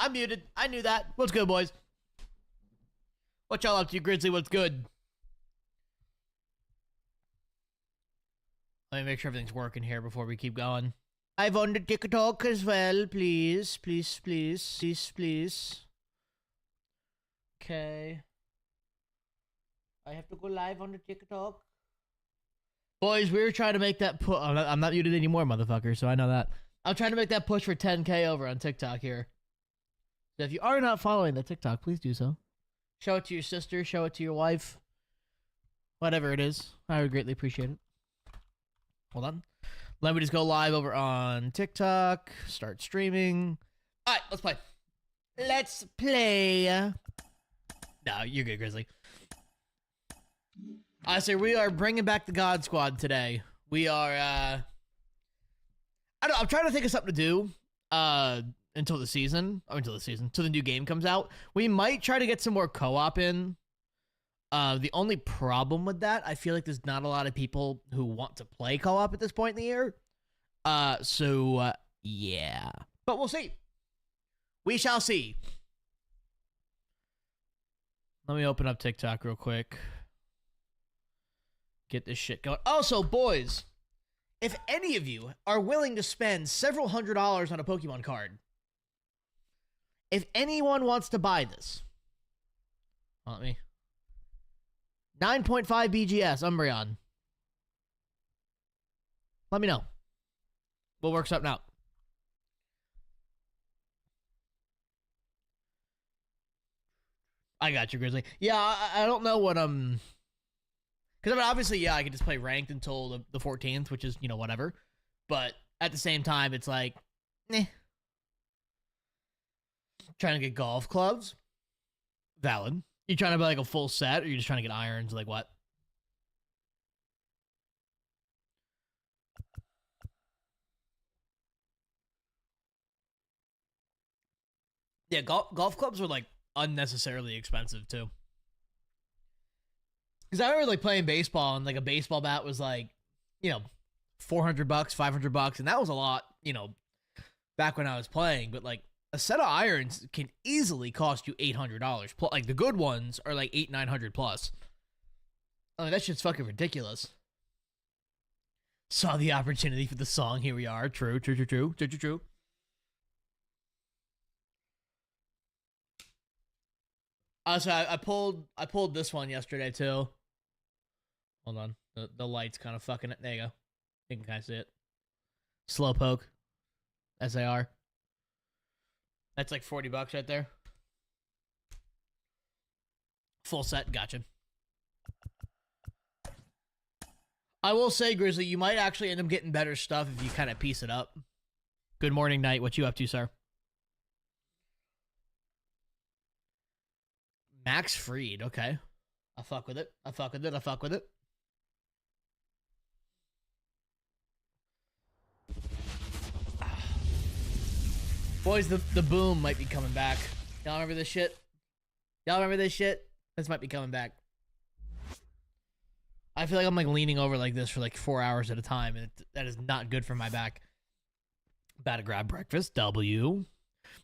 I'm muted. I knew that. What's good, boys? What y'all up to, Grizzly? What's good? Let me make sure everything's working here before we keep going. I've on the TikTok as well, please. Please, please. Please, please. Okay. I have to go live on the TikTok. Boys, we were trying to make that push. I'm not muted anymore, motherfucker, so I know that. I'm trying to make that push for 10K over on TikTok here. So if you are not following the TikTok, please do so. Show it to your sister. Show it to your wife. Whatever it is. I would greatly appreciate it. Hold on. Let me just go live over on TikTok. Start streaming. All right, let's play. Let's play. No, you're good, Grizzly. I say we are bringing back the God Squad today. We are, I don't know, I'm trying to think of something to do, until the new game comes out. We might try to get some more co-op in. The only problem with that, I feel like there's not a lot of people who want to play co-op at this point in the year. Yeah. But we'll see. We shall see. Let me open up TikTok real quick. Get this shit going. Also, boys, if any of you are willing to spend several $100s on a Pokemon card, if anyone wants to buy this, let me. 9.5 BGS, Umbreon. Let me know. We'll work something out. I got you, Grizzly. Yeah, I don't know what, because, I mean, obviously, yeah, I could just play ranked until the 14th, which is, you know, whatever. But at the same time, it's like, Trying to get golf clubs? Valid. You trying to buy, like, a full set, or you just trying to get irons? Like, what? Yeah, golf clubs were, like, unnecessarily expensive, too. Because I remember, like, playing baseball, and, like, a baseball bat was, like, you know, $400, $500, and that was a lot, you know, back when I was playing. But, like, a set of irons can easily cost you $800. Like, the good ones are, like, $800-900 plus. I mean, that shit's fucking ridiculous. Saw the opportunity for the song. Here we are. True. So I pulled this one yesterday, too. Hold on. The light's kind of fucking it. There you go. You can kind of see it. Slowpoke. SAR. That's like $40 right there. Full set. Gotcha. I will say, Grizzly, you might actually end up getting better stuff if you kind of piece it up. Good morning, Knight. What you up to, sir? Max Freed. Okay. I fuck with it. I fuck with it. Boys, the boom might be coming back. Y'all remember this shit? This might be coming back. I feel like I'm like leaning over like this for like 4 hours at a time, and that is not good for my back. About to grab breakfast. W.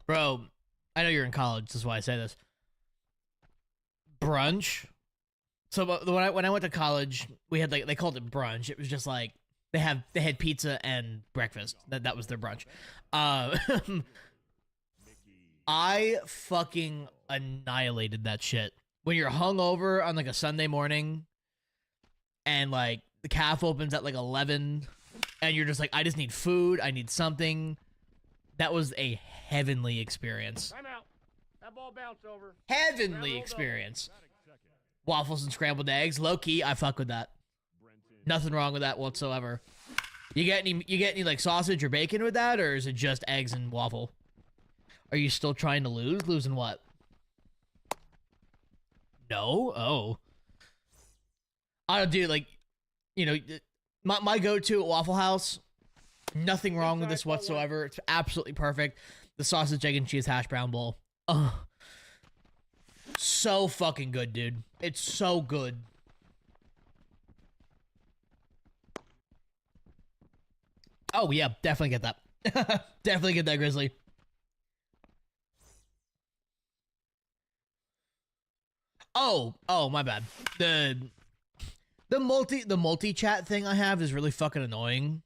Bro, I know you're in college. This is why I say this. Brunch. So when I went to college, we had like, they called it brunch. It was just like they had pizza and breakfast. That was their brunch. I fucking annihilated that shit. When you're hungover on like a Sunday morning, and like the calf opens at like 11, and you're just like, I just need food. I need something. That was a heavenly experience. Time out. That ball bounced over. Heavenly experience. Waffles and scrambled eggs. Low key, I fuck with that. Nothing wrong with that whatsoever. You get any like sausage or bacon with that, or is it just eggs and waffle? Are you still trying to lose? Losing what? No? Oh. I don't do like, you know, my go-to at Waffle House. Nothing wrong with this whatsoever. It's absolutely perfect. The sausage, egg, and cheese hash brown bowl. Ugh. So fucking good, dude. It's so good. Oh, yeah. Definitely get that. Definitely get that, Grizzly. Oh, my bad. The multi chat thing I have is really fucking annoying.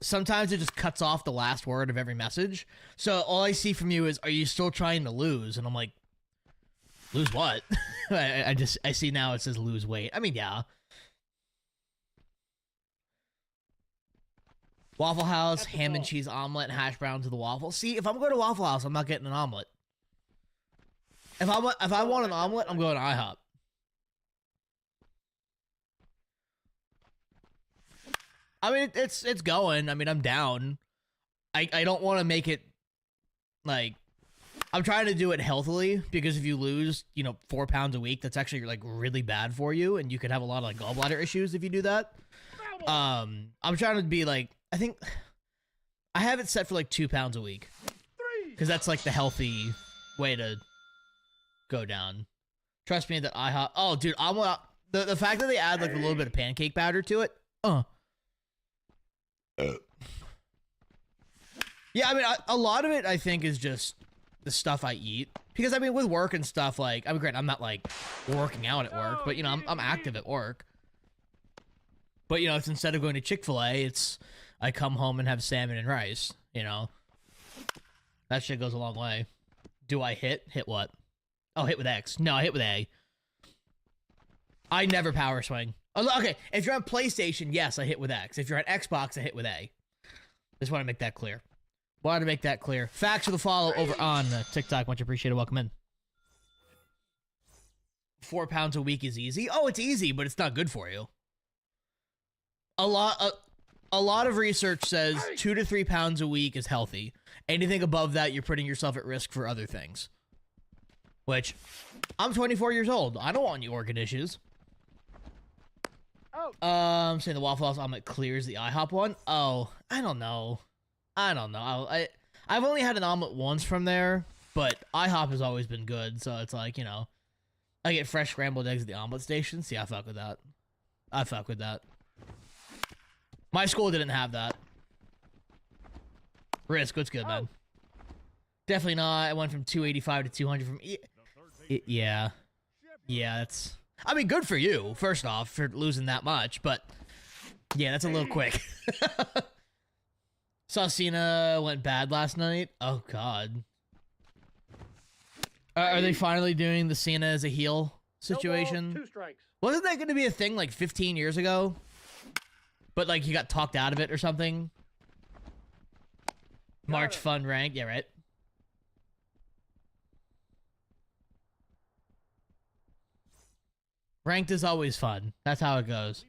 Sometimes it just cuts off the last word of every message. So all I see from you is, "Are you still trying to lose?" And I'm like, "Lose what?" I see now it says lose weight. I mean, yeah. Waffle House, ham and cheese omelet, and hash browns with the waffle. See, if I'm going to Waffle House, I'm not getting an omelet. If I want an omelet, I'm going to IHOP. I mean, it's going. I mean, I'm down. I don't want to make it, like, I'm trying to do it healthily, because if you lose, 4 pounds a week, that's actually, like, really bad for you, and you could have a lot of, like, gallbladder issues if you do that. I'm trying to be, like, I think I have it set for, like, 2 pounds a week, because that's, like, the healthy way to go down. Trust me that IHOP, oh, dude, the fact that they add, like, a little bit of pancake batter to it, yeah, I mean, a lot of it, I think, is just the stuff I eat. Because, I mean, with work and stuff, like, I mean, great, I'm not, like, working out at work, but, I'm active at work. But, it's instead of going to Chick-fil-A, it's, I come home and have salmon and rice, That shit goes a long way. Do I hit? Hit what? Oh, hit with X. No, I hit with A. I never power swing. Okay, if you're on PlayStation, yes, I hit with X. If you're on Xbox, I hit with A. Just want to make that clear. Facts for the follow over on TikTok. Much appreciated. Welcome in. 4 pounds a week is easy. Oh, it's easy, but it's not good for you. A lot of research says 2 to 3 pounds a week is healthy. Anything above that, you're putting yourself at risk for other things. Which, I'm 24 years old. I don't want any organ issues. Saying the Waffle House omelet clears the IHOP one. Oh, I don't know. I've only had an omelet once from there, but IHOP has always been good, so it's like, I get fresh scrambled eggs at the omelet station. See, I fuck with that. My school didn't have that. Risk, what's good, man? Definitely not. I went from 285 to 200 from... Yeah, that's... I mean, good for you, first off, for losing that much, but... Yeah, that's a little quick. Saw Cena went bad last night. Oh, God. Are they finally doing the Cena as a heel situation? No balls, 2 strikes. Wasn't that going to be a thing like 15 years ago? But like he got talked out of it or something? March Fun rank. Yeah, right. Ranked is always fun. That's how it goes.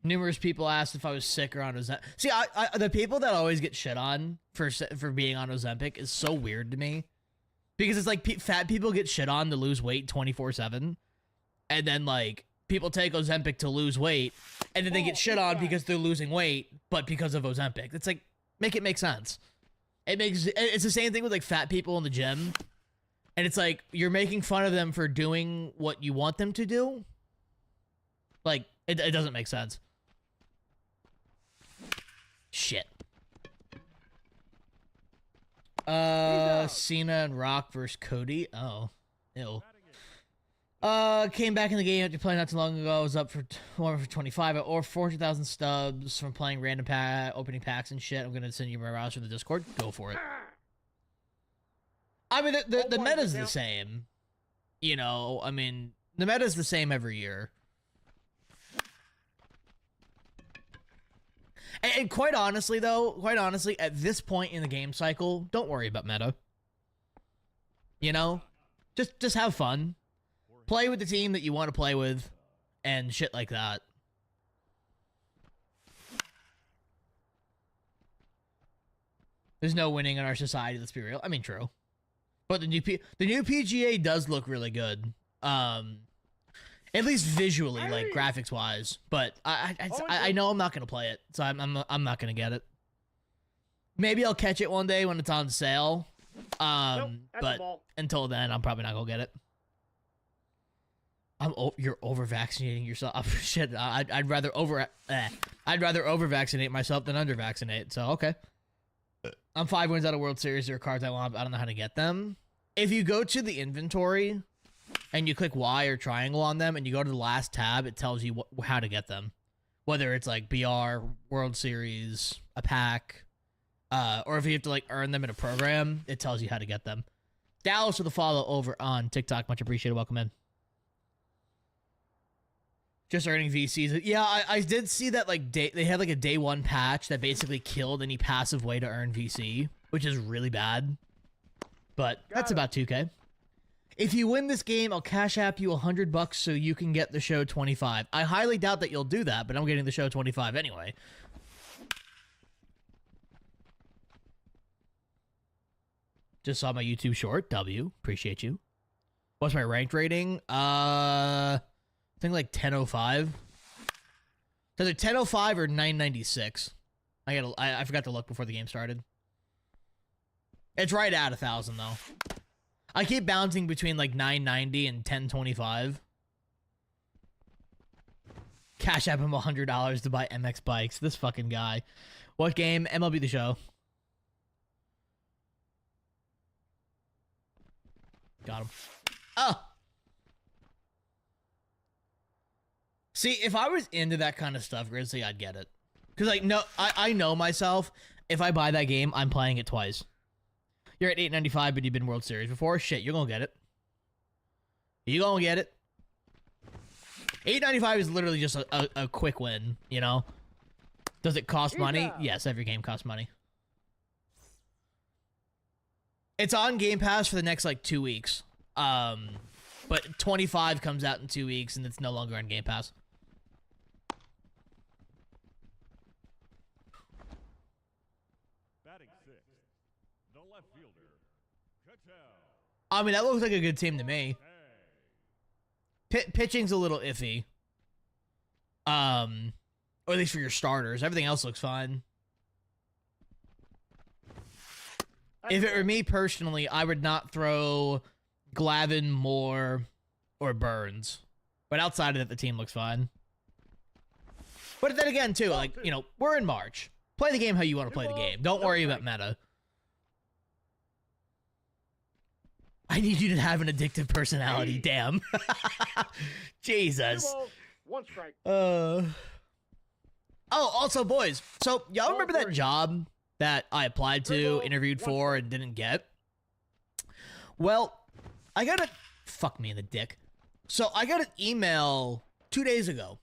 Numerous people asked if I was sick or on Ozempic. See, the people that always get shit on for being on Ozempic is so weird to me. Because it's like fat people get shit on to lose weight 24/7. And then like people take Ozempic to lose weight. And then they get shit on because they're losing weight, but because of Ozempic. It's like, make it make sense. It's the same thing with like fat people in the gym. And it's like, you're making fun of them for doing what you want them to do. Like, it doesn't make sense. Shit. Cena and Rock versus Cody. Oh. Ew. Came back in the game after playing not too long ago. I was up for 25 or 400,000 stubs from playing random opening packs and shit. I'm gonna send you my roster in the Discord. Go for it. I mean, the meta's the same. I mean, the meta's the same every year. And quite honestly, at this point in the game cycle, don't worry about meta. Just have fun. Play with the team that you want to play with, and shit like that. There's no winning in our society, let's be real. I mean, true. But the new PGA does look really good. At least visually, like graphics wise. But I know I'm not gonna play it, so I'm not gonna get it. Maybe I'll catch it one day when it's on sale. But until then, I'm probably not gonna get it. You're over vaccinating yourself. Shit, I'd rather over vaccinate myself than under vaccinate. So okay. I'm 5 wins out of World Series. There are cards I want. I don't know how to get them. If you go to the inventory and you click Y or triangle on them and you go to the last tab, it tells you how to get them. Whether it's like BR, World Series, a pack, or if you have to like earn them in a program, it tells you how to get them. Dallas with a follow over on TikTok. Much appreciated. Welcome in. Just earning VCs. Yeah, I did see that like they had like a day one patch that basically killed any passive way to earn VC, which is really bad. But that's about 2K. If you win this game, I'll cash app you $100 so you can get the show 25. I highly doubt that you'll do that, but I'm getting the show 25 anyway. Just saw my YouTube short. W. Appreciate you. What's my ranked rating? I think like 1005. So either 1005 or 996. I forgot to look before the game started. It's right at 1,000 though. I keep bouncing between like 990 and 1025. Cash app him $100 to buy MX bikes. This fucking guy. What game? MLB The Show. Got him. Oh. See, if I was into that kind of stuff, Grizzly, I'd get it. Because, like, no, I know myself. If I buy that game, I'm playing it twice. You're at 895, but you've been World Series before. Shit, you're going to get it. You're going to get it. 895 is literally just a quick win, you know? Does it cost money? Yes, every game costs money. It's on Game Pass for the next, like, 2 weeks. But 25 comes out in 2 weeks, and it's no longer on Game Pass. I mean, that looks like a good team to me. Pitching's a little iffy. Or at least for your starters. Everything else looks fine. If it were me personally, I would not throw Glavine, Moore, or Burns. But outside of that, the team looks fine. But then again, too, like, you know, we're in March. Play the game how you want to play the game. Don't worry about meta. I need you to have an addictive personality. Damn. Jesus. One strike. Oh, also, boys. So, y'all remember that job that I applied to, interviewed for, and didn't get? Well, I got a... Fuck me in the dick. So, I got an email 2 days ago.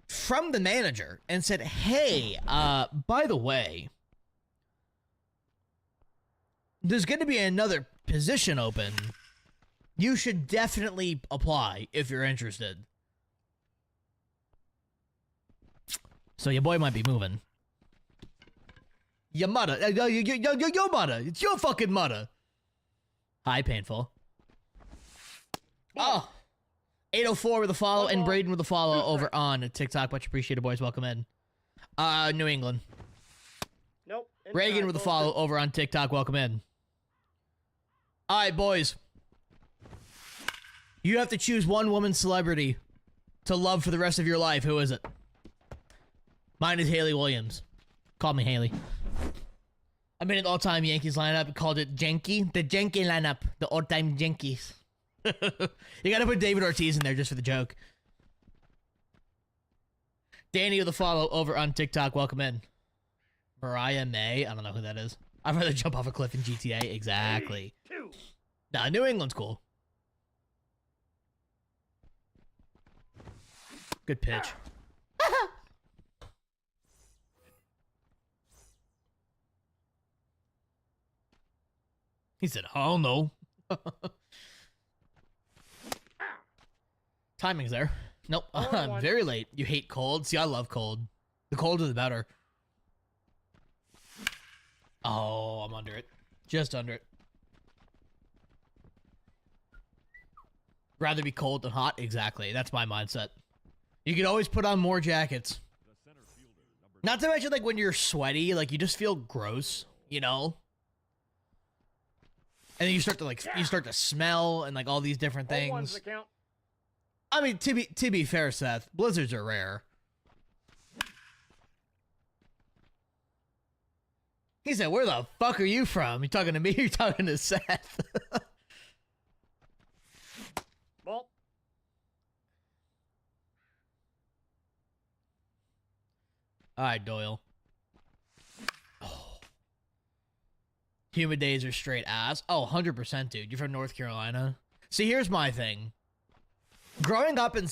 From the manager and said, hey, by the way, there's going to be another position open. You should definitely apply if you're interested. So your boy might be moving. Your mother. Your mother. It's your fucking mother. Hi, Painful. Oh. 804 with a follow and Braden with a follow over on TikTok. Much appreciated, boys. Welcome in. New England. Nope. Reagan with a follow over on TikTok. Welcome in. All right, boys. You have to choose one woman celebrity to love for the rest of your life. Who is it? Mine is Haley Williams. Call me Haley. I made an all-time Yankees lineup. Called it Janky. The Janky lineup. The all-time Yankees. You gotta put David Ortiz in there just for the joke. Danny with a follow over on TikTok. Welcome in. Mariah May. I don't know who that is. I'd rather jump off a cliff in GTA. Exactly. Nah, New England's cool. Good pitch. He said, oh no. Timing's there. Nope. Very late. You hate cold? See, I love cold. The colder the better. Oh, I'm under it. Just under it. Rather be cold than hot? Exactly. That's my mindset. You can always put on more jackets. Not to mention, like, when you're sweaty, like, you just feel gross, you know? And then you start to, like, you start to smell and, like, all these different things. I mean, to be fair, Seth, blizzards are rare. He said, where the fuck are you from? You talking to me or you talking to Seth? Ball. All right, Doyle. Oh. Humid days are straight ass. Oh, 100%, dude. You're from North Carolina. See, here's my thing. Growing up in...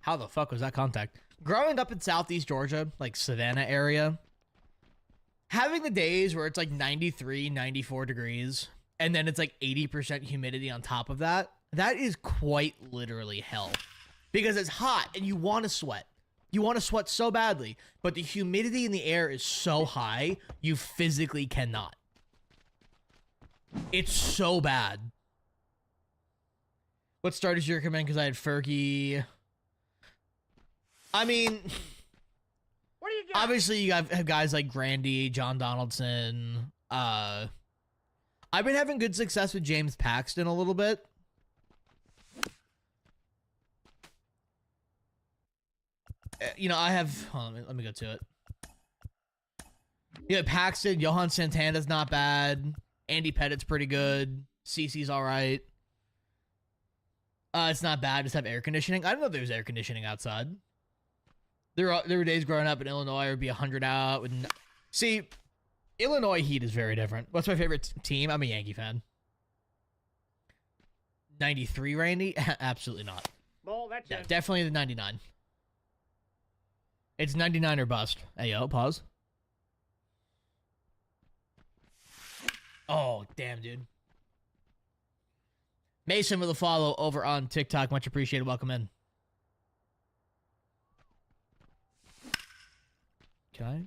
How the fuck was that contact? Growing up in Southeast Georgia, like Savannah area, having the days where it's like 93, 94 degrees, and then it's like 80% humidity on top of that, that is quite literally hell. Because it's hot and you want to sweat. You want to sweat so badly, but the humidity in the air is so high, you physically cannot. It's so bad. What starters do you recommend? Because I had Fergie. I mean, What do you got? obviously you have guys like Grandy, John Donaldson. I've been having good success with James Paxton a little bit. You know, I have... Hold on, let me go to it. Yeah, Paxton, Johan Santana's not bad. Andy Pettit's pretty good. CeCe's all right. It's not bad. Just have air conditioning. I didn't know there was air conditioning outside. There were days growing up in Illinois, it would be 100 out. See, Illinois heat is very different. What's my favorite team? I'm a Yankee fan. 93, Randy? Absolutely not. Ball. That's Yeah, it. definitely the 99. It's 99 or bust. Hey, yo, pause. Oh, damn, dude. Mason with a follow over on TikTok. Much appreciated. Welcome in. Can I?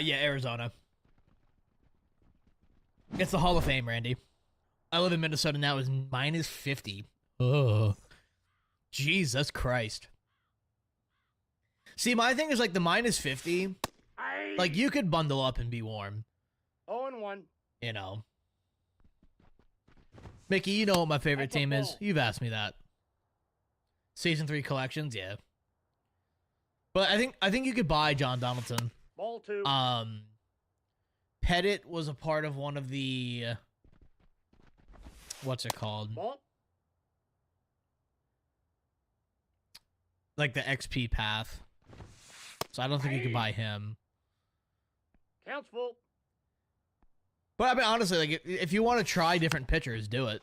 Yeah, Arizona. It's the Hall of Fame, Randy. I live in Minnesota now. It's minus 50. Oh, Jesus Christ. See, my thing is like the minus 50. Like, you could bundle up and be warm. 0-1. You know. Mickey, you know what my favorite That's a team is. ball. You've asked me that. Season 3 collections, yeah. But I think you could buy John Donaldson. Ball 2. Pettit was a part of one of the what's it called? Ball. Like the XP path. So I don't think you could buy him. Counts full. But I mean, honestly, like if you want to try different pitchers, do it.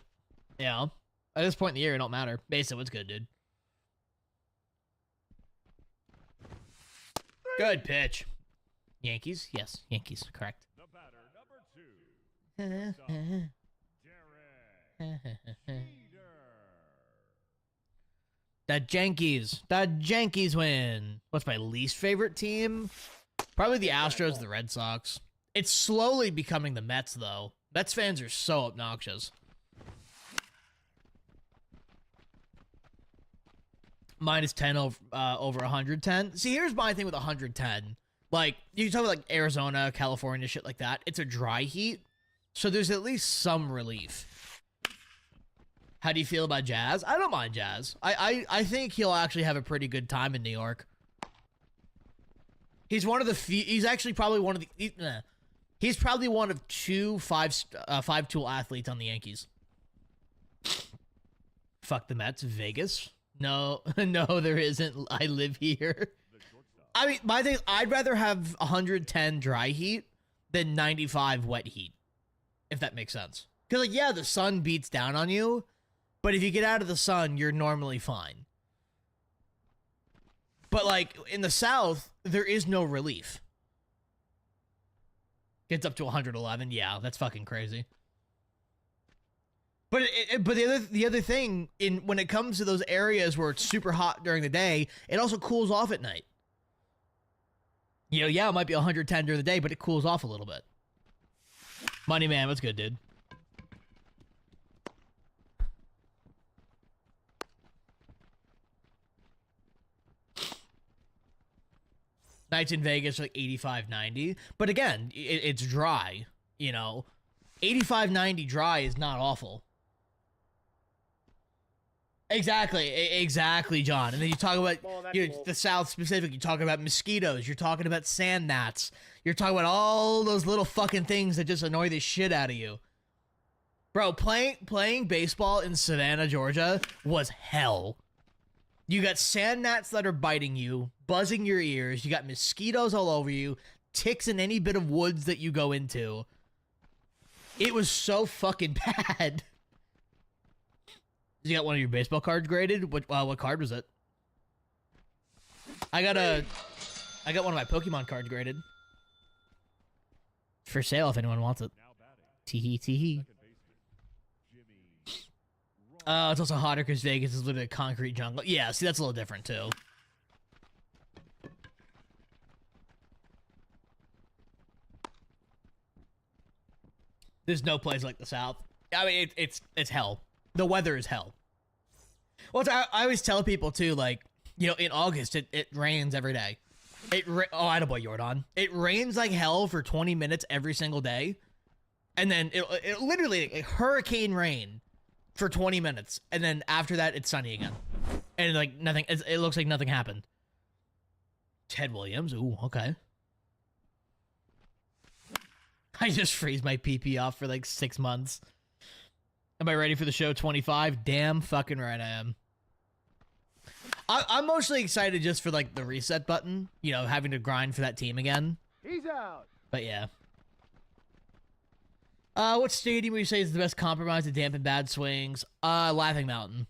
You know, at this point in the year, it don't matter. Basically, what's good, dude? Good pitch. Yankees? Yes, Yankees. Correct. The batter, number 2. That Yankees win. What's my least favorite team? Probably the Astros, the Red Sox. It's slowly becoming the Mets, though. Mets fans are so obnoxious. Minus 10 over 110. See, here's my thing with 110. Like, you talk about like Arizona, California, shit like that. It's a dry heat, so there's at least some relief. How do you feel about Jazz? I don't mind Jazz. I think he'll actually have a pretty good time in New York. He's one of the few. He's actually probably one of the. He's probably one of 2 five-tool athletes on the Yankees. Fuck the Mets. Vegas? No, no, there isn't. I live here. I mean, my thing is, I'd rather have 110 dry heat than 95 wet heat, if that makes sense. Because, like, yeah, the sun beats down on you, but if you get out of the sun, you're normally fine. But, like, in the South, there is no relief. Gets up to 111. Yeah, that's fucking crazy. But the other thing, when it comes to those areas where it's super hot during the day, it also cools off at night. You know, yeah, it might be 110 during the day, but it cools off a little bit. Money Man, what's good, dude? Nights in Vegas are like 85, 90. But again, it's dry, you know. 85, 90 dry is not awful. Exactly, John. And then you talk about Well, that's you know, cool. the South specific. You talk about mosquitoes. You're talking about sand gnats. You're talking about all those little fucking things that just annoy the shit out of you. Bro, playing baseball in Savannah, Georgia was hell. You got sand gnats that are biting you, buzzing your ears. You got mosquitoes all over you, ticks in any bit of woods that you go into. It was so fucking bad. You got one of your baseball cards graded? What card was it? I got one of my Pokemon cards graded. For sale if anyone wants it. Now batting. Teehee teehee. Second baseman. Jimmy. It's also hotter because Vegas is literally a concrete jungle. Yeah, see, that's a little different too. There's no place like the South. I mean, it's hell. The weather is hell. Well, I always tell people too, like, you know, in August it rains every day. Oh, attaboy, Jordan. It rains like hell for 20 minutes every single day, and then it literally like, hurricane rain for 20 minutes, and then after that it's sunny again, and like nothing. It looks like nothing happened. Ted Williams. Ooh, okay. I just freeze my PP off for like 6 months. Am I ready for the show 25? Damn fucking right I am. I'm mostly excited just for like the reset button, you know, having to grind for that team again. He's out. But yeah. What stadium would you say is the best compromise to dampen bad swings? Laughing Mountain.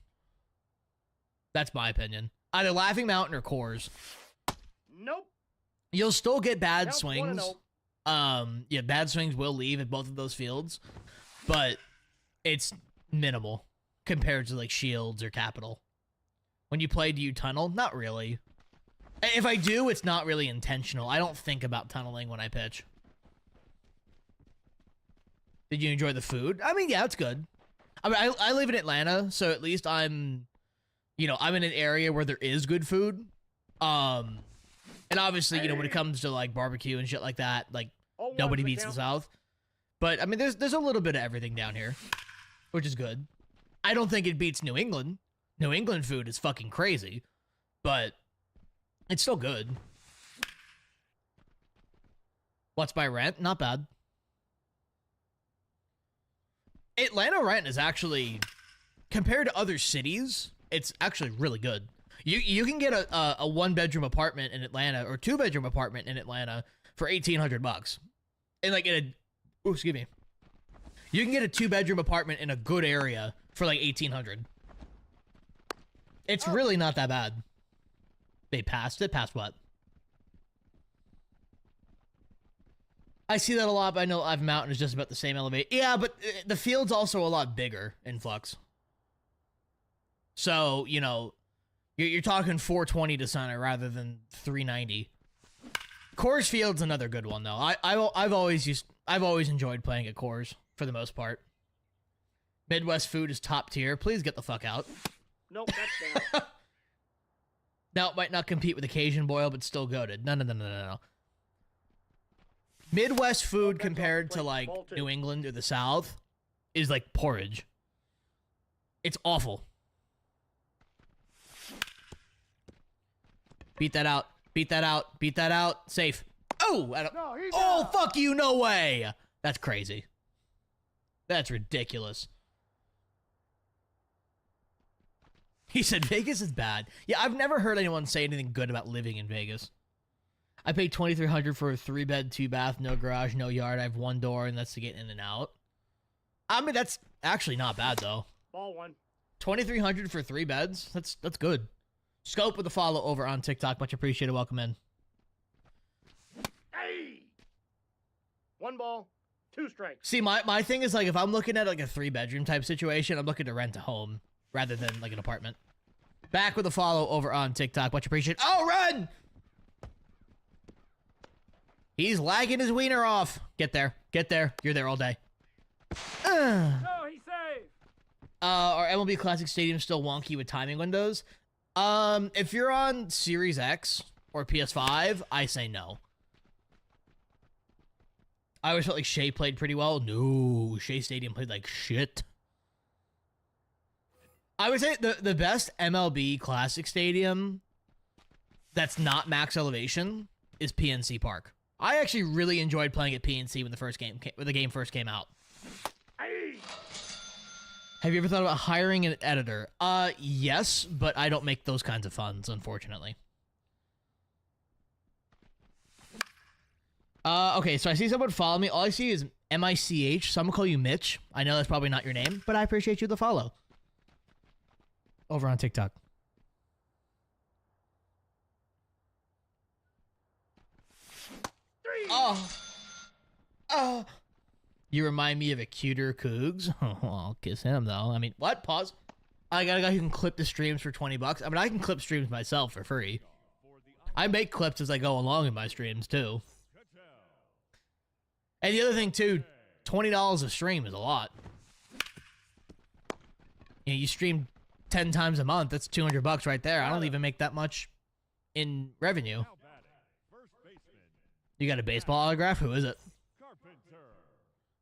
That's my opinion. Either Laughing Mountain or Coors. Nope. You'll still get bad Counts swings. 1-0. Yeah, bad swings will leave at both of those fields, but it's minimal compared to like Shields or Capital. When you play, do you tunnel? Not really. If I do, it's not really intentional. I don't think about tunneling when I pitch. Did you enjoy the food? I mean, yeah, it's good. I mean, I live in Atlanta, so at least I'm in an area where there is good food. And obviously, you know, when it comes to like barbecue and shit like that, like Oh, one's nobody the beats the count. South. But I mean, there's a little bit of everything down here, which is good. I don't think it beats New England. New England food is fucking crazy, but it's still good. What's my rent? Not bad. Atlanta rent is actually, compared to other cities, it's actually really good. You can get a 1-bedroom apartment in Atlanta or 2-bedroom apartment in Atlanta for $1,800, and like excuse me, you can get a 2-bedroom apartment in a good area for like $1,800. It's really not that bad. They passed it. Passed what? I see that a lot, but I know Live Mountain is just about the same elevation. Yeah, but the field's also a lot bigger in Flux. So, you know, you're talking 420 to center rather than 390. Coors Field's another good one though. I've always enjoyed playing at Coors for the most part. Midwest food is top tier. Please get the fuck out. Nope, that's down. Now it might not compete with Occasion Boil, but still goated. No. Midwest food That's compared off the to plate. like Ball two. New England or the South is like porridge. It's awful. Beat that out. Beat that out. Beat that out. Safe. Oh! No, he's Oh, out. fuck you. No way. That's crazy. That's ridiculous. He said Vegas is bad. Yeah, I've never heard anyone say anything good about living in Vegas. I paid $2,300 for a 3-bed, 2-bath, no garage, no yard. I have 1 door, and that's to get in and out. I mean, that's actually not bad though. Ball one. $2,300 for 3 beds. That's good. Scope with a follow over on TikTok. Much appreciated. Welcome in. Hey! 1 ball, 2 strikes. See, my thing is like if I'm looking at like a 3-bedroom type situation, I'm looking to rent a home rather than like an apartment. Back with a follow over on TikTok. Much appreciated. Oh, run! He's lagging his wiener off. Get there. Get there. You're there all day. No, he's safe. Are MLB Classic Stadium still wonky with timing windows? If you're on Series X or PS5, I say no. I always felt like Shea played pretty well. No, Shea Stadium played like shit. I would say the best MLB Classic stadium that's not max elevation is PNC Park. I actually really enjoyed playing at PNC when the game first came out. Aye. Have you ever thought about hiring an editor? Yes, but I don't make those kinds of funds, unfortunately. Okay, so I see someone follow me. All I see is MICH, so I'm gonna call you Mitch. I know that's probably not your name, but I appreciate you the follow. Over on TikTok. Oh. You remind me of a cuter Cougs. Oh, I'll kiss him, though. I mean, what? Pause. I got a guy who can clip the streams for $20. I mean, I can clip streams myself for free. I make clips as I go along in my streams, too. And the other thing, too, $20 a stream is a lot. You know, you stream 10 times a month. That's $200 right there. I don't even make that much in revenue. You got a baseball autograph? Who is it?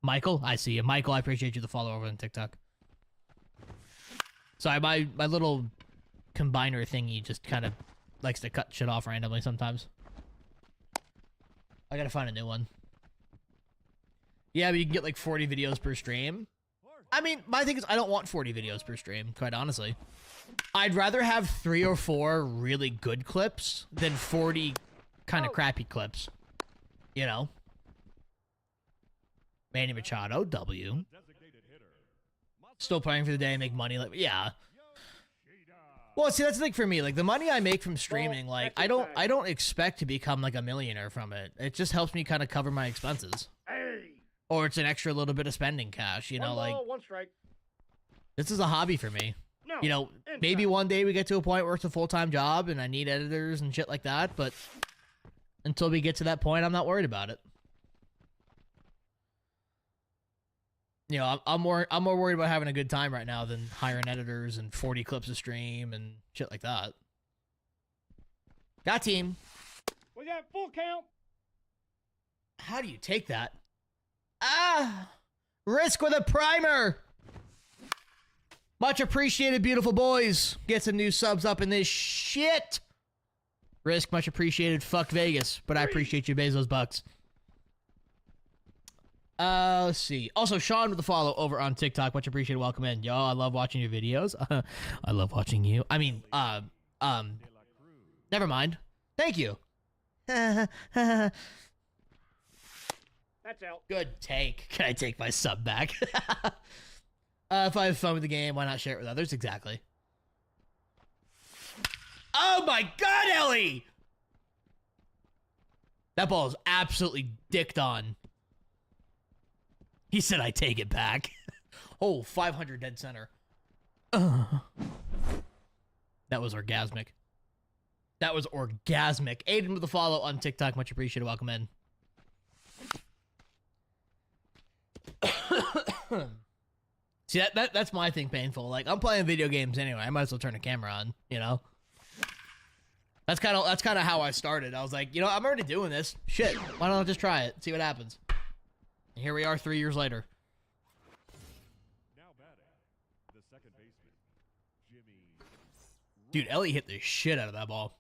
Michael? I see you. Michael, I appreciate you the follow over on TikTok. Sorry, my little combiner thingy just kind of likes to cut shit off randomly sometimes. I gotta find a new one. Yeah, but you can get like 40 videos per stream. I mean, my thing is I don't want 40 videos per stream, quite honestly. I'd rather have 3 or 4 really good clips than 40 kind of crappy clips. You know? Manny Machado, W. Still playing for the day and make money. Like, yeah. Well, see, that's the thing for me. Like, the money I make from streaming, like, I don't expect to become like a millionaire from it. It just helps me kind of cover my expenses. Hey. Or it's an extra little bit of spending cash, you know, One like, ball, one strike. this is a hobby for me. No. You know, maybe one day we get to a point where it's a full-time job and I need editors and shit like that, but until we get to that point, I'm not worried about it. You know, I'm more worried about having a good time right now than hiring editors and 40 clips a stream and shit like that. Got team. We got full count. How do you take that? Ah! Risk with a primer! Much appreciated, beautiful boys. Get some new subs up in this shit. Risk, much appreciated. Fuck Vegas, but I appreciate you, Bezos Bucks. Let's see. Also, Sean with the follow over on TikTok. Much appreciated. Welcome in. Yo, I love watching your videos. I love watching you. I mean, never mind. Thank you. That's out. Good take. Can I take my sub back? If I have fun with the game, why not share it with others? Exactly. Oh my god, Ellie! That ball is absolutely dicked on. He said I take it back. Oh, 500 dead center. That was orgasmic. That was orgasmic. Aiden with the follow on TikTok. Much appreciated. Welcome in. See, that's my thing painful. Like, I'm playing video games anyway. I might as well turn the camera on, you know? That's kind of how I started. I was like, you know, I'm already doing this. Shit. Why don't I just try it? See what happens. And here we are 3 years later. Now batting, the second baseman, Jimmy. Dude, Ellie hit the shit out of that ball.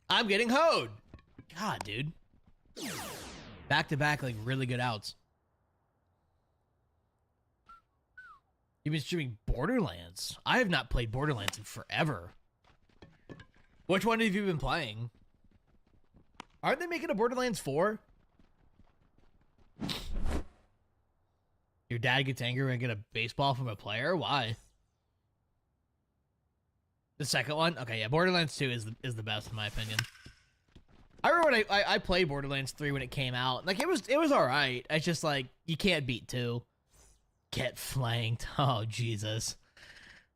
I'm getting hoed. God, dude. Back-to-back, like, really good outs. You've been streaming Borderlands. I have not played Borderlands in forever. Which one have you been playing? Aren't they making a Borderlands 4? Your dad gets angry when I get a baseball from a player? Why? The second one? Okay, yeah, Borderlands 2 is the best in my opinion. I remember when I played Borderlands 3 when it came out. Like, it was alright. It's just like, you can't beat 2. Get flanked. Oh, Jesus.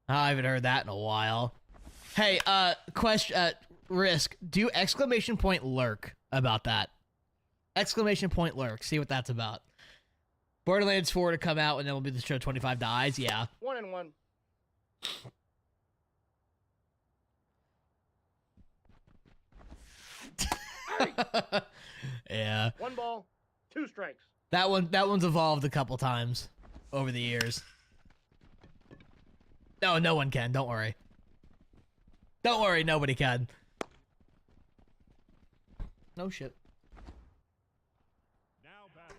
I haven't heard that in a while. Hey, question, Risk, do exclamation point lurk about that. Exclamation point lurk. See what that's about. Borderlands 4 to come out and then we'll be the show 25 dies. Yeah. 1-1. Yeah. One ball, 2 strikes. That one's evolved a couple times over the years. No, no one can. Don't worry. Don't worry, nobody can. No shit. Now batting,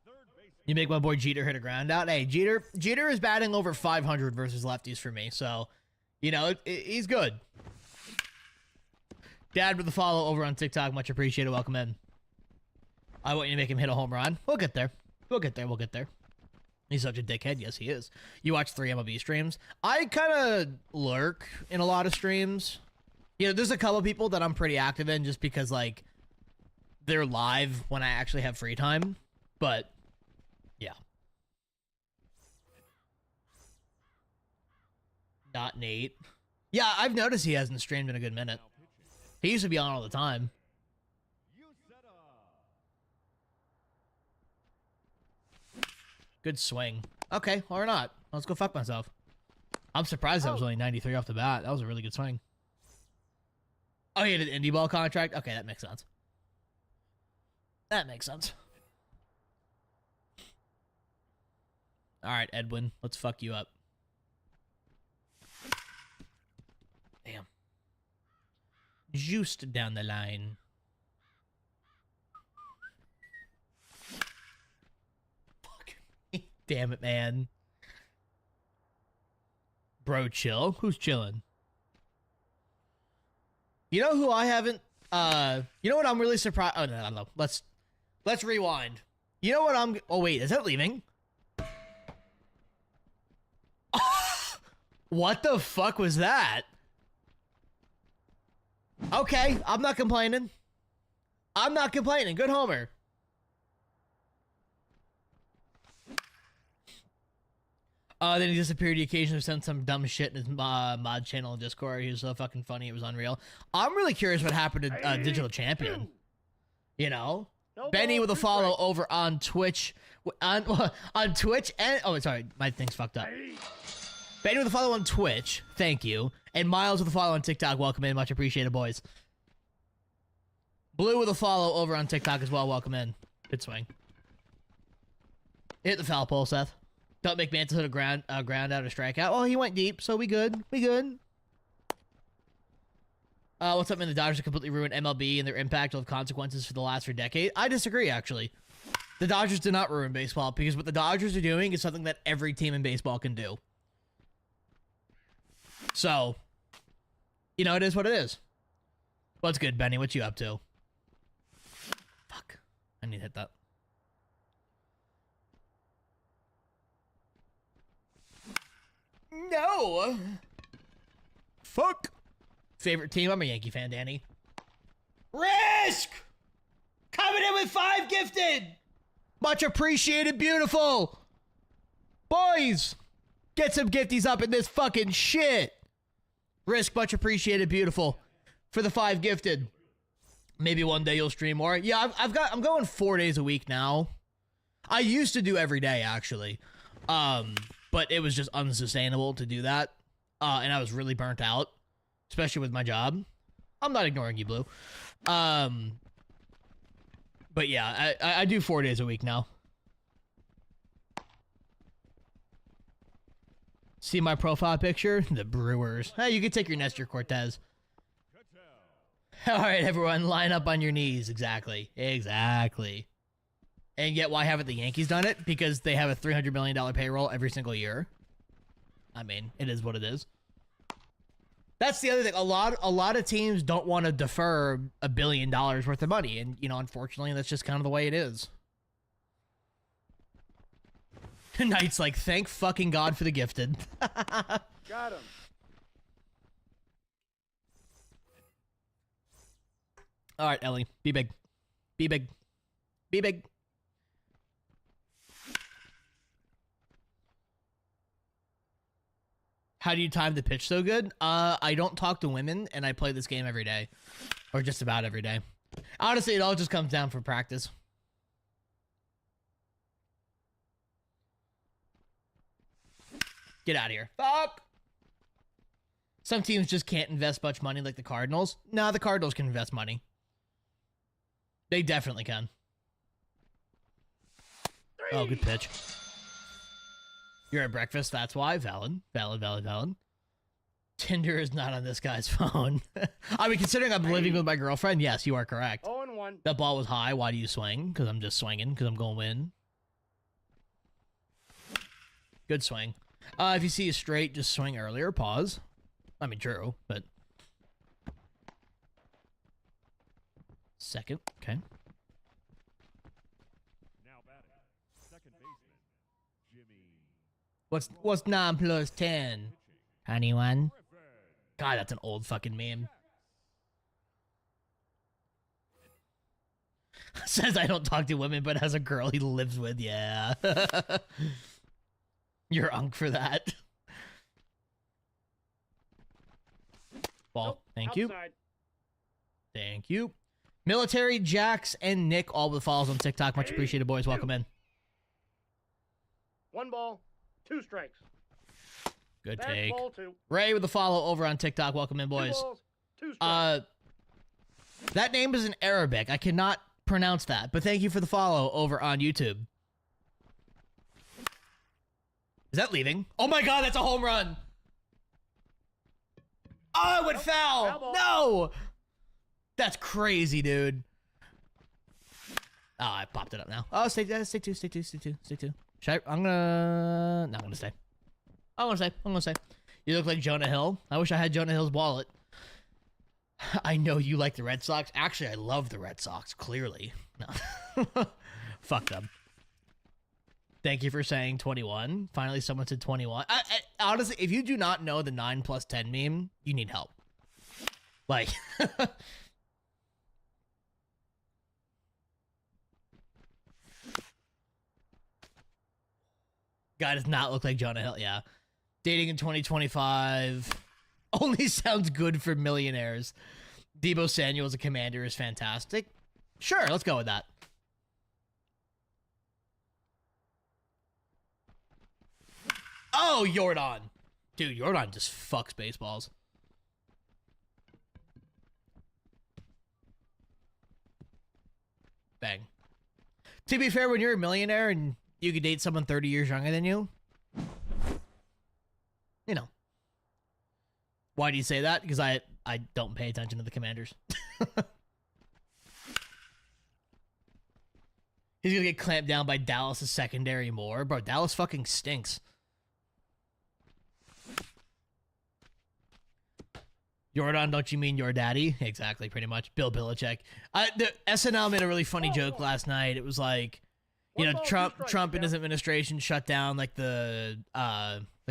third baseman. You make my boy Jeter hit a ground out. Hey, Jeter is batting over 500 versus lefties for me, so you know he's good. Dad with the follow over on TikTok, much appreciated. Welcome in. I want you to make him hit a home run. We'll get there. We'll get there. We'll get there. He's such a dickhead. Yes, he is. You watch 3 MLB streams. I kind of lurk in a lot of streams. You know, there's a couple people that I'm pretty active in just because, like, they're live when I actually have free time. But, yeah. Not Nate. Yeah, I've noticed he hasn't streamed in a good minute. Now pitching. He used to be on all the time. Uceta. Good swing. Okay, or not. Let's go fuck myself. I'm surprised that was only 93 off the bat. That was a really good swing. Oh, he had an indie ball contract? Okay, that makes sense. That makes sense. All right, Edwin, let's fuck you up. Damn. Juiced down the line. Fuck. Damn it, man. Bro, chill. Who's chilling? You know who I haven't, you know what I'm really surprised? Oh, no. Let's rewind. You know what oh, wait, is that leaving? What the fuck was that? Okay, I'm not complaining. I'm not complaining. Good homer. Then he disappeared. He occasionally sent some dumb shit in his mod channel in Discord. He was so fucking funny. It was unreal. I'm really curious what happened to Digital Champion. You know? No Benny ball, with a 2 follow strikes. over on Twitch. On Twitch and... Oh, sorry. My thing's fucked up. Benny with a follow on Twitch. Thank you. And Miles with a follow on TikTok. Welcome in. Much appreciated, boys. Blue with a follow over on TikTok as well. Welcome in. Good swing. Hit the foul pole, Seth. Don't make Mantle hit a ground out or strikeout. Oh, he went deep, so we good. We good. What's up, man? The Dodgers have completely ruined MLB, and their impact will have consequences for the last decade. I disagree, actually. The Dodgers did not ruin baseball, because what the Dodgers are doing is something that every team in baseball can do. So, you know, it is what it is. What's good, Benny? What you up to? Fuck. I need to hit that. No. Fuck. Favorite team? I'm a Yankee fan, Danny. Risk! Coming in with 5 gifted! Much appreciated, beautiful! Boys! Get some gifties up in this fucking shit! Risk, much appreciated, beautiful. For the 5 gifted. Maybe one day you'll stream more. Yeah, I'm going 4 days a week now. I used to do every day, actually. But it was just unsustainable to do that. And I was really burnt out, especially with my job. I'm not ignoring you, Blue. But yeah, I do 4 days a week now. See my profile picture? The Brewers. Hey, you can take your Nestor Cortez. All right, everyone, line up on your knees. Exactly. Exactly. And yet, why haven't the Yankees done it? Because they have a $300 million payroll every single year. I mean, it is what it is. That's the other thing. A lot of teams don't want to defer $1 billion worth of money, and you know, unfortunately, that's just kind of the way it is. Knight's like, thank fucking God for the gifted. Got him. All right, Ellie, be big, be big, be big. How do you time the pitch so good? I don't talk to women, and I play this game every day. Or just about every day. Honestly, it all just comes down for practice. Get out of here. Fuck! Some teams just can't invest much money like the Cardinals. No, the Cardinals can invest money. They definitely can. Oh, good pitch. You're at breakfast, that's why. Valid. Tinder is not on this guy's phone. I mean, considering I'm living with my girlfriend, yes, you are correct. 0-1. That ball was high. Why do you swing? Because I'm just swinging, because I'm going to win. Good swing. If you see a straight, just swing earlier. Pause. I mean, true, but... Second. Okay. Now batting. Second baseman. Jimmy. What's 9 plus 10? Anyone? God, that's an old fucking meme. Says I don't talk to women, but has a girl he lives with. Yeah. You're unk for that. Ball. Nope, Thank you. outside. Thank you. Military, Jax, and Nick, all with follows on TikTok. Much appreciated, boys. Welcome in. 1 ball, 2 strikes. Good Back take. ball 2. Ray with the follow over on TikTok. Welcome in, 2 boys. balls, 2 strikes. That name is in Arabic. I cannot pronounce that, but thank you for the follow over on YouTube. Is that leaving? Oh my god, that's a home run! Oh, it went foul! Foul ball. No! That's crazy, dude. Oh, I popped it up now. Oh, stay two. I'm gonna stay. I'm gonna stay. You look like Jonah Hill. I wish I had Jonah Hill's wallet. I know you like the Red Sox. Actually, I love the Red Sox, clearly. No. Fuck them. Thank you for saying 21. Finally, someone said 21. Honestly, if you do not know the 9 plus 10 meme, you need help. Like... Guy does not look like Jonah Hill. Yeah. Dating in 2025 only sounds good for millionaires. Debo Samuel as a commander is fantastic. Sure, let's go with that. Oh, Jordan. Dude, Jordan just fucks baseballs. Bang. To be fair, when you're a millionaire and you could date someone 30 years younger than you, you know. Why do you say that? Because I don't pay attention to the Commanders. He's gonna get clamped down by Dallas' secondary more. Bro, Dallas fucking stinks. Jordan, don't you mean your daddy? Exactly, pretty much. Bill Belichick. The SNL made a really funny joke last night. It was like, you know, Trump and his administration shut down like the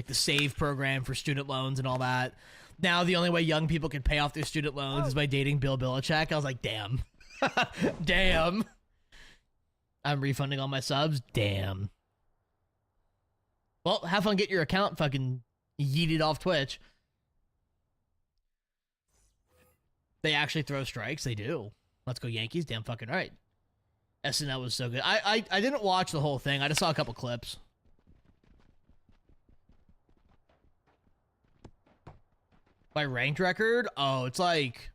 SAVE program for student loans and all that. Now the only way young people can pay off their student loans is by dating Bill Belichick. I was like, damn. Damn. I'm refunding all my subs. Damn. Well, have fun getting your account fucking yeeted off Twitch. They actually throw strikes. They do. Let's go Yankees. Damn fucking right. SNL was so good. I didn't watch the whole thing. I just saw a couple clips. My ranked record? Oh, it's like...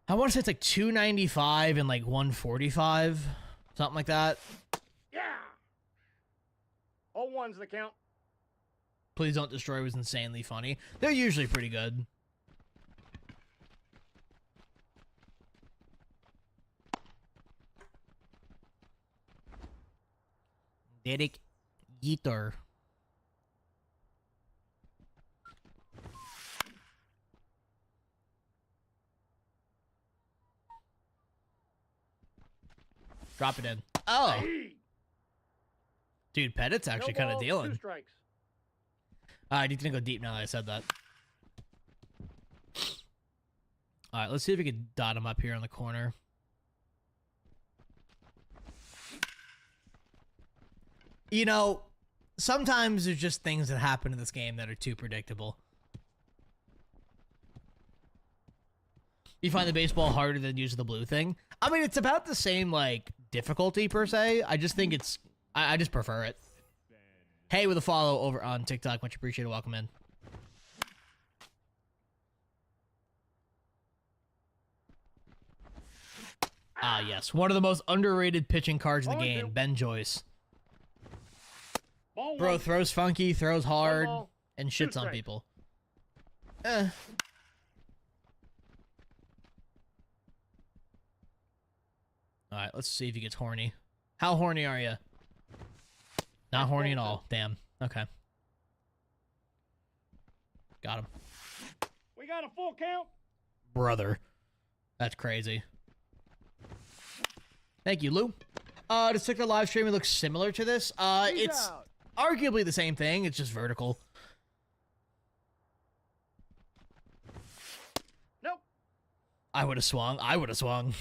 I want to say it's like 295 and like 145. Something like that. Yeah. 0-1's the count. Please Don't Destroy was insanely funny. They're usually pretty good. Derek Jeter. Drop it in. Oh. Hey. Dude, Pettit's actually No kind of balls, dealing. 2 strikes. Alright, he's gonna go deep now that I said that. Alright, let's see if we can dot him up here on the corner. You know, sometimes there's just things that happen in this game that are too predictable. You find the baseball harder than using the blue thing? I mean, it's about the same, like, difficulty, per se. I just think it's... I just prefer it. Hey, with a follow over on TikTok. Much appreciated. Welcome in. Ah, yes. One of the most underrated pitching cards in the Ball game, two. Ben Joyce. Ball Bro one. throws funky, throws hard, ball, and two shits on strikes. people. Eh. Alright, let's see if he gets horny. How horny are you? Not horny at all. Damn. Okay. Got him. We got a full count. Brother. That's crazy. Thank you, Lou. To stick to live stream, it looks similar to this. He's It's out. arguably the same thing. It's just vertical. Nope. I would have swung. I would have swung.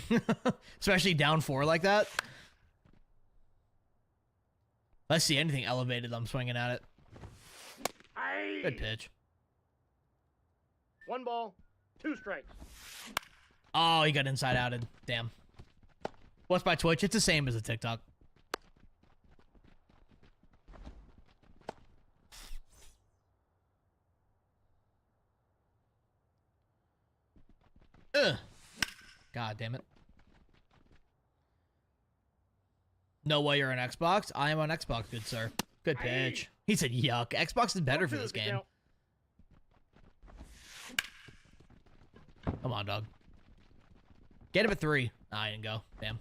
Especially down 4 like that. If I see anything elevated, I'm swinging at it. Aye. Good pitch. 1 ball, 2 strikes. Oh, he got inside outed. Damn. What's my Twitch? It's the same as a TikTok. Ugh. God damn it. No way you're on Xbox? I am on Xbox, good sir. Good pitch. He said yuck. Xbox is better for this game. Come on, dog. Get him at 3. Nah, I didn't go. Damn.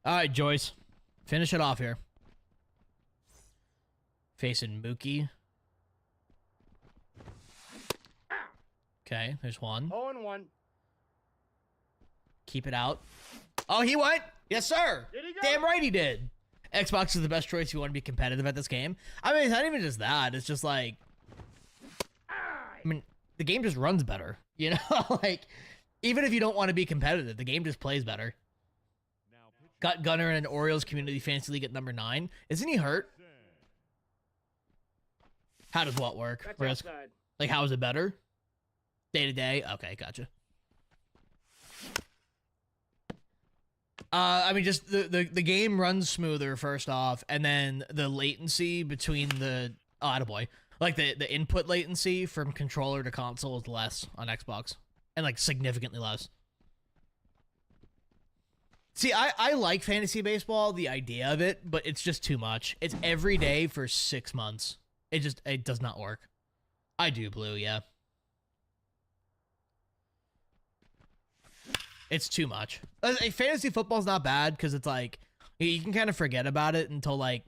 Alright, Joyce. Finish it off here. Facing Mookie. Okay, there's one. 0-1. Keep it out. Oh, he went? Yes, sir. Did he go? Damn right he did. Xbox is the best choice if you want to be competitive at this game. I mean, it's not even just that. It's just like... I mean, the game just runs better. You know? Like, even if you don't want to be competitive, the game just plays better. Now pitch Got Gunner in an Orioles Community Fantasy League at number 9. Isn't he hurt? How does what work? That's Risk? outside. Like, how is it better? Day to day? Okay, gotcha. I mean, just the game runs smoother, first off, and then the latency between the... Oh, attaboy. Like, the input latency from controller to console is less on Xbox. And, like, significantly less. See, I like fantasy baseball, the idea of it, but it's just too much. It's every day for 6 months. It does not work. I do, Blue, yeah. It's too much. Fantasy football's not bad because it's like you can kind of forget about it until like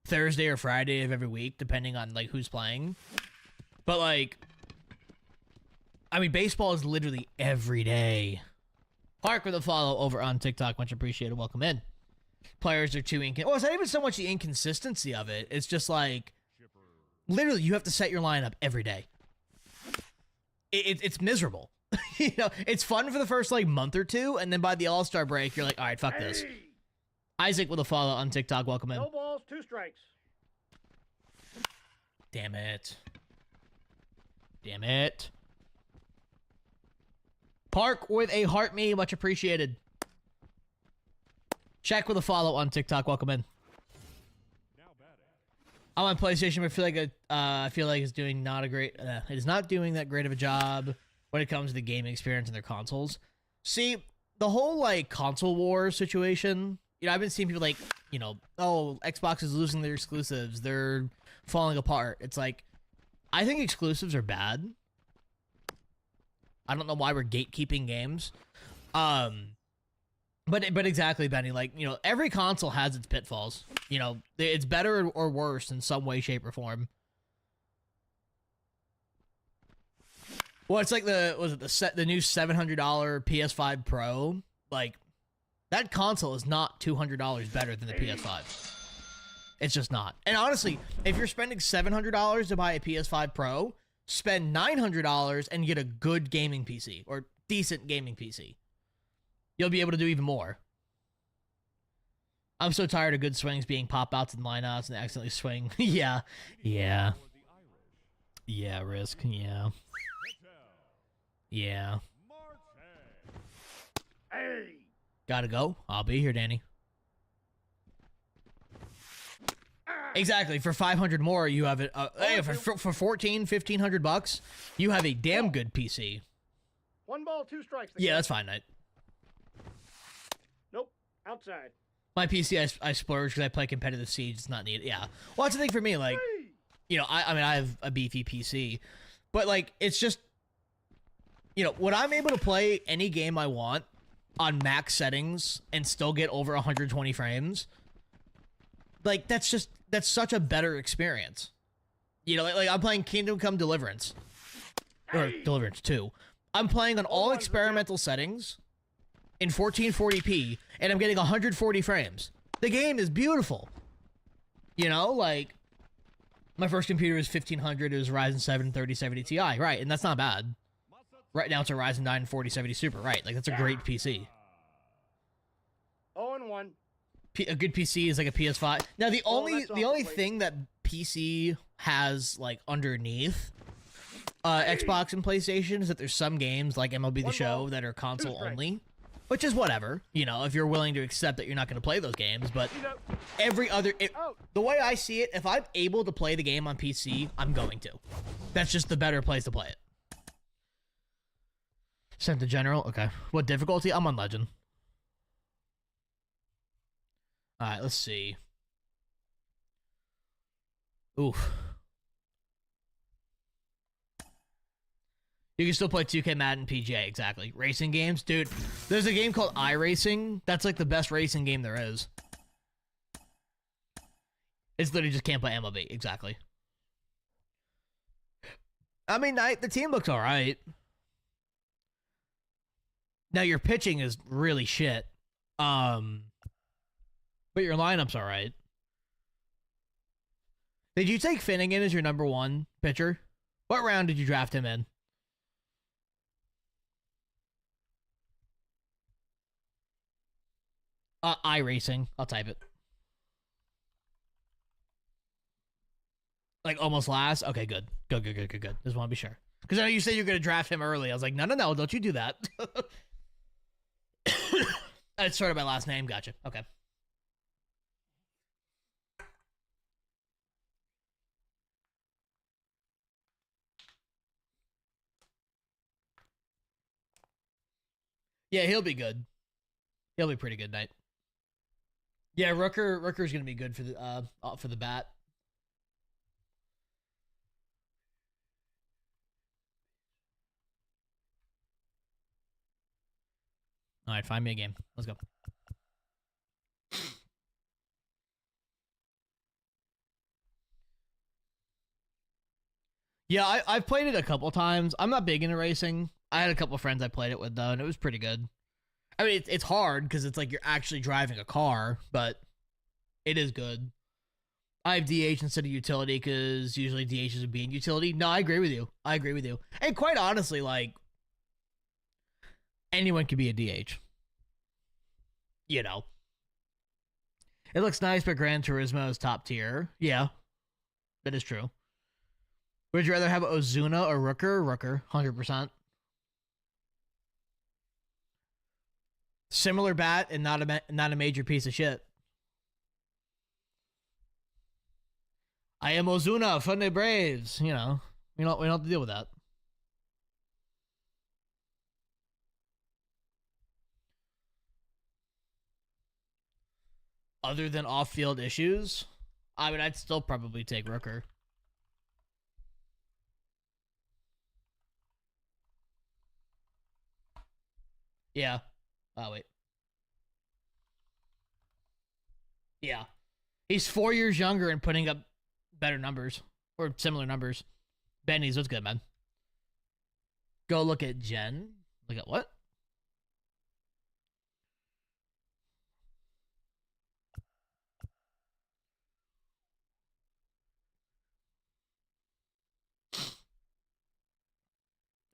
Thursday or Friday of every week, depending on like who's playing. But like, I mean, baseball is literally every day. Park with a follow over on TikTok, much appreciated. Welcome in. Players are too well, it's not even so much the inconsistency of it. It's just like literally you have to set your lineup every day. It's miserable. You know, it's fun for the first like month or two, and then by the All-Star break, you're like, all right, fuck this. Hey. Isaac with a follow on TikTok. Welcome in. No balls, 2 strikes. Damn it. Damn it. Park with a heart me, much appreciated. Check with a follow on TikTok. Welcome in. now batting. I'm on PlayStation, but I feel like it's doing not a great. It is not doing that great of a job when it comes to the gaming experience in their consoles. See, the whole like console war situation. You know, I've been seeing people like, you know, oh, Xbox is losing their exclusives. They're falling apart. It's like, I think exclusives are bad. I don't know why we're gatekeeping games. But exactly, Benny, like, you know, every console has its pitfalls. You know, it's better or worse in some way, shape, or form. Well, it's like the new $700 PS5 Pro. Like, that console is not $200 better than the PS5. It's just not. And honestly, if you're spending $700 to buy a PS5 Pro, spend $900 and get a good gaming PC or decent gaming PC. You'll be able to do even more. I'm so tired of good swings being pop outs and lineouts and accidentally swing. Yeah. Yeah. Yeah, Risk. Yeah. Yeah. Hey. Gotta go. I'll be here, Danny. Exactly. For 500 more, you have it. Hey, for 1,500 bucks, you have a damn good PC. 1 ball, 2 strikes. Yeah, that's fine, Knight. Outside. My PC, I splurge because I play competitive Siege. It's not needed. Yeah. Well, that's the thing for me. Like, you know, I mean, I have a beefy PC, but like, it's just, you know, when I'm able to play any game I want on max settings and still get over 120 frames, like, that's such a better experience. You know, like I'm playing Kingdom Come Deliverance, or Deliverance 2. I'm playing on all experimental settings in 1440p, and I'm getting 140 frames. The game is beautiful. You know, like, my first computer was 1500. It was Ryzen 7 3070 Ti, right? And that's not bad. Right now it's a Ryzen 9 4070 Super, right? Like, that's a great PC. 0-1. A good PC is like a PS5. Now, the only thing that PC has, like, underneath Xbox and PlayStation is that there's some games, like MLB The Show, that are console only. Which is whatever, you know, if you're willing to accept that you're not going to play those games, but every other... the way I see it, if I'm able to play the game on PC, I'm going to. That's just the better place to play it. Sent to General? Okay. What difficulty? I'm on Legend. Alright, let's see. Oof. You can still play 2K, Madden, PGA, exactly. Racing games? Dude, there's a game called iRacing. That's like the best racing game there is. It's literally just can't play MLB, exactly. I mean, the team looks alright. Now, your pitching is really shit. But your lineup's alright. Did you take Finnegan as your number 1 pitcher? What round did you draft him in? iRacing. I'll type it. Like, almost last? Okay, good. Good. Just want to be sure. Because I know you said you were going to draft him early. I was like, no, don't you do that. I started my last name. Gotcha. Okay. Yeah, he'll be good. He'll be pretty good, Knight. Yeah, Rooker's gonna be good for the bat. All right, find me a game. Let's go. Yeah, I've played it a couple times. I'm not big into racing. I had a couple friends I played it with though, and it was pretty good. I mean, it's hard because it's like you're actually driving a car, but it is good. I have DH instead of utility because usually DHs would be in utility. No, I agree with you. And quite honestly, like, anyone could be a DH. You know. It looks nice, but Gran Turismo is top tier. Yeah, that is true. Would you rather have Ozuna or Rooker? Rooker, 100%. Similar bat and not a major piece of shit. I am Ozuna from the Braves. You know, we don't have to deal with that. Other than off-field issues, I mean, I'd still probably take Rooker. Yeah. Oh, wait. Yeah. He's 4 years younger and putting up better numbers. Or similar numbers. Benny's, what's good, man? Go look at Jen. Look at what?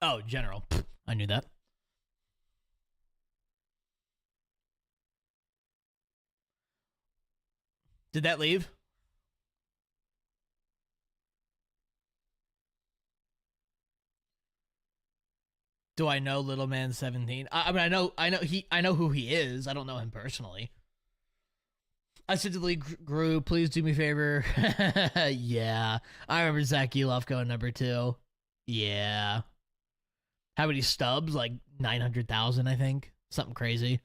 Oh, General. I knew that. Did that leave? Do I know Little Man 17? I mean, I know who he is. I don't know him personally. I said to the league group, please do me a favor. Yeah. I remember Zach Eloff going number 2. Yeah. How many stubs? Like 900,000, I think. Something crazy.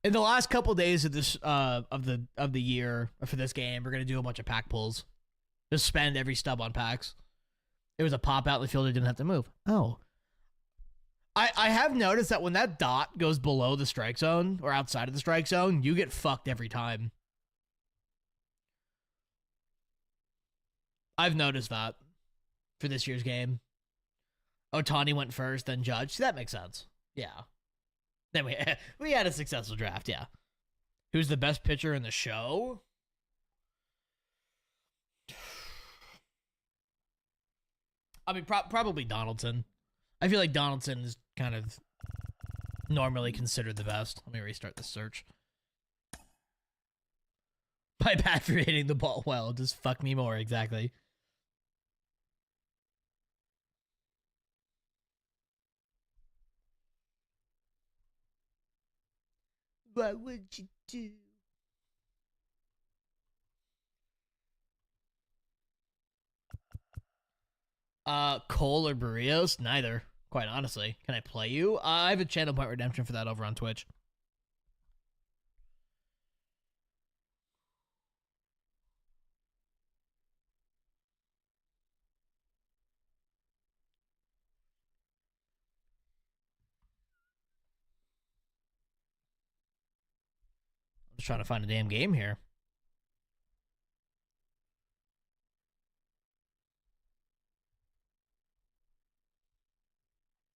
In the last couple days of this of the year for this game, we're gonna do a bunch of pack pulls. Just spend every stub on packs. It was a pop out in the field, I didn't have to move. Oh. I have noticed that when that dot goes below the strike zone or outside of the strike zone, you get fucked every time. I've noticed that for this year's game. Ohtani went first, then Judge. See, that makes sense. Yeah. Then we had a successful draft, yeah. Who's the best pitcher in the show? I mean, probably Donaldson. I feel like Donaldson is kind of normally considered the best. Let me restart the search. My bad for hitting the ball well. Just fuck me more, exactly. What would you do? Cole or Barrios? Neither, quite honestly. Can I play you? I have a channel point redemption for that over on Twitch. I'm just trying to find a damn game here.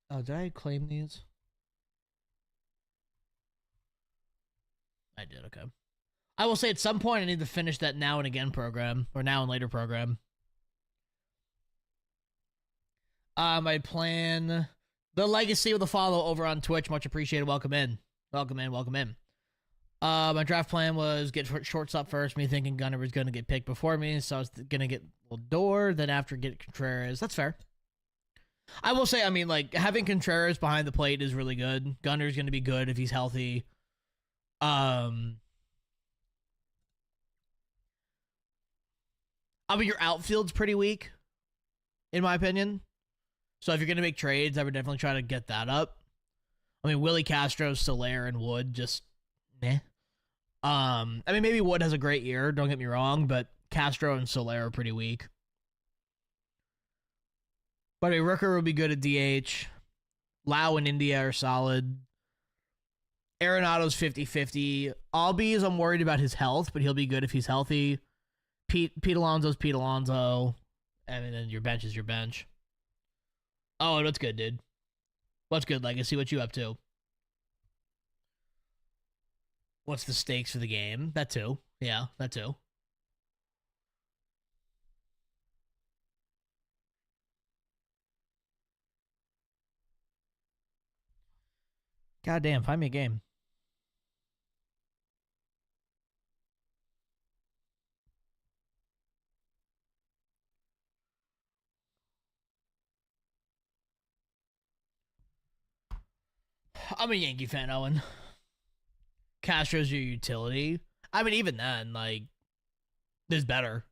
Oh, did I claim these? I did, okay. I will say at some point I need to finish that Now and Again program, or Now and Later program. I plan the legacy with a follow over on Twitch. Much appreciated. Welcome in. Welcome in. Welcome in. My draft plan was get shortstop first, me thinking Gunnar was going to get picked before me, so I was going to get Lindor, then after get Contreras. That's fair. I will say, I mean, like, having Contreras behind the plate is really good. Gunnar's going to be good if he's healthy. I mean, your outfield's pretty weak, in my opinion. So if you're going to make trades, I would definitely try to get that up. I mean, Willie Castro, Soler, and Wood, just meh. I mean, maybe Wood has a great year, don't get me wrong, but Castro and Soler are pretty weak. But a Rooker would be good at DH. Lau and India are solid. Arenado's 50-50. Albies, I'm worried about his health, but he'll be good if he's healthy. Pete Alonso's Pete Alonso. And then your bench is your bench. Oh, that's good, dude. What's good, Legacy? What you up to? What's the stakes for the game? That too. Yeah, that too. Goddamn, find me a game. I'm a Yankee fan, Owen. Castro's your utility. I mean, even then, like, there's better.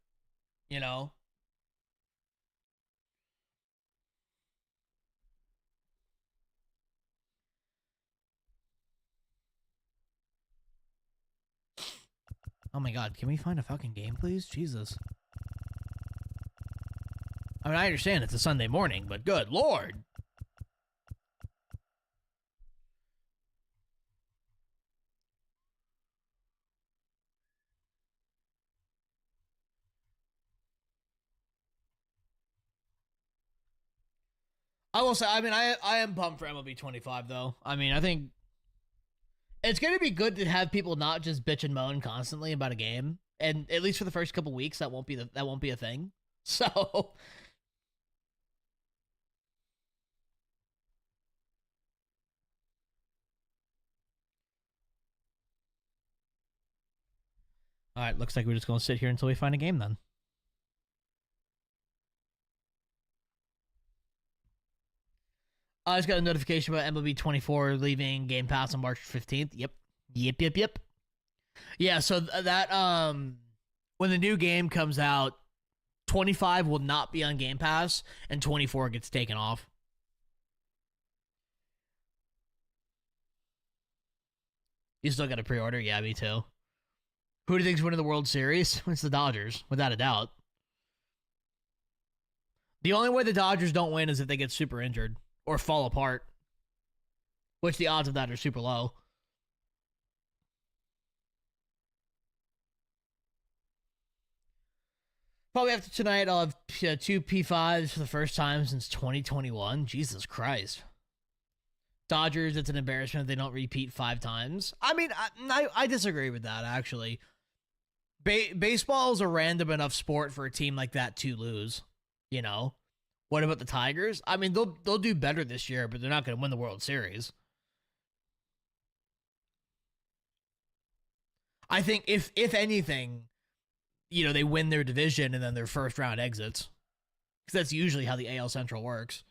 You know? Oh my god, can we find a fucking game, please? Jesus. I mean, I understand it's a Sunday morning, but good lord. I will say, I mean, I am pumped for MLB 25, though. I mean, I think it's going to be good to have people not just bitch and moan constantly about a game. And at least for the first couple weeks, that won't be a thing. So... Alright, looks like we're just going to sit here until we find a game, then. I just got a notification about MLB 24 leaving Game Pass on March 15th. Yep. Yeah, so that, when the new game comes out, 25 will not be on Game Pass, and 24 gets taken off. You still got to pre-order? Yeah, me too. Who do you think's winning the World Series? It's the Dodgers, without a doubt. The only way the Dodgers don't win is if they get super injured or fall apart, which the odds of that are super low. Probably after tonight, I'll have 2 P5s for the first time since 2021. Jesus Christ. Dodgers, it's an embarrassment if they don't repeat 5 times. I mean, I disagree with that, actually. Baseball is a random enough sport for a team like that to lose, you know? What about the Tigers? I mean, they'll do better this year, but they're not going to win the World Series. I think if anything, you know, they win their division and then their first round exits. Because that's usually how the AL Central works.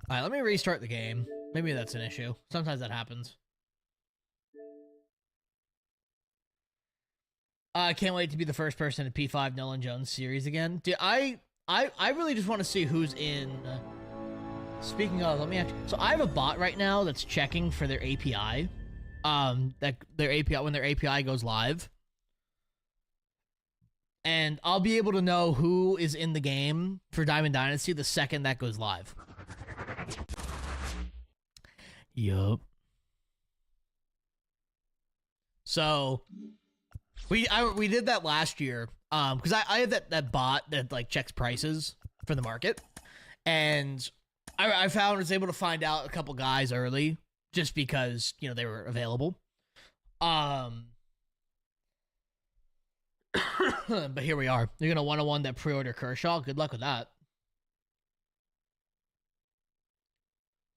Alright, let me restart the game. Maybe that's an issue. Sometimes that happens. I can't wait to be the first person to P5 Nolan Jones series again. Dude, I really just want to see who's in. Speaking of, let me actually. So I have a bot right now that's checking for their API. That their API when their API goes live. And I'll be able to know who is in the game for Diamond Dynasty the second that goes live. Yup. So we did that last year. Because I have that bot that like checks prices for the market. And I found I was able to find out a couple guys early just because, you know, they were available. But here we are. You're gonna 101 that pre-order Kershaw. Good luck with that.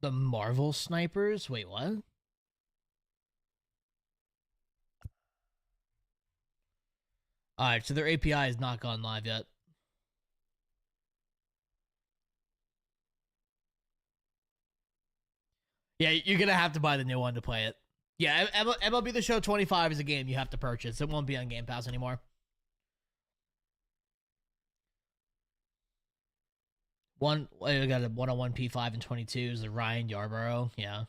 The Marvel snipers? Wait, what? Alright, so their API has not gone live yet. Yeah, you're gonna have to buy the new one to play it. Yeah, MLB The Show 25 is a game you have to purchase. It won't be on Game Pass anymore. I got a 101 P5 and 22 is the Ryan Yarbrough. Yeah.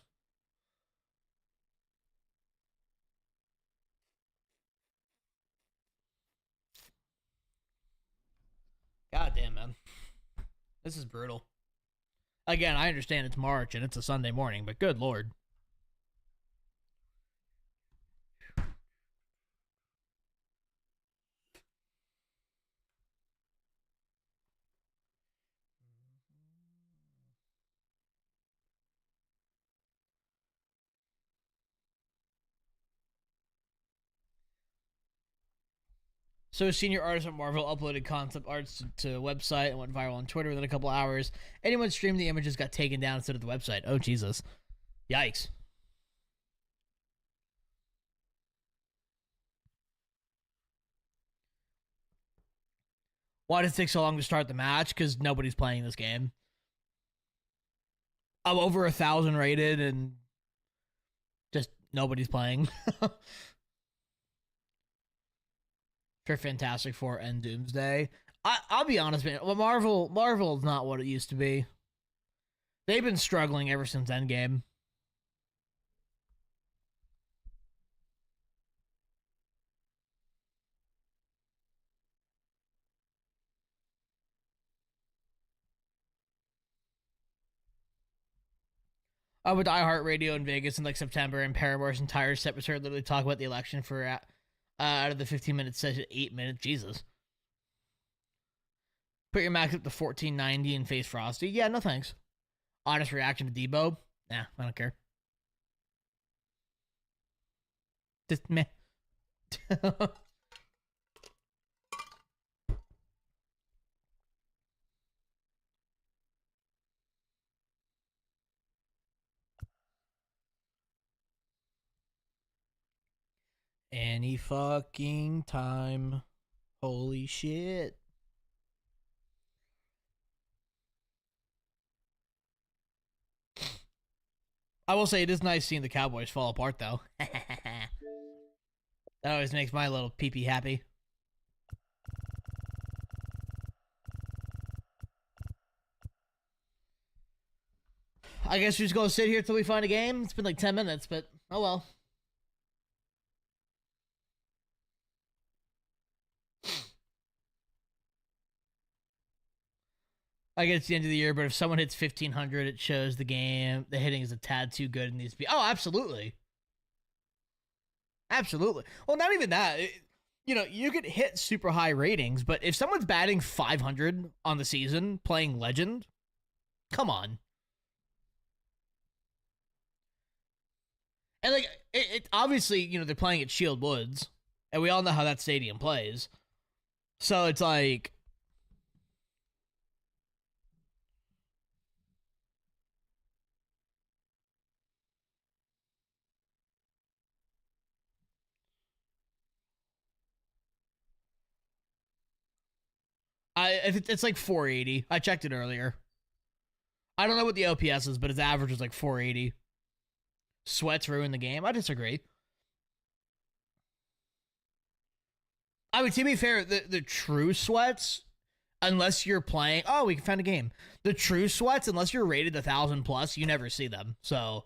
God damn, man. This is brutal. Again, I understand it's March and it's a Sunday morning, but good lord. So senior artist at Marvel uploaded concept arts to a website and went viral on Twitter within a couple hours. Anyone streamed the images got taken down instead of the website. Oh, Jesus. Yikes. Why does it take so long to start the match? Because nobody's playing this game. I'm over 1,000 rated and just nobody's playing. For Fantastic Four and Doomsday. I'll be honest, man. Well, Marvel is not what it used to be. They've been struggling ever since Endgame. I went to iHeartRadio in Vegas in like September, and Paramore's entire set was her literally talk about the election for out of the 15-minute session, 8 minutes. Jesus. Put your max up to 1490 and face Frosty. Yeah, no thanks. Honest reaction to Debo? Nah, I don't care. Just meh. Any fucking time. Holy shit. I will say it is nice seeing the Cowboys fall apart, though. That always makes my little pee-pee happy. I guess we're just gonna sit here till we find a game. It's been like 10 minutes, but oh well. I get it's the end of the year, but if someone hits 1,500, it shows the game. The hitting is a tad too good and needs to be. Oh, absolutely. Absolutely. Well, not even that. You know, you could hit super high ratings, but if someone's batting 500 on the season playing Legend, come on. And like, it obviously, you know, they're playing at Shield Woods, and we all know how that stadium plays. So it's like, it's like 480. I checked it earlier. I don't know what the OPS is, but his average is like 480. Sweats ruin the game. I disagree. I mean, to be fair, the true sweats, unless you're playing... Oh, we found a game. The true sweats, unless you're rated 1,000 plus, you never see them. So...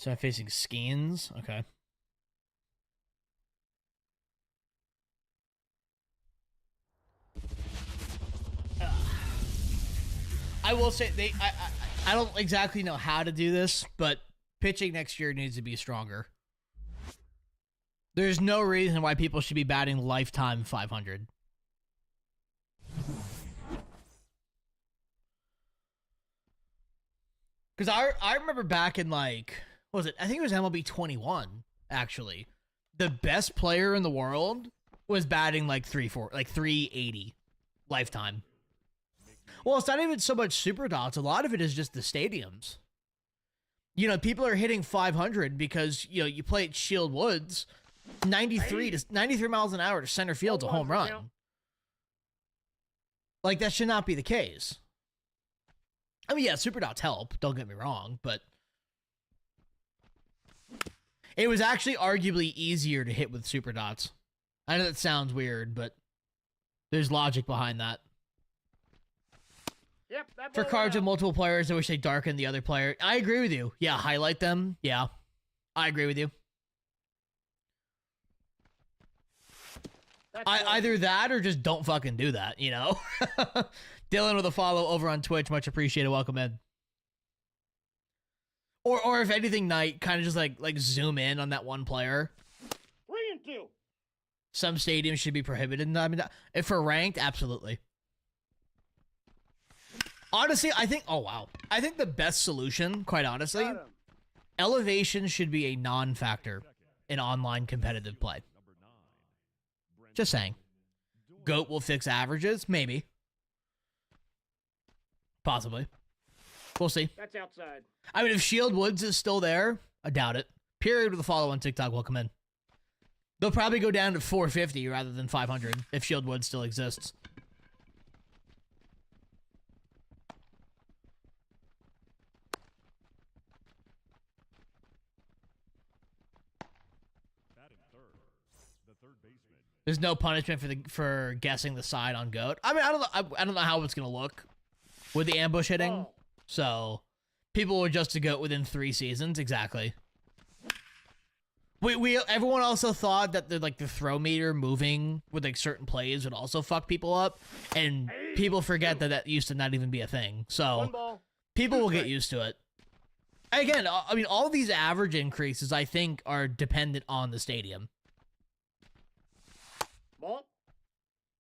So I'm facing Skeens. Okay. I will say I don't exactly know how to do this, but pitching next year needs to be stronger. There's no reason why people should be batting lifetime 500. Because I remember back in like, what was it? I think it was MLB 21, actually. The best player in the world was batting like 380 lifetime. Well, it's not even so much super dots. A lot of it is just the stadiums. You know, people are hitting 500 because, you know, you play at Shield Woods, 93 miles an hour to center field's a home run. Like, that should not be the case. I mean, yeah, super dots help. Don't get me wrong, but it was actually arguably easier to hit with super dots. I know that sounds weird, but there's logic behind that. Yep, that For cards with multiple players, I wish they darkened the other player. I agree with you. Yeah, highlight them. Yeah, I agree with you. Either that or just don't fucking do that, you know? Dylan with a follow over on Twitch. Much appreciated. Welcome in. Or if anything, Knight, kind of just like zoom in on that one player. 3 and 2. Some stadiums should be prohibited. I mean, if for ranked, absolutely. Honestly, I think... Oh, wow. I think the best solution, quite honestly, elevation should be a non-factor in online competitive play. Just saying. GOAT will fix averages? Maybe. Possibly. We'll see. That's outside. I mean, if Shield Woods is still there, I doubt it. Period with a follow on TikTok will come in. They'll probably go down to 450 rather than 500 if Shield Woods still exists. There's no punishment for guessing the side on GOAT. I mean, I don't know how it's gonna look with the ambush hitting. Oh. So people will adjust to GOAT within 3 seasons. Exactly. Everyone also thought that the throw meter moving with like certain plays would also fuck people up, and people forget that used to not even be a thing. So people will get used to it. Again, I mean, all these average increases I think are dependent on the stadium. Ball.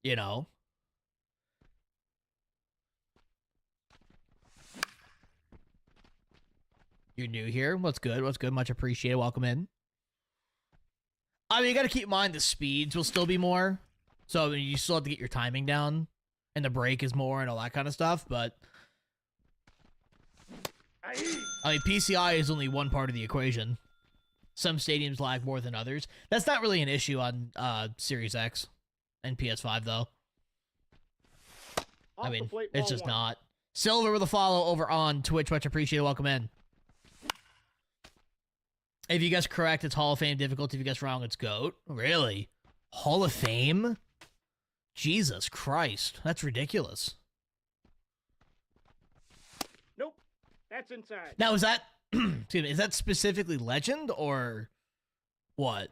You know. You're new here. What's good? What's good? Much appreciated. Welcome in. I mean, you got to keep in mind the speeds will still be more. So I mean, you still have to get your timing down. And the break is more and all that kind of stuff. But I mean, PCI is only one part of the equation. Some stadiums lag more than others. That's not really an issue on Series X and PS5, though. I mean, it's just not. Silver with a follow over on Twitch. Much appreciated. Welcome in. If you guess correct, it's Hall of Fame difficulty. If you guess wrong, it's GOAT. Really? Hall of Fame? Jesus Christ. That's ridiculous. Nope. That's inside. Now, is that... excuse me, is that specifically Legend or what?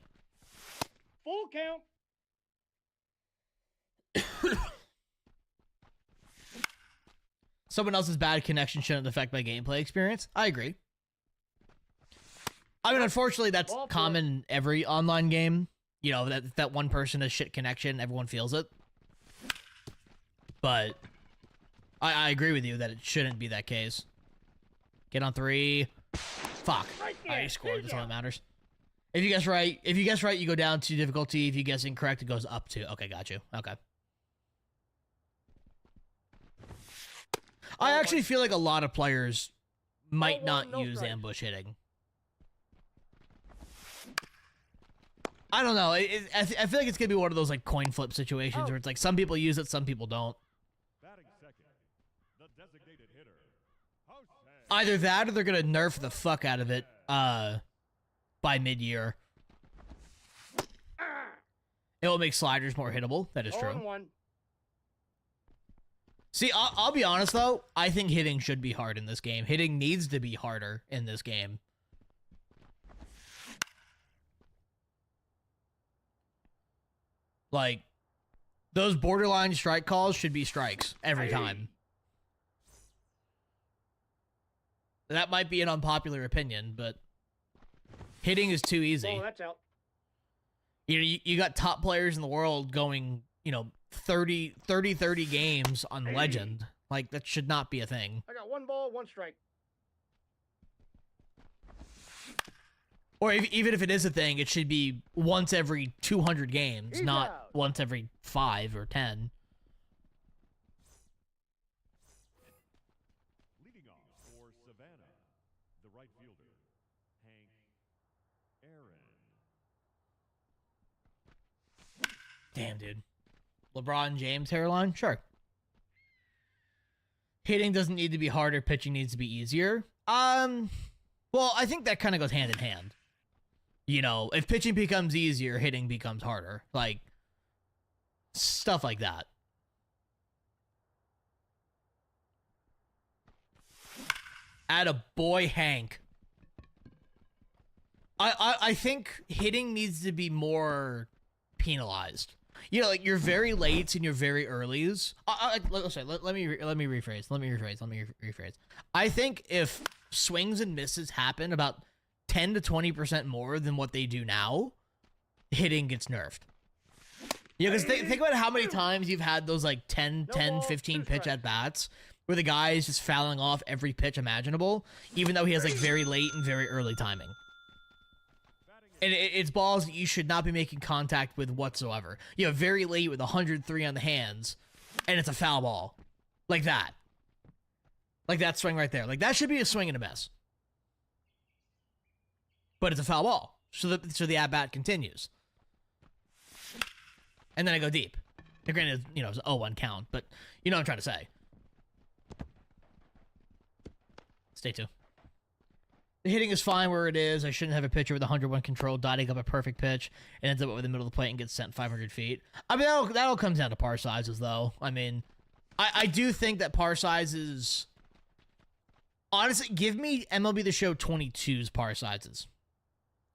Full count. Someone else's bad connection shouldn't affect my gameplay experience. I agree. I mean, unfortunately, that's common in every online game. You know, that one person has shit connection, everyone feels it. But I agree with you that it shouldn't be that case. Get on 3. Fuck. Right there. Alright, you scored. That's all that matters. If you guess right, you go down to difficulty. If you guess incorrect, it goes up to. Okay, got you. Okay. I actually feel like a lot of players might not use ambush hitting. I don't know. I feel like it's gonna be one of those like coin flip situations where it's like some people use it, some people don't. Batting second, the designated hitter, Jose. Either that or they're gonna nerf the fuck out of it by mid-year. It will make sliders more hittable. That is true. 0-1. See, I'll be honest though. I think hitting should be hard in this game. Hitting needs to be harder in this game. Like, those borderline strike calls should be strikes every time. That might be an unpopular opinion, but hitting is too easy. Oh, that's out. You know, you got top players in the world going, you know, 30 games on Legend. Like, that should not be a thing. I got 1 ball, 1 strike. Or even if it is a thing, it should be once every 200 games, He's not out. once every 5 or 10. Leading off for Savannah, the right fielder, Hank Aaron. Damn, dude. LeBron James hairline? Sure. Hitting doesn't need to be harder, pitching needs to be easier. Well, I think that kind of goes hand in hand. You know, if pitching becomes easier, hitting becomes harder. Like, stuff like that. Atta boy, Hank. I think hitting needs to be more penalized. You know, like your very lates and your very earlies. Let me rephrase. I think if swings and misses happen about 10 to 20% more than what they do now, hitting gets nerfed. You know, because think about how many times you've had those like 10, 15 pitch at bats where the guy is just fouling off every pitch imaginable, even though he has like very late and very early timing. And it's balls that you should not be making contact with whatsoever. You know, very late with 103 on the hands, and it's a foul ball. Like that. Like that swing right there. Like, that should be a swing and a miss. But it's a foul ball. So the at-bat continues. And then I go deep. Now, granted, you know, it's an 0-1 count, but you know what I'm trying to say. Stay tuned. The hitting is fine where it is. I shouldn't have a pitcher with 101 control dotting up a perfect pitch and ends up over the middle of the plate and gets sent 500 feet. I mean, that all comes down to par sizes, though. I mean, I do think that par sizes... Honestly, give me MLB The Show 22's par sizes.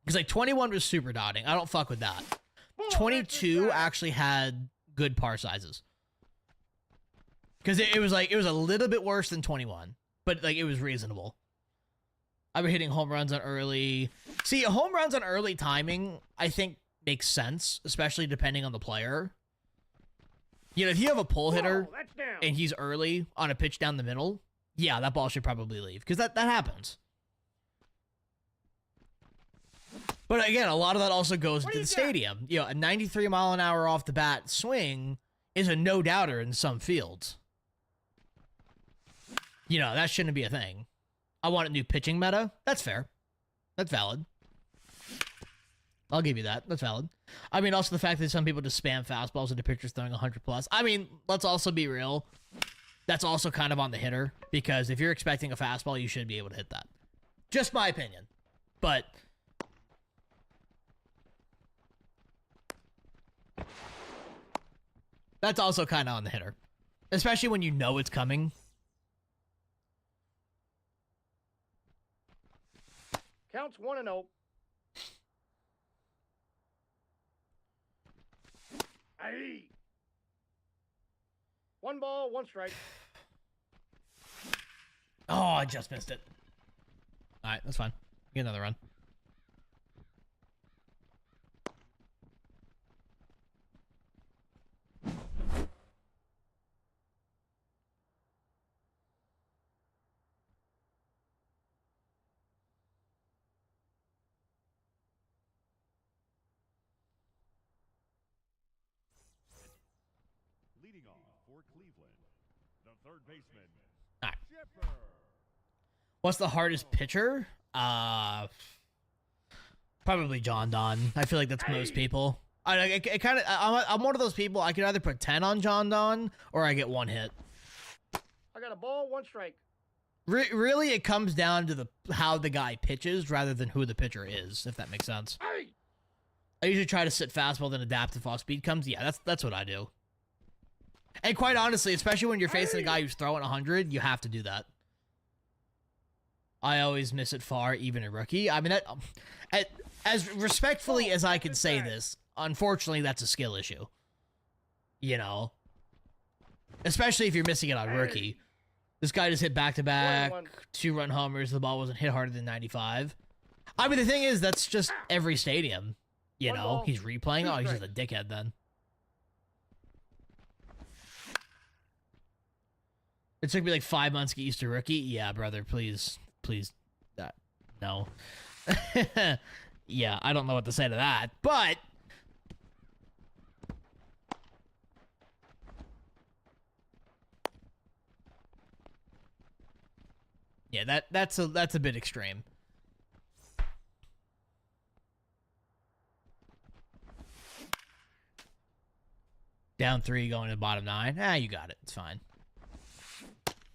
Because, like, 21 was super dotting. I don't fuck with that. 22 actually had good par sizes. Because it was like, it was a little bit worse than 21. But, like, it was reasonable. I've been hitting home runs on early. See, home runs on early timing, I think, makes sense, especially depending on the player. You know, if you have a pull hitter and he's early on a pitch down the middle, yeah, that ball should probably leave, because that happens. But again, a lot of that also goes into the stadium. You know, a 93 mile an hour off the bat swing is a no-doubter in some fields. You know, that shouldn't be a thing. I want a new pitching meta. That's fair. That's valid. I'll give you that. That's valid. I mean, also the fact that some people just spam fastballs into pitchers throwing 100 plus. I mean, let's also be real. that's also kind of on the hitter, because if you're expecting a fastball, you should be able to hit that. Just my opinion. But that's also kind of on the hitter, especially when you know it's coming. Counts 1-0. Aye. 1 ball, 1 strike. Oh, I just missed it. All right, that's fine. Get another run. Leading off for Cleveland, the third baseman, All right. Chipper. What's the hardest pitcher? Probably John Don. I feel like that's most people. I'm one of those people. I can either put 10 on John Don or I get 1 hit. I got a ball, 1 strike. Really, it comes down to how the guy pitches rather than who the pitcher is, if that makes sense. Aye. I I usually try to sit fastball, then adapt if off speed comes. Yeah, that's what I do. And quite honestly, especially when you're facing a guy who's throwing 100, you have to do that. I always miss it far, even a rookie. I mean, as respectfully as I can say this, unfortunately, that's a skill issue. You know? Especially if you're missing it on rookie. This guy just hit back-to-back, 2-run homers, the ball wasn't hit harder than 95. I mean, the thing is, that's just every stadium. You know? He's replaying. Oh, he's just a dickhead then. It took me like 5 months to get used to rookie. Yeah, brother, please. No. Yeah, I don't know what to say to that, but yeah, that's a bit extreme. Down 3, going to the bottom 9. Ah, you got it. It's fine.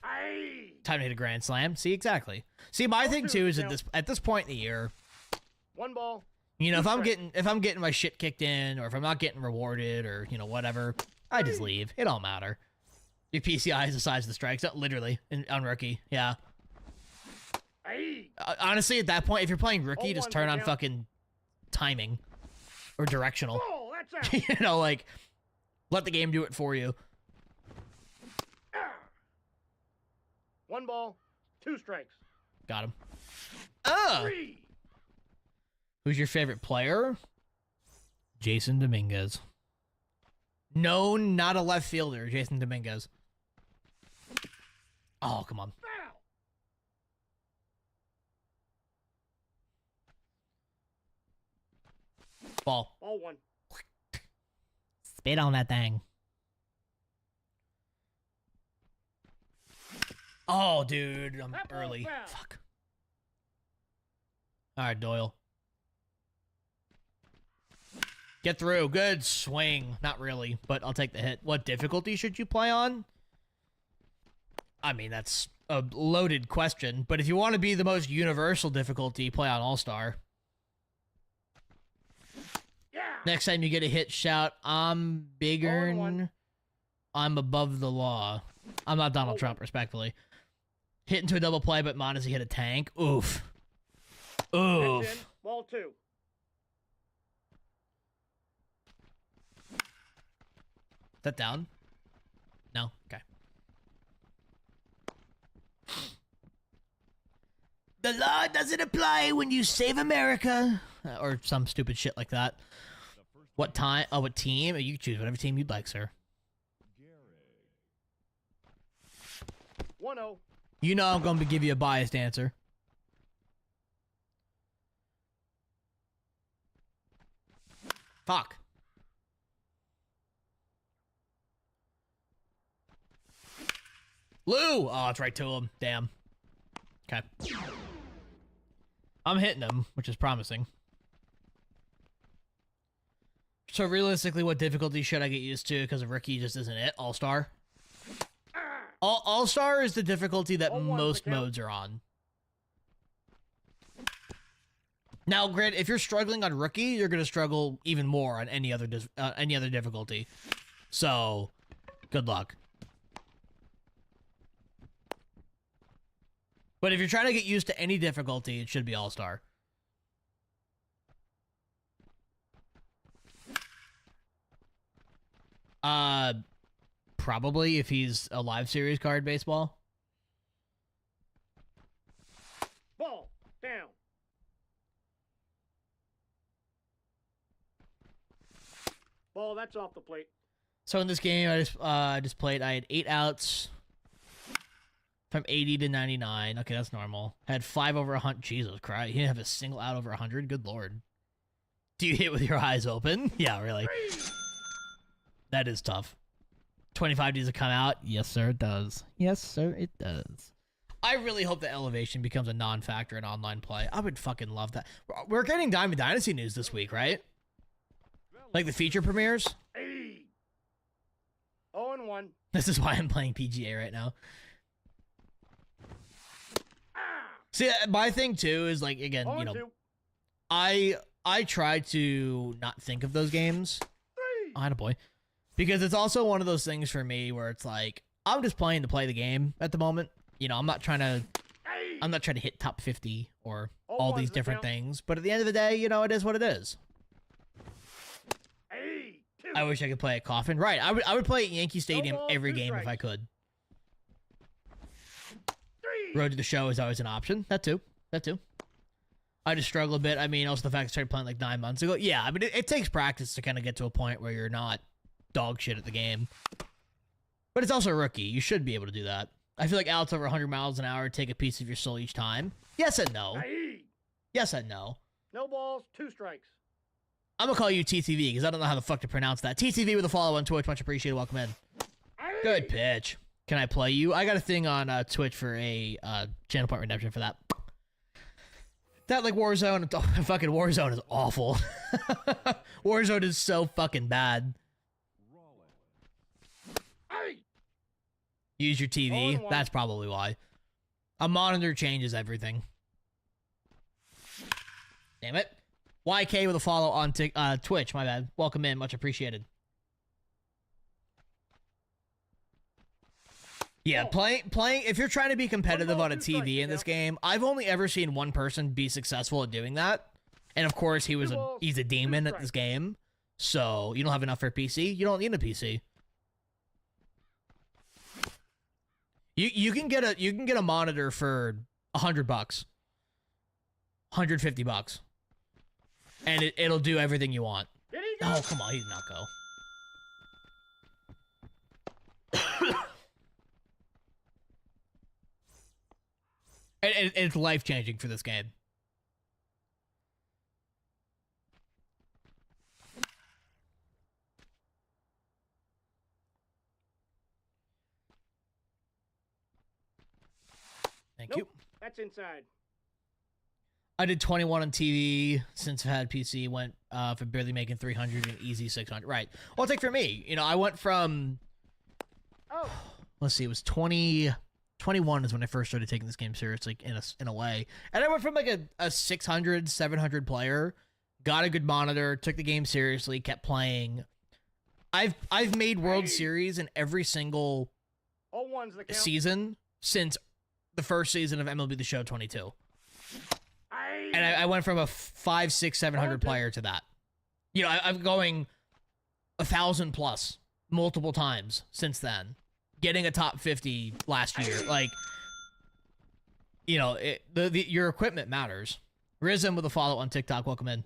Aye. Time to hit a grand slam. See, exactly. See, my thing too is at this point in the year, 1 ball. you know, if I'm getting my shit kicked in, or if I'm not getting rewarded, or you know whatever, I just leave. It don't matter. Your PCI is the size of the strikes, literally on rookie. Yeah. Aye. Honestly, at that point, if you're playing rookie, just 0-1 turn for on count. fucking timing or directional. Oh, that's out. You know, like let the game do it for you. 1 ball, 2 strikes. Got him. 3. Who's your favorite player? Jason Dominguez. No, not a left fielder. Jason Dominguez. Oh, come on. Foul. Ball. Ball 1. Spit on that thing. Oh, dude. I'm That ball early. foul. Fuck. All right, Doyle. Get through. Good swing. Not really, but I'll take the hit. What difficulty should you play on? I mean, that's a loaded question, but if you want to be the most universal difficulty, play on All-Star. Yeah. Next time you get a hit, shout, I'm bigger. 0-1. I'm above the law. I'm not Donald 0-1. Trump, respectfully. Hit into a double play, but Mondesi hit a tank. Oof. Pitch in. Oof. Ball 2. That down? No? Okay. The law doesn't apply when you save America. Or some stupid shit like that. What time? Oh, what team? You can choose whatever team you'd like, sir. 1-0. You know I'm going to give you a biased answer. Fuck. Lou! Oh, it's right to him. Damn. Okay. I'm hitting him, which is promising. So realistically, what difficulty should I get used to? Because of rookie just isn't it. All-star. All-Star is the difficulty that 0-1 most the count. modes are on. Now, Grant, if you're struggling on Rookie, you're going to struggle even more on any other difficulty. So, good luck. But if you're trying to get used to any difficulty, it should be All-Star. Probably if he's a live series card baseball. Ball. Down. Ball, that's off the plate. So in this game, I just played. I had 8 outs from 80 to 99. Okay, that's normal. I had 5 over 100. Jesus Christ, you didn't have a single out over 100. Good lord. Do you hit with your eyes open? Yeah, really. That is tough. 25 needs to come out. Yes, sir, it does. Yes, sir, it does. I really hope that elevation becomes a non-factor in online play. I would fucking love that. We're getting Diamond Dynasty news this week, right? Like the feature premieres? Hey. 0-1. This is why I'm playing PGA right now. See, my thing too is like, again, you know, 0-2. I try to not think of those games. 3. Attaboy. Because it's also one of those things for me where it's like, I'm just playing to play the game at the moment. You know, I'm not trying to hit top 50 or all these different things. But at the end of the day, you know, it is what it is. Hey. 2. I wish I could play at Coffin. Right, I would play at Yankee Stadium ball, every 2 game if strikes. I could. 3. Road to the show is always an option. That too. I just struggle a bit. I mean, also the fact I started playing like 9 months ago. Yeah, I mean, it takes practice to kind of get to a point where you're not dog shit at the game. But it's also a rookie. You should be able to do that. I feel like outs over 100 miles an hour take a piece of your soul each time. Yes and no. Hey. Yes and no. No balls. 2 strikes. I'm gonna call you TTV because I don't know how the fuck to pronounce that. TTV with a follow on Twitch. Much appreciated. Welcome in. Hey. Good pitch. Can I play you? I got a thing on Twitch for a channel point redemption for that. That like Warzone, fucking Warzone is awful. Warzone is so fucking bad. Hey. Use your TV. 0-1. That's probably why. A monitor changes everything. Damn it. YK with a follow on Twitch. My bad. Welcome in. Much appreciated. Yeah, playing. If you're trying to be competitive on a TV in this game, I've only ever seen one person be successful at doing that, and of course he's a demon at this game. So you don't have enough for a PC. You don't need a PC. You can get a monitor for $100, $150, and it'll do everything you want. Did he go? Oh come on, he did not go. It's life-changing for this game. Thank you. That's inside. I did 21 on TV since I've had PC. Went from barely making 300 and easy 600. Right. Well, it's like for me, you know, I went from, Oh. let's see, it was 21 is when I first started taking this game seriously in a way. And I went from like a 600, 700 player, got a good monitor, took the game seriously, kept playing. I've made World Series in every single 0-1's the count. season since the first season of MLB The Show 22. Hey. And I went from a 5, 6, 700 player to that. You know, I'm going 1,000 plus multiple times since then. Getting a top 50 last year, like, you know, your equipment matters. Rizm with a follow on TikTok, welcome in.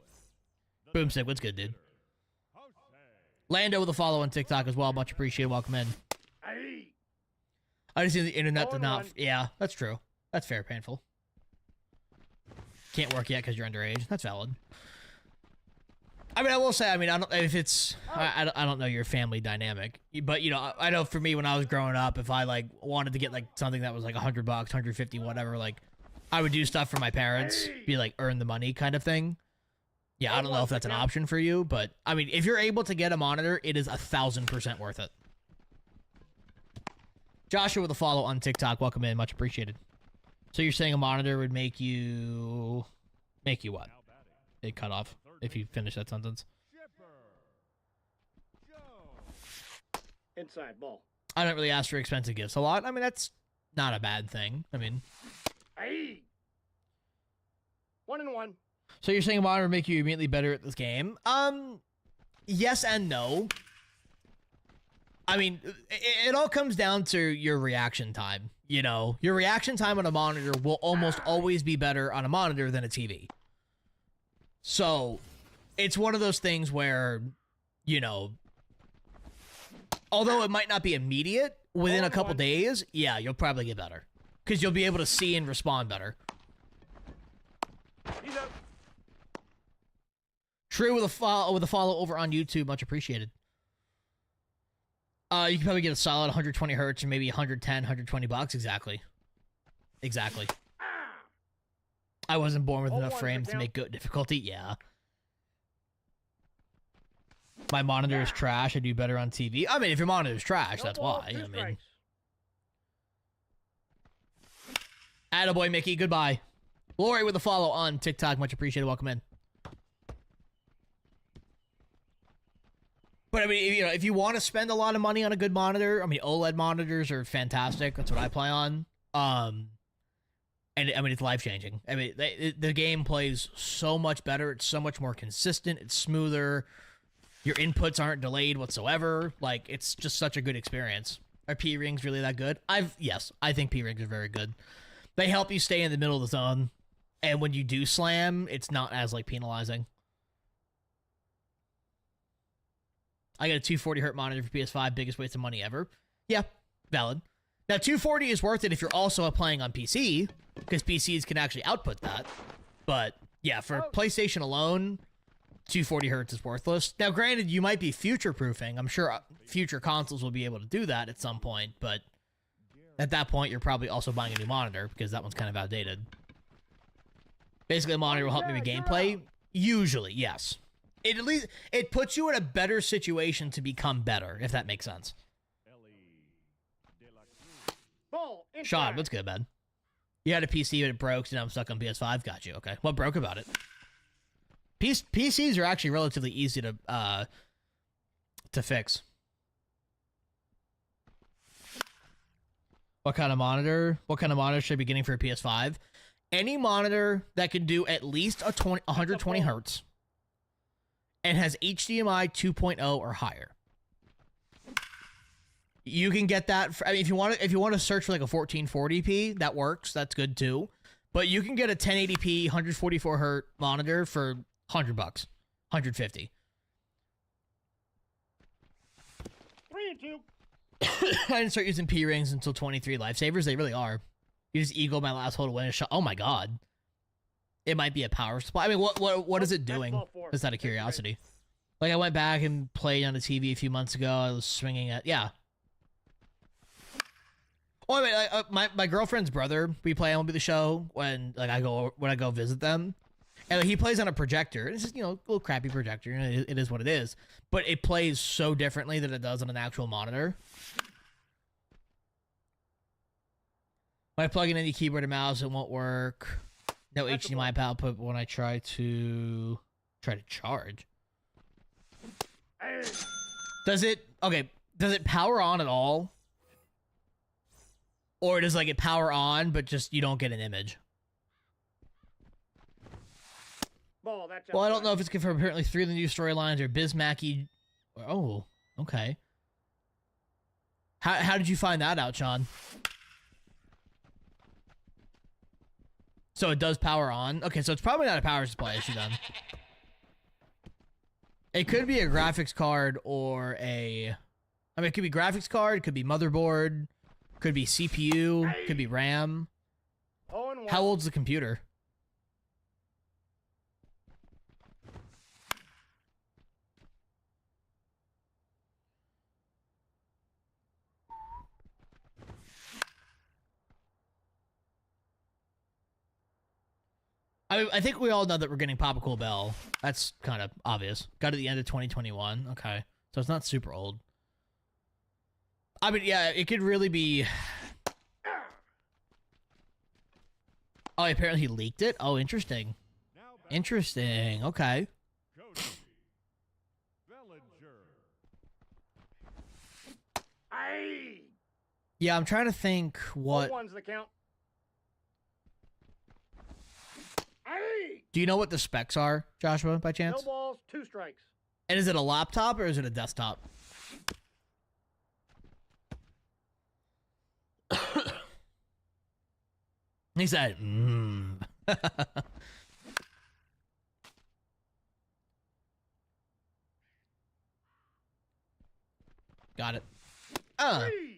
Boomstick, what's good, dude? Lando with a follow on TikTok as well, much appreciated, welcome in. Hey. I just see the internet did not. 0-1. Yeah, that's true. That's fair, painful. Can't work yet because you're underage. That's valid. I mean, I will say, I mean, I don't if it's I don't know your family dynamic, but you know, I know for me when I was growing up, if I like wanted to get like something that was like $100, 150, whatever, like I would do stuff for my parents, be like earn the money kind of thing. Yeah, I don't know if that's an option for you, but I mean, if you're able to get a monitor, it is 1,000% worth it. Joshua with a follow on TikTok. Welcome in. Much appreciated. So you're saying a monitor would make you what? Now batting. It cut off if you finish that sentence. Chipper. Joe. Inside ball. I don't really ask for expensive gifts a lot. I mean, that's not a bad thing. I mean, Aye. 1-1. so you're saying a monitor would make you immediately better at this game? Yes and no. I mean, it all comes down to your reaction time. You know, your reaction time on a monitor will almost always be better on a monitor than a TV. So, it's one of those things where, you know, although it might not be immediate, within a couple days, yeah, you'll probably get better. Because you'll be able to see and respond better. He's up. True with a follow over on YouTube, much appreciated. You can probably get a solid 120 hertz and maybe 110, 120 bucks. Exactly. I wasn't born with enough frames to make good difficulty. Yeah. My monitor is trash. I do better on TV. I mean, if your monitor is trash, that's why. I mean, attaboy, Mickey. Goodbye. Lori with a follow on TikTok. Much appreciated. Welcome in. But I mean, you know, if you want to spend a lot of money on a good monitor, I mean, OLED monitors are fantastic. That's what I play on. And I mean, it's life changing. I mean, the game plays so much better. It's so much more consistent. It's smoother. Your inputs aren't delayed whatsoever. Like, it's just such a good experience. Are P-rings really that good? Yes, I think P-rings are very good. They help you stay in the middle of the zone, and when you do slam, it's not as like penalizing. I got a 240 hertz monitor for PS5, biggest waste of money ever. Yeah, valid. Now, 240 is worth it if you're also playing on PC, because PCs can actually output that. But, yeah, for PlayStation alone, 240 hertz is worthless. Now, granted, you might be future-proofing. I'm sure future consoles will be able to do that at some point, but at that point, you're probably also buying a new monitor, because that one's kind of outdated. Basically, a monitor will help me with gameplay. Usually, yes. It puts you in a better situation to become better, if that makes sense. Ball. Sean, what's good, man? You had a PC, but it broke, so now I'm stuck on PS5. Got you. Okay. What broke about it? PCs are actually relatively easy to fix. What kind of monitor? What kind of monitor should I be getting for a PS5? Any monitor that can do at least 120 hertz and has HDMI 2.0 or higher. You can get that. I mean, if you want to search for like a 1440p, that works. That's good too. But you can get a 1080p 144 hertz monitor for $100, 150. 3-2. I didn't start using P-rings until 23 lifesavers. They really are. You just eagle my last hole to win a shot. Oh my god. It might be a power supply. I mean, what is it doing? Just out of curiosity. Like, I went back and played on the TV a few months ago. I was swinging at... Yeah. Well, I mean, my girlfriend's brother, we play MLB The Show when I go visit them. And like, he plays on a projector. It's just, you know, a little crappy projector. It is what it is. But it plays so differently than it does on an actual monitor. When I plug in any keyboard and mouse, it won't work. No HDMI output when I try to charge. Does it power on at all? Or does like it power on, but just you don't get an image? Ball. That's Well, I don't know if it's confirmed. Apparently 3 of the new storylines are Bismaki. Oh, okay. How did you find that out, Sean? So it does power on. Okay, so it's probably not a power supply issue then. It could be a graphics card or a... I mean, it could be graphics card, it could be motherboard, could be CPU, could be RAM. 0-1. How old's the computer? I think we all know that we're getting Papa Cool Bell. That's kind of obvious. Got it at the end of 2021. Okay. So it's not super old. I mean, yeah, it could really be. Oh, apparently he leaked it. Oh, interesting. Now back Interesting. Okay. Cody Bellinger. Aye. Yeah, I'm trying to think what. 0-1's the count. Aye. Do you know what the specs are, Joshua, by No chance? balls, 2 strikes. And is it a laptop or is it a desktop? He said, Got it. Aye.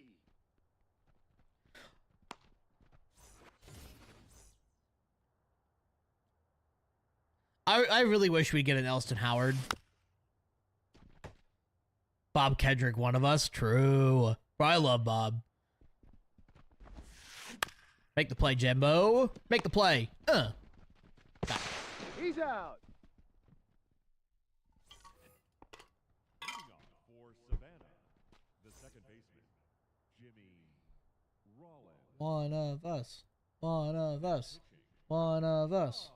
I really wish we'd get an Elston Howard. Bob Kendrick, one of us. True. Bro, I love Bob. Make the play, Jimbo. Make the play. Got it. He's out. Leading off for Savannah, the second baseman, Jimmy Rollins. One of us. One of us. One of us.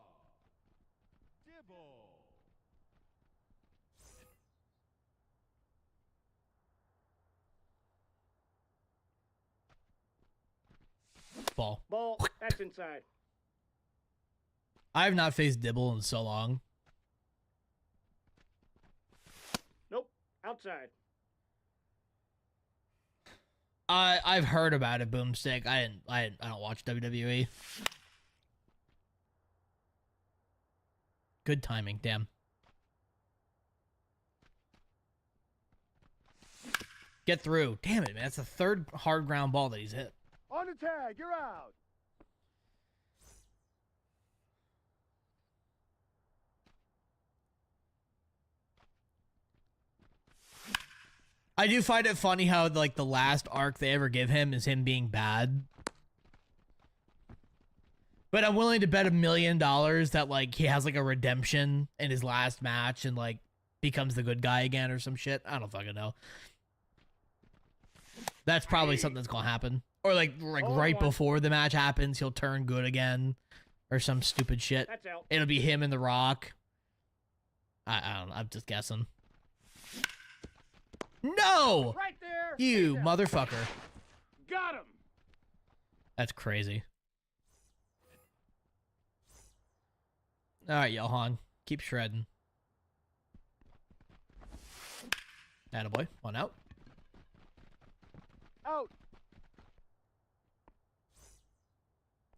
Dibble. Ball. Ball, that's inside. I have not faced Dibble in so long. Nope, outside. I've heard about it, Boomstick. I don't watch WWE. Good timing, damn. Get through. Damn it, man. That's the third hard ground ball that he's hit. On the tag, you're out. I do find it funny how, like, the last arc they ever give him is him being bad. But I'm willing to bet $1 million that, like, he has, like, a redemption in his last match and, like, becomes the good guy again or some shit. I don't fucking know. That's probably something that's gonna happen. Or, like right before the match happens, he'll turn good again. Or some stupid shit. That's out. It'll be him and The Rock. I don't know. I'm just guessing. No! Right there. You He's out. motherfucker. Got him. That's crazy. Alright, Johan. Keep shredding. Attaboy. One out. Out.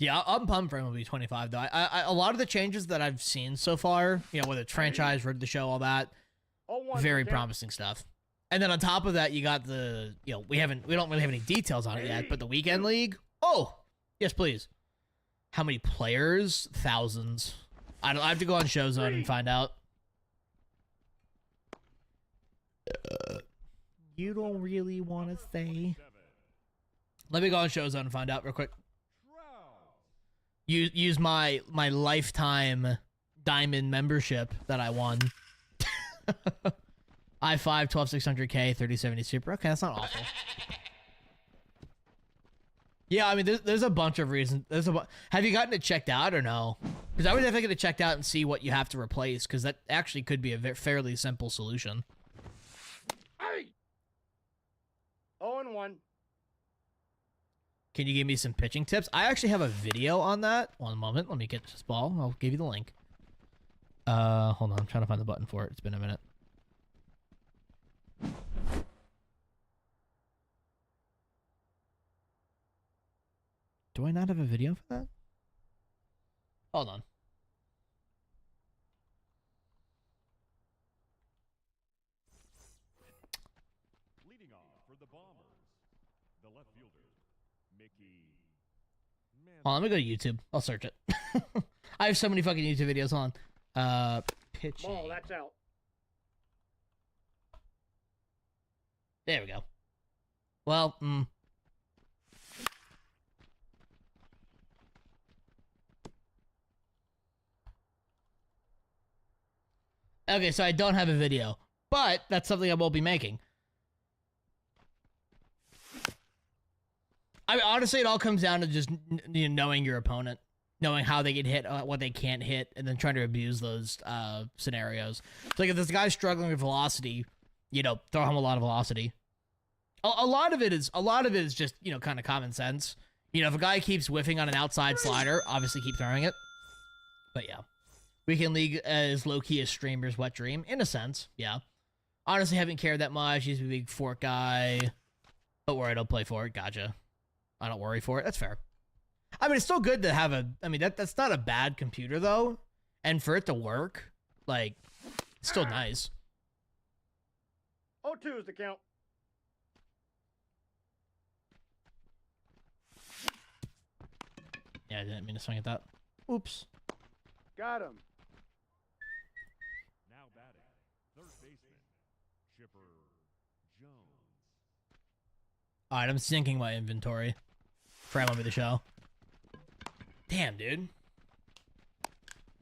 Yeah, I'm pumped for MLB 25, though. A lot of the changes that I've seen so far, you know, whether it's franchise, rid the show, all that, 0-1 very for the count. promising stuff. And then on top of that, you got the, you know, we don't really have any details on it yet, but the Weekend League. Oh, yes, please. How many players? Thousands. I have to go on Showzone and find out. You don't really want to say. Let me go on Showzone and find out real quick. Use my lifetime diamond membership that I won. I5 12600K 3070 Super. Okay, that's not awful. Yeah, I mean, there's a bunch of reasons. Have you gotten it checked out or no? Because I would definitely get it checked out and see what you have to replace, because that actually could be a fairly simple solution. Hey. 0-1. Can you give me some pitching tips? I actually have a video on that. One moment. Let me get this ball. I'll give you the link. Hold on. I'm trying to find the button for it. It's been a minute. Do I not have a video for that? Hold on. Leading off for the Bombers, the left fielder, Mickey Hold on, let me go to YouTube. I'll search it. I have so many fucking YouTube videos on. Pitching. Ball, that's out. There we go. Well, Okay, so I don't have a video, but that's something I will be making. I mean, honestly, it all comes down to just knowing your opponent, knowing how they get hit, what they can't hit, and then trying to abuse those scenarios. So like if this guy's struggling with velocity, throw him a lot of velocity. A lot of it is just kind of common sense. If a guy keeps whiffing on an outside slider, obviously keep throwing it. But yeah, Weekend League as low-key as streamers wet dream in a sense. Yeah, honestly haven't cared that much. He's a big Fort guy. Don't worry, I don't play for it. Gotcha. I don't worry for it. That's fair. I mean, it's still good to have that's not a bad computer though, and for it to work, like, it's still nice. 0-2 is the count. Yeah, I didn't mean to swing at that. Oops. Got him. Now batting, third baseman, Chipper Jones. All right, I'm syncing my inventory for MLB The Show. Damn, dude.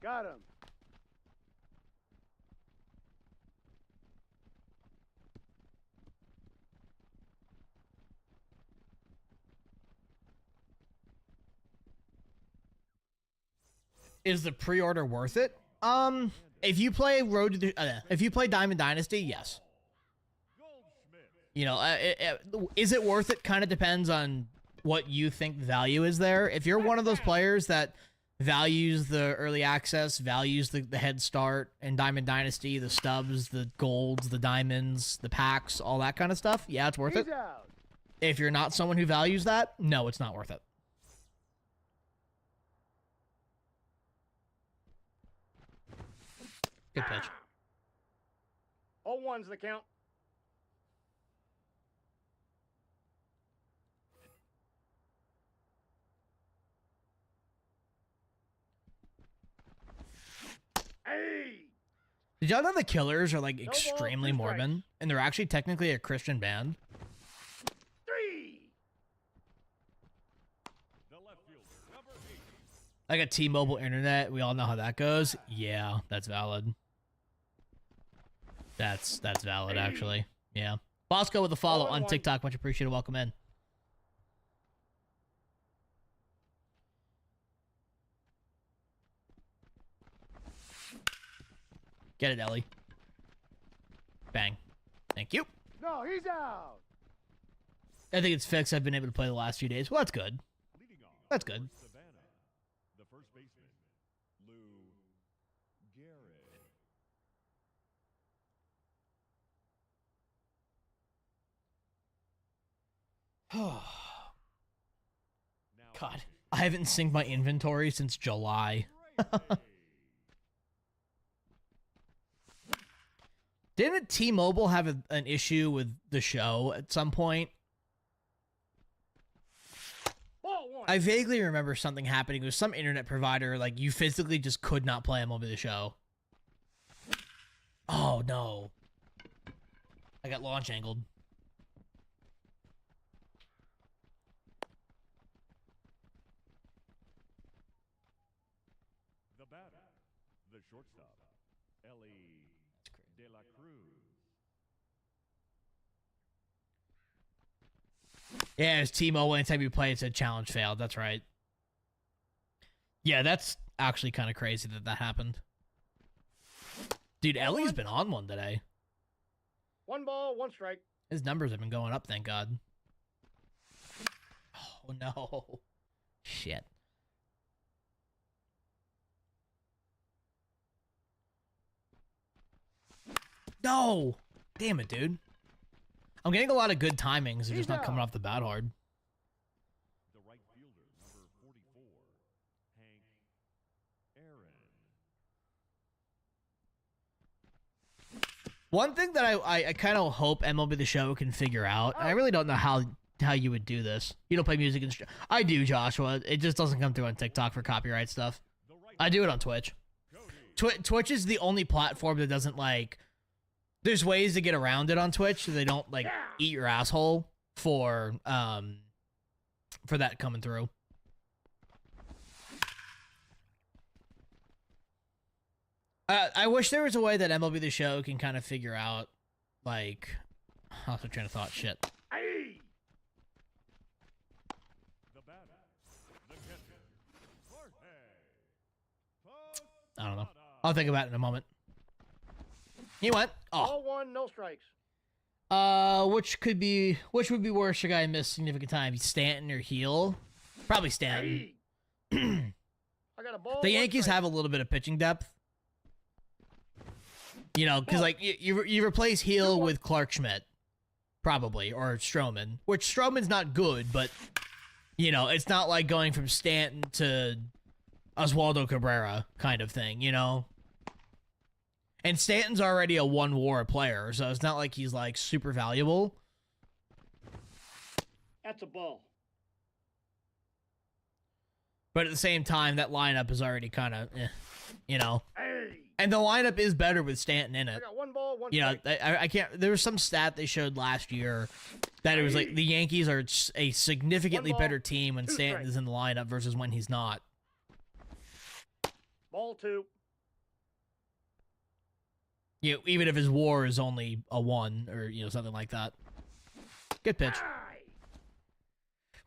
Got him. Is the pre-order worth it? If you play if you play Diamond Dynasty, yes. Is it worth it? Kind of depends on what you think the value is there. If you're one of those players that values the early access, values the head start in Diamond Dynasty, the stubs, the golds, the diamonds, the packs, all that kind of stuff, yeah, it's worth it. He's out. If you're not someone who values that, no, it's not worth it. Good pitch. 0-1's the count. Hey! Did y'all know the Killers are like ball, extremely 2 strikes. Mormon, and they're actually technically a Christian band? 3! The left fielder, number 8. Like a T-Mobile internet, we all know how that goes. Yeah, that's valid. That's valid, actually. Yeah. Bosco with a follow on 0-1. TikTok. Much appreciated. Welcome in. Get it, Ellie. Bang. Thank you. No, he's out. I think it's fixed. I've been able to play the last few days. Well, that's good. Leading off, That's good. for Savannah, the first baseman, Lou Gehrig. Now God, I haven't synced my inventory since July. Gravy. Didn't T-Mobile have an issue with the show at some point? Ball 1. I vaguely remember something happening with some internet provider, like you physically just could not play MLB The Show. Oh no. I got launch angled. The batter, the shortstop, Ellie De La Cruz. Yeah, it's T-Mobile. Anytime you play, it said challenge failed. That's right. Yeah, that's actually kind of crazy that happened. Dude, Ellie's been on one today. 1 ball, 1 strike. His numbers have been going up, thank God. Oh, no. Shit. No! Damn it, dude. I'm getting a lot of good timings. They're just not coming off the bat hard. The right fielder, number 44, Hank Aaron. One thing that I kind of hope MLB The Show can figure out, and I really don't know how you would do this. You don't play music and I do, Joshua. It just doesn't come through on TikTok for copyright stuff. The right I do it on Twitch. Twitch is the only platform that doesn't like. There's ways to get around it on Twitch, so they don't like eat your asshole for that coming through. I wish there was a way that MLB The Show can kind of figure out, like, I was trying to thought shit. Hey! I'll think about it in a moment. He went. Oh. Ball one, no strikes. Which would be worse? Should I miss significant time? Stanton or Heel? Probably Stanton. Hey. I got a ball. The one Yankees strike. have a little bit of pitching depth. You know, because like you replace Heel with Clark Schmidt, probably, or Stroman. Which Stroman's not good, but you know, it's not like going from Stanton to Oswaldo Cabrera kind of thing. You know. And Stanton's already a one-WAR player, so it's not like he's like super valuable. That's a ball. But at the same time, that lineup is already kind of, you know. Hey. And the lineup is better with Stanton in I it. got one ball, one You know, strike. I can't. There was some stat they showed last year that it was like the Yankees are a significantly One ball, better team when two Stanton strikes. is in the lineup versus when he's not. Ball two. You know, even if his WAR is only a 1 or you know something like that. Good pitch. Aye.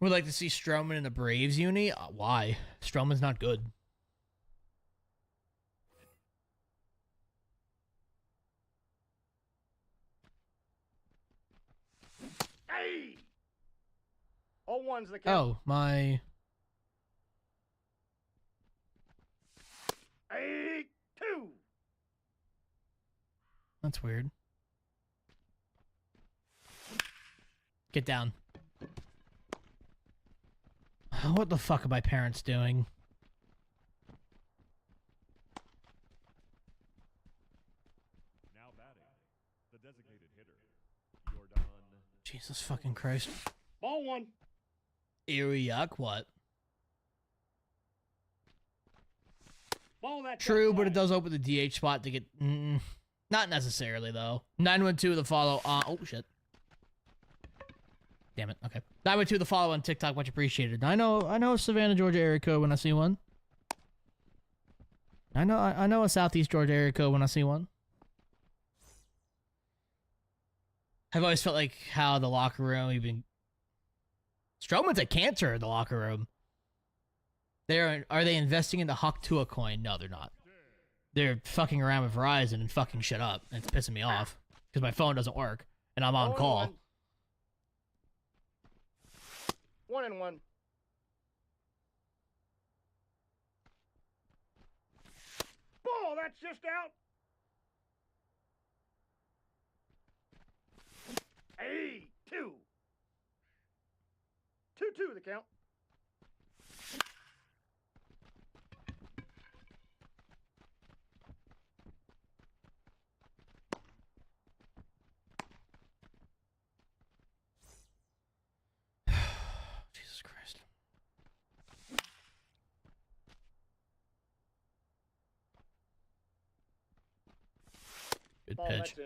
Would like to see Stroman in the Braves uni. Why? Stroman's not good. Hey. All one's the count. Oh my. Hey. Two. That's weird. Get down. What the fuck are my parents doing? Now batting, the designated hitter, Jordan. Jesus fucking Christ. Ball one. Erie yuck, what? Ball that. True, but it does open the DH spot to get... not necessarily, though. 912 the follow on... Oh, shit. Damn it, okay. 912 the follow on TikTok, much appreciated. I know a Savannah, Georgia area code when I see one. I know a Southeast Georgia area code when I see one. I've always felt like how the locker room even... Stroman's a cancer in the locker room. Are they investing in the Hawk Tua coin? No, they're not. They're fucking around with Verizon and fucking shit up. And it's pissing me off. Because my phone doesn't work. And I'm on Ball call. one. 1-1. Ball, that's just out. Hey, 2. 2-2 the count. Jesus Christ. Good Ball, pitch. that's in.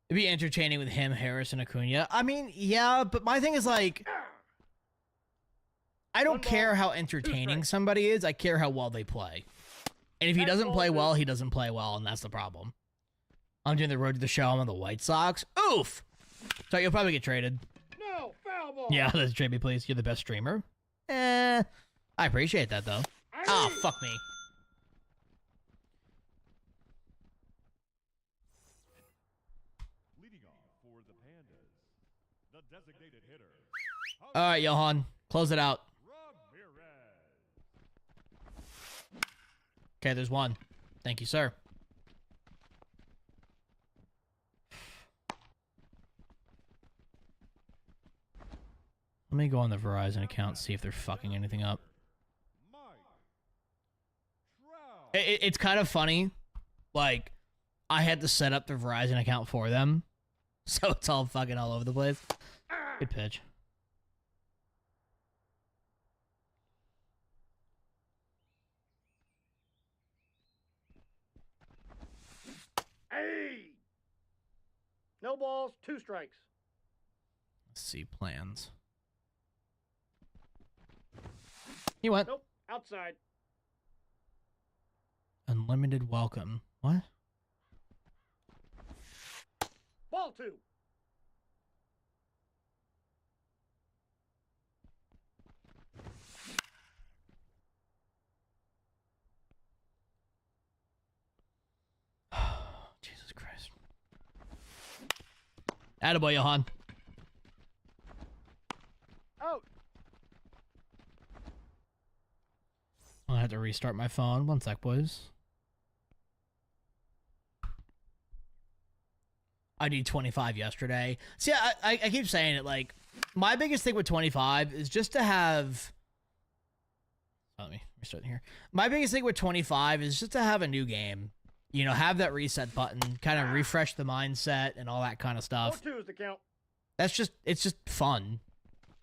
It'd be entertaining with him, Harris, and Acuna. I mean, yeah, but my thing is like, I One don't ball, care how 2 entertaining strikes. somebody is. I care how well they play. And if he That's doesn't ball play two. well, he doesn't play well, and that's the problem. I'm doing the road to the show. I'm on the White Sox. Oof! So you'll probably get traded. No, foul ball. Yeah, let's trade me, please. You're the best streamer. I appreciate that, though. Ah, Hey. fuck me. Leading off for the Pandas, the designated hitter, All right, Johan. Close it out. Ramirez. Okay, there's one. Thank you, sir. Let me go on the Verizon account and see if they're fucking anything up. Mike Trout. It's kind of funny. Like, I had to set up the Verizon account for them. So it's all fucking all over the place. Good pitch. Hey. No balls, 2 strikes. Let's see plans. He went. Nope, outside. Unlimited welcome. What? Ball 2. Attaboy, Johan. Out. I have to restart my phone. One sec, boys. I need 25 yesterday. See, I keep saying it, like, my biggest thing with 25 is just to have... Let me restart here. My biggest thing with 25 is just to have a new game. You know, have that reset button, kind of refresh the mindset and all that kind of stuff. 4-2 is the count. That's just, it's just fun,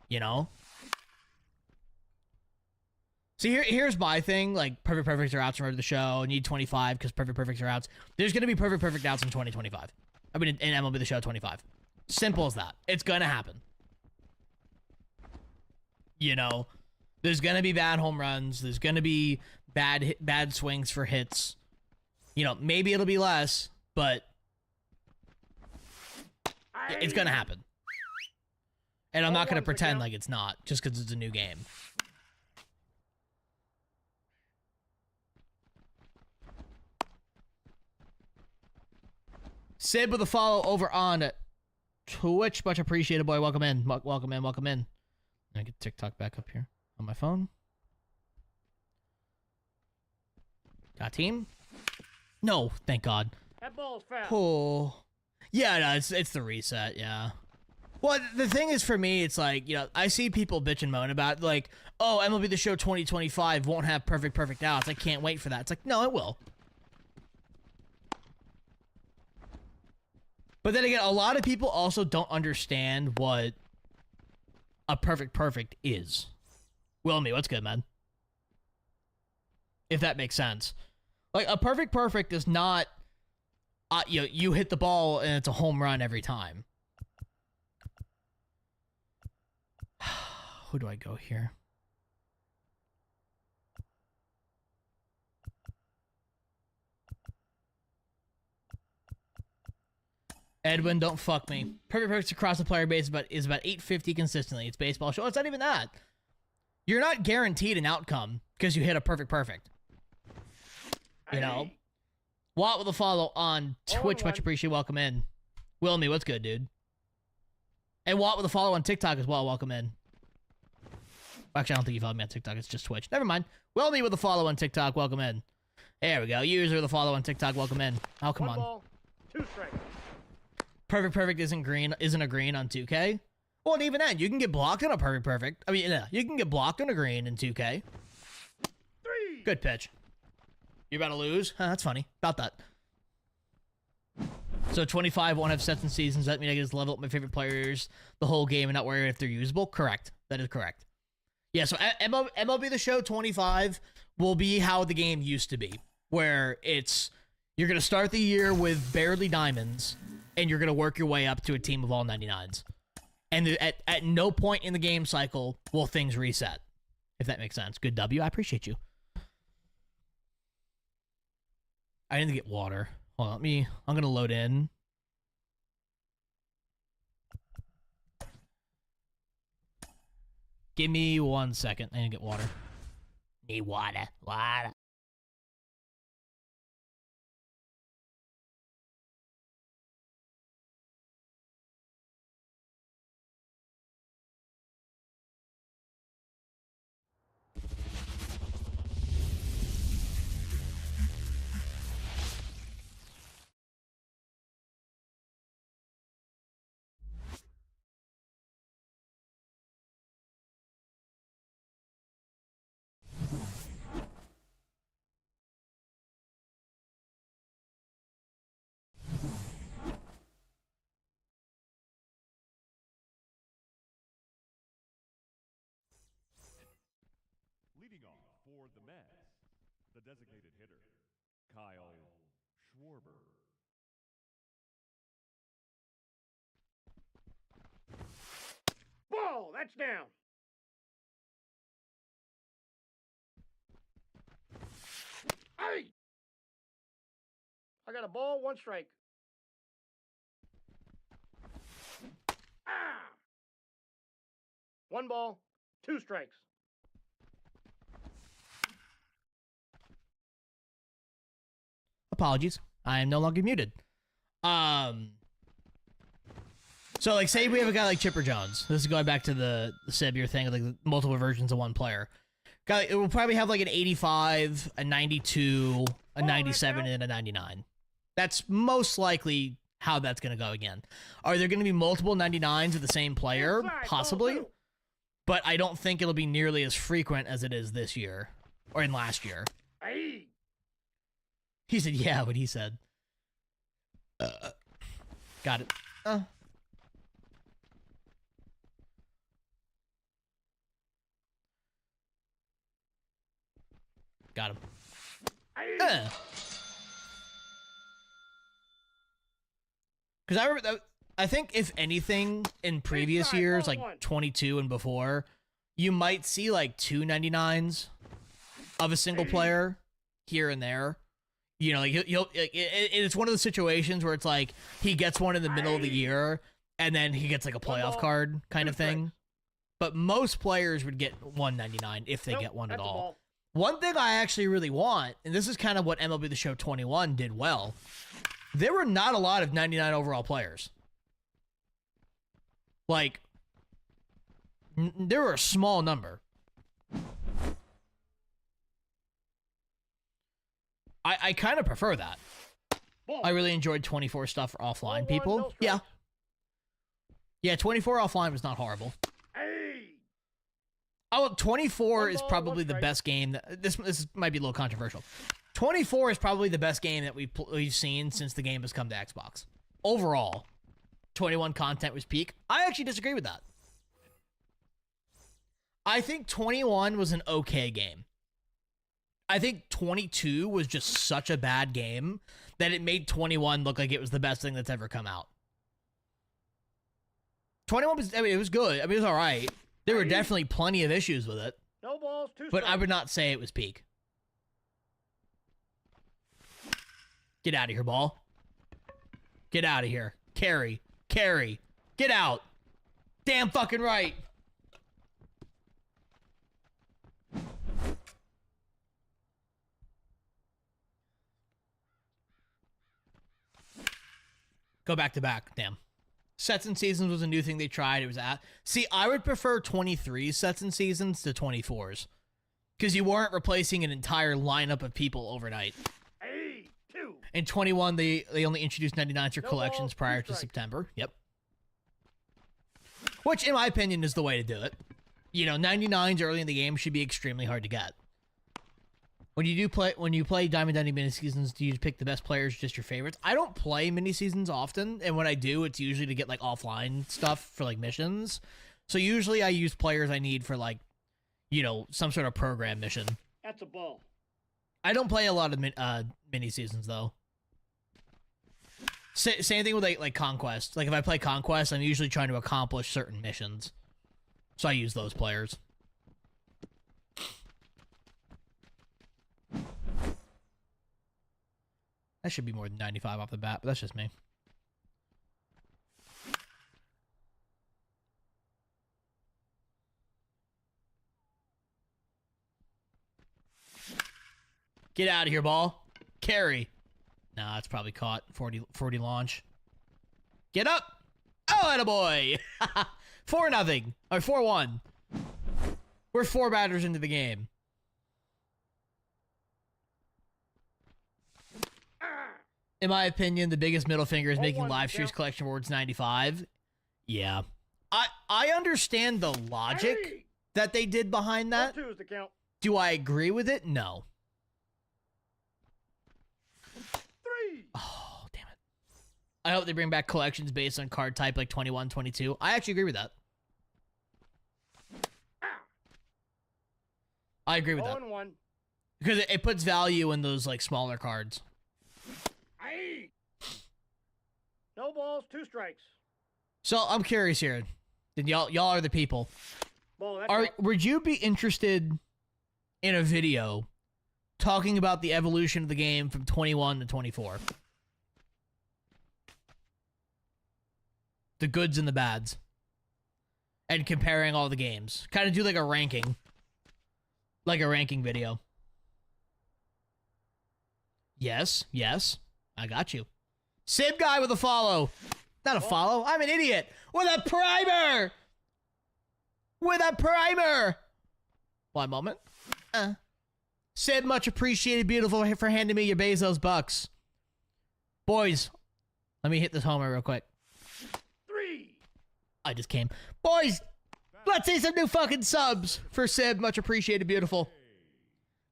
you know? See, here's my thing, like, Perfect Perfects are outs from the show, need 25 because Perfect Perfects are outs. There's going to be Perfect Perfect outs in 2025. I mean, in MLB The Show 25. Simple as that. It's going to happen. You know? There's going to be bad home runs. There's going to be bad swings for hits. You know, maybe it'll be less, but it's going to happen. And I'm not going to pretend like it's not, just because it's a new game. Sid with a follow over on Twitch. Much appreciated, boy. Welcome in. Welcome in. Welcome in. I get TikTok back up here on my phone. Got team? No, thank God. That ball's foul. Oh, yeah, no, it's the reset. Yeah. Well, the thing is, for me, it's like, you know, I see people bitch and moan about like, oh, MLB The Show 2025 won't have perfect outs. I can't wait for that. It's like, no, it will. But then again, a lot of people also don't understand what a perfect is. Wilmy, what's good, man? If that makes sense. Like, a perfect is not, you know, you hit the ball and it's a home run every time. Who do I go here? Edwin, don't fuck me. Perfect across the player base is about 850 consistently. It's baseball show. It's not even that. You're not guaranteed an outcome because you hit a perfect. You know? Watt with a follow on Twitch. Much appreciated. Welcome in. Wilmy, what's good, dude? And Watt with a follow on TikTok as well. Welcome in. Actually, I don't think you followed me on TikTok. It's just Twitch. Never mind. Wilmy with a follow on TikTok. Welcome in. There we go. User with a follow on TikTok. Welcome in. Oh, come on. 1 ball, 2 strikes. Perfect isn't a green on 2K. Well, and even then, you can get blocked on a perfect. I mean, yeah, you can get blocked on a green in 2K. 3. Good pitch. You're about to lose? Huh, that's funny. About that. So 25 won't have sets and seasons. That means I can just level up my favorite players the whole game and not worry if they're usable? Correct. That is correct. Yeah, so MLB The Show 25 will be how the game used to be, where it's, you're going to start the year with barely diamonds, and you're going to work your way up to a team of all 99s. And at no point in the game cycle will things reset, if that makes sense. Good W. I appreciate you. I need to get water. Hold on, I'm going to load in. Give me 1 second. I need to get water. Need water. Water. Leading off for the Mets, the designated hitter, Kyle Schwarber. Ball, that's down. Hey! I got a ball, 1 strike. Ah! 1 ball, 2 strikes. Apologies. I am no longer muted. So, like, say we have a guy like Chipper Jones. This is going back to the Sebier thing, like the multiple versions of one player. Guy, it will probably have like an 85, a 92, a 97, and a 99. That's most likely how that's going to go again. Are there going to be multiple 99s of the same player? Possibly. But I don't think it'll be nearly as frequent as it is this year. Or in last year. He said, yeah, what he said. Got it. Got him. Because I remember, I think if anything in previous years, like 22 and before, you might see like 2 99s of a single player here and there. You know, like it's one of the situations where it's like he gets one in the middle of the year and then he gets like a playoff card kind of thing. But most players would get 199 if they get one at all. One thing I actually really want, and this is kind of what MLB The Show 21 did well, there were not a lot of 99 overall players. Like, there were a small number. I kind of prefer that. I really enjoyed 24 stuff for offline people. Yeah. Yeah, 24 offline was not horrible. Oh, 24 is probably the best game. This might be a little controversial. 24 is probably the best game that we've seen since the game has come to Xbox. Overall, 21 content was peak. I actually disagree with that. I think 21 was an okay game. I think 22 was just such a bad game that it made 21 look like it was the best thing that's ever come out. 21 was, I mean, it was good. I mean, it was all right. There were definitely plenty of issues with it. No balls, but I would not say it was peak. Get out of here, ball. Get out of here. Carry. Carry. Get out. Damn fucking right. Go back to back. Damn. Sets and seasons was a new thing they tried. It was at. See, I would prefer 23 sets and seasons to 24s. Because you weren't replacing an entire lineup of people overnight. In 21, they only introduced 99s or collections prior to September. Yep. Which, in my opinion, is the way to do it. You know, 99s early in the game should be extremely hard to get. When you play Diamond Dynasty mini seasons, do you pick the best players, just your favorites? I don't play mini seasons often, and when I do, it's usually to get like offline stuff for like missions. So usually I use players I need for like, you know, some sort of program mission. That's a ball. I don't play a lot of mini seasons though. Same thing with like Conquest. Like if I play Conquest, I'm usually trying to accomplish certain missions, so I use those players. That should be more than 95 off the bat, but that's just me. Get out of here, ball. Carry. Nah, it's probably caught. 40 launch. Get up. Oh, attaboy. 4-0. Or 4-1. We're 4 batters into the game. In my opinion, the biggest middle finger is making live streams collection awards 95. Yeah. I understand the logic that they did behind that. 2 is the count. Do I agree with it? No. 3. Oh, damn it. I hope they bring back collections based on card type like 21, 22. I actually agree with that. I agree with that. 1. Because it puts value in those like smaller cards. No balls, 2 strikes. So I'm curious here. Then y'all are the people. Ball, Would you be interested in a video talking about the evolution of the game from 21 to 24? The goods and the bads. And comparing all the games. Kind of do like a ranking. Like a ranking video. Yes, yes. I got you. Sib guy with a follow. Not a follow. I'm an idiot. With a primer. With a primer. One moment. Sid, much appreciated, beautiful, for handing me your Bezos bucks. Boys, let me hit this homer real quick. 3. I just came. Boys, let's see some new fucking subs for Sid. Much appreciated, beautiful.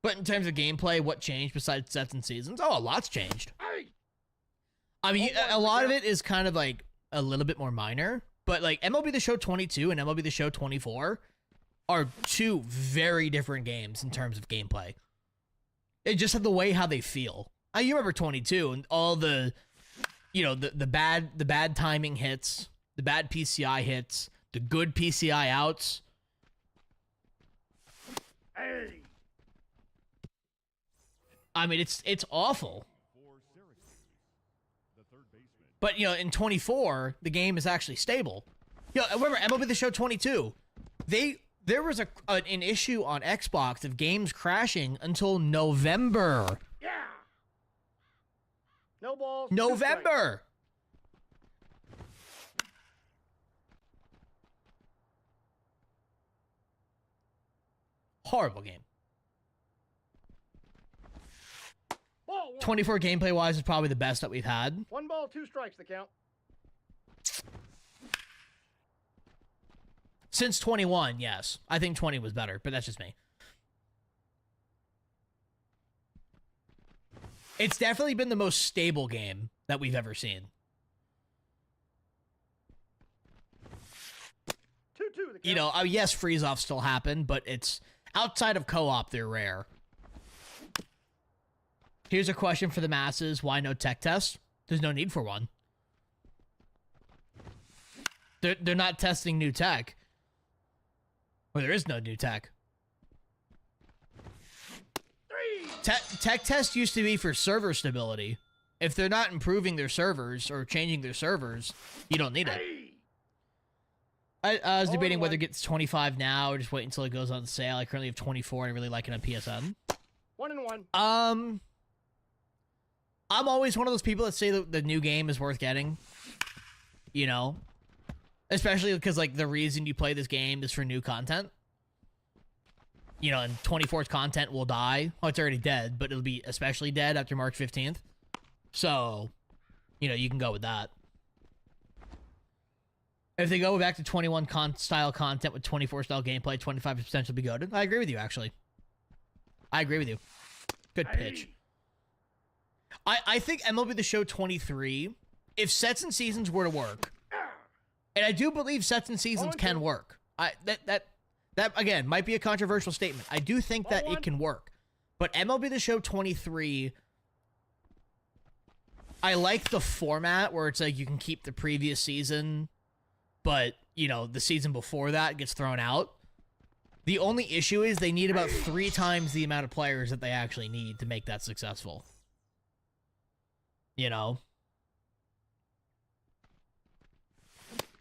But in terms of gameplay, what changed besides sets and seasons? Oh, a lot's changed. I mean, a lot of it is kind of like a little bit more minor. But like MLB The Show 22 and MLB The Show 24 are two very different games in terms of gameplay. It just had the way how they feel. You remember 22 and all the, you know, the bad timing hits, the bad PCI hits, the good PCI outs. Hey. I mean, it's awful. For Syracuse, the third baseman. But, you know, in 24, the game is actually stable. You know, remember, MLB The Show 22, there was an issue on Xbox of games crashing until November. Yeah. No balls. 2 strikes. November! Horrible game. Ball 1. 24 gameplay-wise is probably the best that we've had. 1 ball, 2 strikes the count. Since 21, yes. I think 20 was better, but that's just me. It's definitely been the most stable game that we've ever seen. 2-2 the count. You know, yes, freeze-offs still happen, but it's outside of co-op, they're rare. Here's a question for the masses. Why no tech test? There's no need for one. They're not testing new tech. Or there is no new tech. 3. Tech test used to be for server stability. If they're not improving their servers or changing their servers, you don't need it. Hey. I was debating 0-1. whether it gets 25 now or just wait until it goes on sale. I currently have 24 and I really like it on PSN. 1-1. I'm always one of those people that say that the new game is worth getting. You know? Especially because, like, the reason you play this game is for new content. You know, and 24's content will die. Well, it's already dead, but it'll be especially dead after March 15th. So, you know, you can go with that. If they go back to 21 style content with 24 style gameplay, 25% will be goated. I agree with you, actually. I agree with you. Good pitch. I think MLB The Show 23, if sets and seasons were to work, and I do believe sets and seasons can work. That again might be a controversial statement. I do think that it can work. But MLB The Show 23, I like the format where it's like you can keep the previous season, but you know, the season before that gets thrown out. The only issue is they need about 3 times the amount of players that they actually need to make that successful. You know?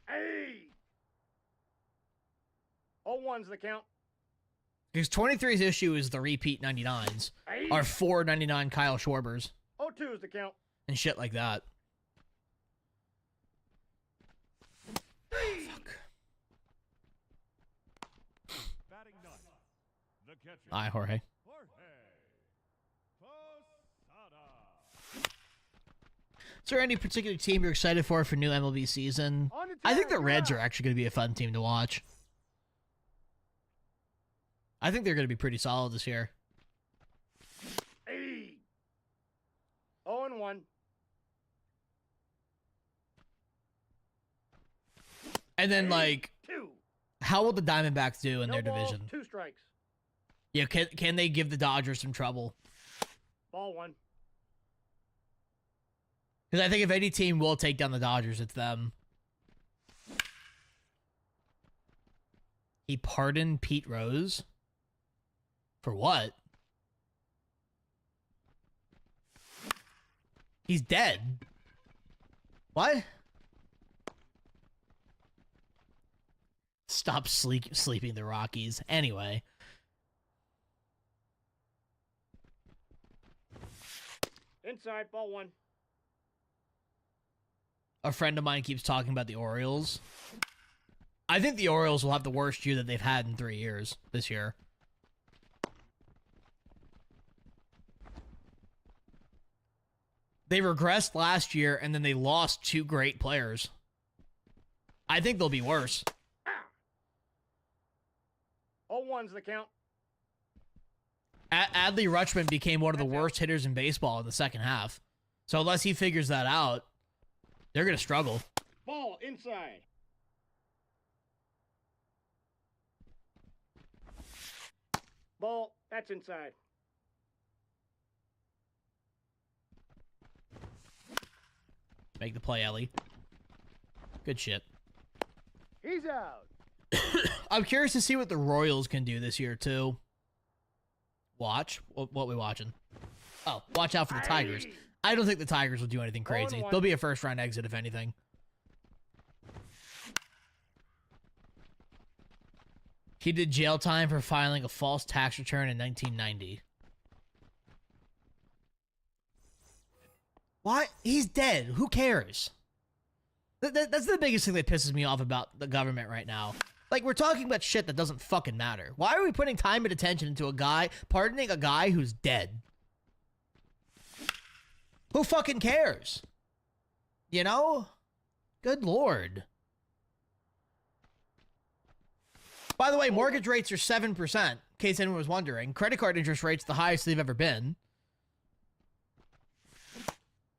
Hey. 0-1's the count. Because 23's issue is the repeat 99s. Hey. Our 499 Kyle Schwarbers. 0-2's the count. And shit like that. Fuck. Batting ninth, the catcher. Hi, Jorge. Jorge Posada. Is there any particular team you're excited for new MLB season? On to I think the Terry, Reds you're are up. actually going to be a fun team to watch. I think they're going to be pretty solid this year. Hey. 0-1. And then, like, 2. how will the Diamondbacks do in No their balls, division? 2 strikes. Yeah, can they give the Dodgers some trouble? Ball 1. Because I think if any team will take down the Dodgers, it's them. He pardoned Pete Rose? For what? He's dead. What? Stop sleeping the Rockies. Anyway. Inside, ball 1. A friend of mine keeps talking about the Orioles. I think the Orioles will have the worst year that they've had in 3 years this year. They regressed last year, and then they lost 2 great players. I think they'll be worse. 0-1's the count. Adley Rutschman became one of the worst hitters in baseball in the second half. So unless he figures that out, they're going to struggle. Ball inside. Ball, that's inside. Make the play, Ellie. Good shit. He's out. I'm curious to see what the Royals can do this year, too. Watch. What we watching? Oh, watch out for the Tigers. I don't think the Tigers will do anything crazy. They'll be a first-round exit, if anything. He did jail time for filing a false tax return in 1990. Why? He's dead. Who cares? That's the biggest thing that pisses me off about the government right now. Like, we're talking about shit that doesn't fucking matter. Why are we putting time and attention into a guy, pardoning a guy who's dead? Who fucking cares? You know? Good lord. By the way, mortgage rates are 7%, in case anyone was wondering. Credit card interest rates the highest they've ever been.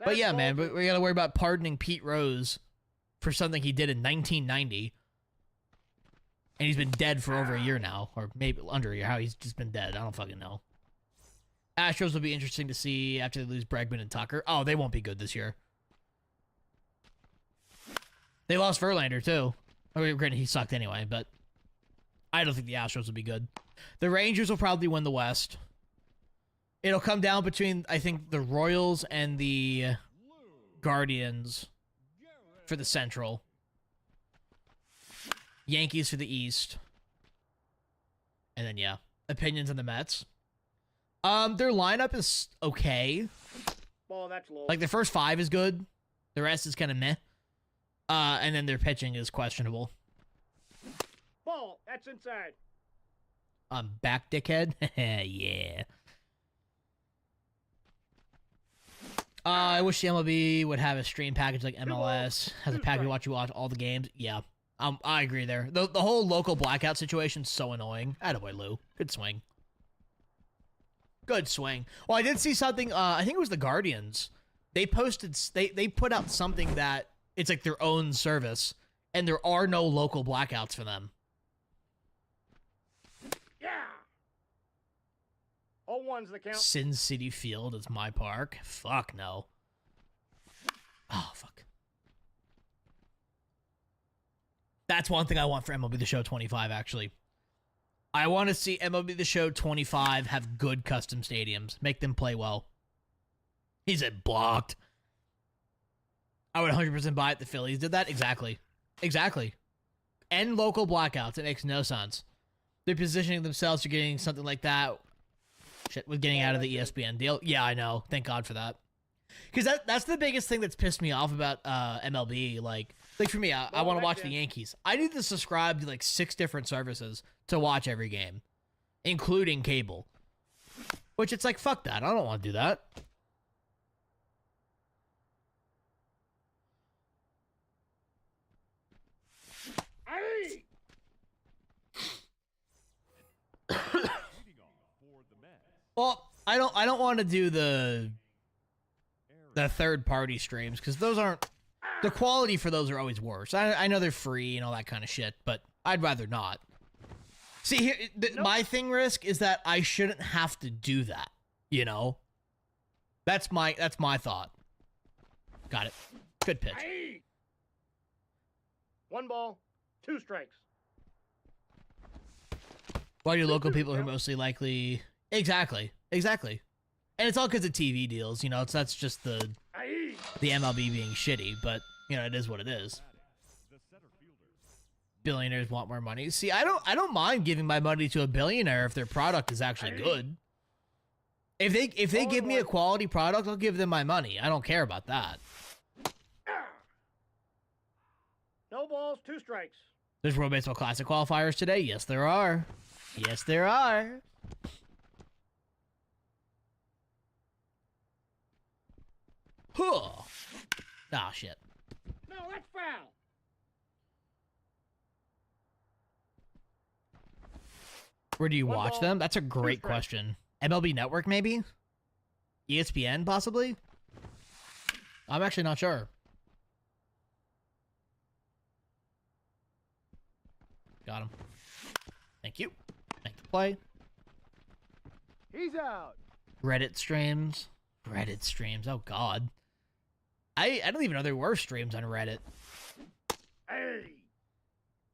But yeah, man, we gotta worry about pardoning Pete Rose for something he did in 1990. And he's been dead for over a year now, or maybe under a year. How he's just been dead, I don't fucking know. Astros will be interesting to see after they lose Bregman and Tucker. Oh, they won't be good this year. They lost Verlander, too. I mean, granted, he sucked anyway, but I don't think the Astros will be good. The Rangers will probably win the West. It'll come down between, I think, the Royals and the Guardians for the Central. Yankees for the East. And then, yeah. Opinions on the Mets. Their lineup is okay. Ball, that's low. Like, the first 5 is good. The rest is kind of meh. And then their pitching is questionable. Ball, that's inside. Back, dickhead? Yeah. I wish the MLB would have a stream package like MLS. Has a package you watch all the games. Yeah. I agree there. The whole local blackout situation's so annoying. Attaboy, Lou. Good swing. Good swing. Well, I did see something, I think it was the Guardians. They posted, they put out something that it's like their own service, and there are no local blackouts for them. Yeah. 0-1's the count. Sin City Field is my park. Fuck no. Oh, fuck. That's one thing I want for MLB The Show 25, actually. I want to see MLB The Show 25 have good custom stadiums. Make them play well. He said blocked. I would 100% buy it. The Phillies did that. Exactly. Exactly. End local blackouts. It makes no sense. They're positioning themselves for getting something like that. Shit, with getting out of the ESPN deal. Yeah, I know. Thank God for that. Because that's the biggest thing that's pissed me off about MLB. Like for me, I want to watch the Yankees. I need to subscribe to like 6 different services to watch every game, including cable. Which it's like, fuck that. I don't want to do that. Hey! Well, I don't want to do the third party streams because those aren't, the quality for those are always worse. I know they're free and all that kind of shit, but I'd rather not. See, here, my thing, Risk, is that I shouldn't have to do that. You know, that's my thought. Got it. Good pitch. Hey! 1 ball, 2 strikes. Why do local people who are mostly likely? Exactly. And it's all because of TV deals. You know, that's just the MLB being shitty. But you know, it is what it is. Billionaires want more money. See, I don't mind giving my money to a billionaire if their product is actually good. If they give me a quality product, I'll give them my money. I don't care about that. No balls, 2 strikes. There's World Baseball Classic qualifiers today. Yes, there are. Yes, there are. Huh. Ah, shit. No, that's foul. Where do you One watch ball, them? That's a 2 great strikes. question. MLB Network, maybe? ESPN, possibly? I'm actually not sure. Got him. Thank you. Thank you, play. He's out. Reddit streams. Reddit streams. Oh, God. I don't even know there were streams on Reddit. Hey.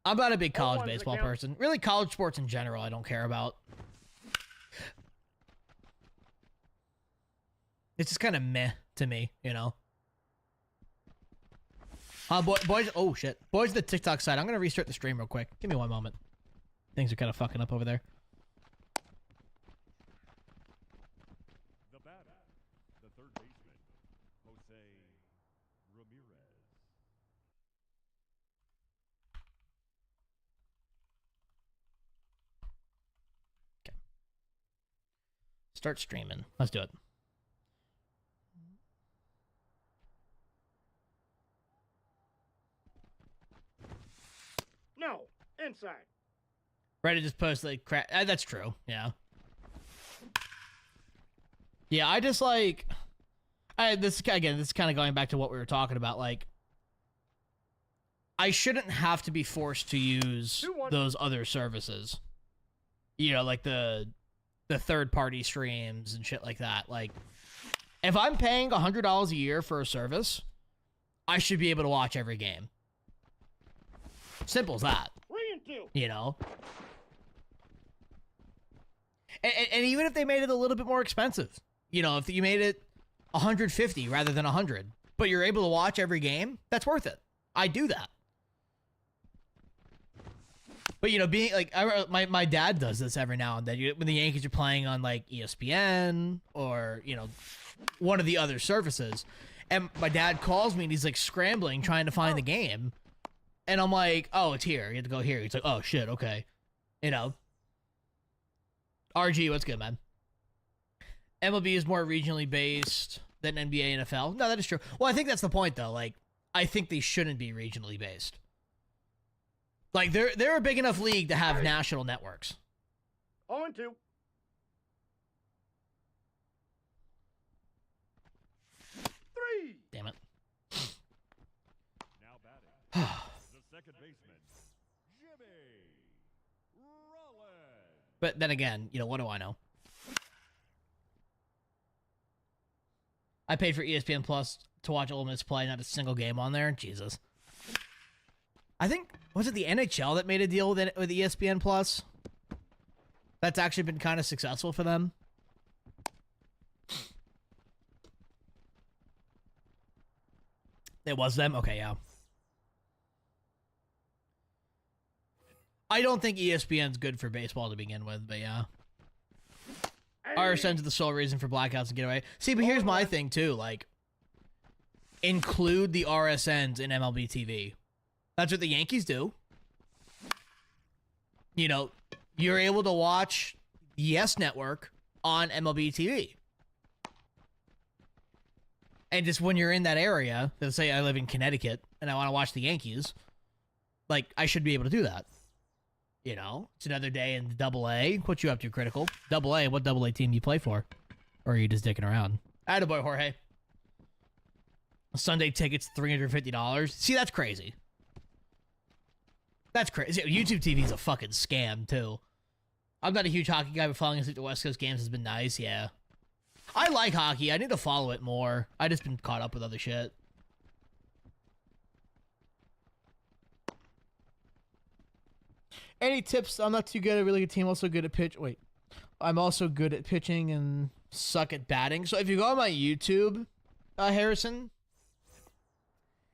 I'm not a big college one's the baseball count. person. Really, college sports in general, I don't care about. It's just kind of meh to me, you know? Boys, oh shit. Boys, the TikTok side. I'm going to restart the stream real quick. Give me one moment. Things are kind of fucking up over there. The batter, the third baseman, Jose Ramirez. Start streaming. Let's do it. No, inside. Reddit just posted like crap. That's true. Yeah. Yeah, I just like. This is kind of going back to what we were talking about. Like, I shouldn't have to be forced to use 2-1. those other services. You know, like the third party streams and shit like that. Like, if I'm paying $100 a year for a service, I should be able to watch every game. Simple as that. 3 and 2. You know? And even if they made it a little bit more expensive, you know, if you made it $150 rather than $100, but you're able to watch every game, that's worth it. I do that. But, you know, being like, my dad does this every now and then. When the Yankees are playing on like ESPN or, you know, one of the other services, and my dad calls me and he's like scrambling trying to find the game. And I'm like, oh, it's here. You have to go here. He's like, oh, shit, okay. You know. RG, what's good, man? MLB is more regionally based than NBA, NFL. No, that is true. Well, I think that's the point, though. Like, I think they shouldn't be regionally based. Like, they're a big enough league to have national networks. 0 and 2. Damn it. Now batting, the second baseman, Jimmy Rollins. But then again, you know, what do I know? I paid for ESPN Plus to watch Ole Miss play, not a single game on there. Jesus. I think, was it the NHL that made a deal with ESPN Plus? That's actually been kind of successful for them. It was them? Okay, yeah. I don't think ESPN's good for baseball to begin with, but yeah. RSN's the sole reason for blackouts to get away. See, but here's my thing, too. Like, include the RSNs in MLB TV. That's what the Yankees do. You know, you're able to watch Yes Network on MLB TV. And just when you're in that area, let's say I live in Connecticut and I want to watch the Yankees, like, I should be able to do that. You know, it's another day in Double-A. What you up to, Critical? Double-A, what Double-A team do you play for? Or are you just dicking around? Attaboy, Jorge. Sunday tickets, $350. See, that's crazy. That's crazy. YouTube TV is a fucking scam, too. I'm not a huge hockey guy, but falling asleep to West Coast games has been nice, yeah. I like hockey. I need to follow it more. I just been caught up with other shit. Any tips? I'm not too good at a really good team. Also good at pitch. Wait. I'm also good at pitching and suck at batting. So if you go on my YouTube, Harrison,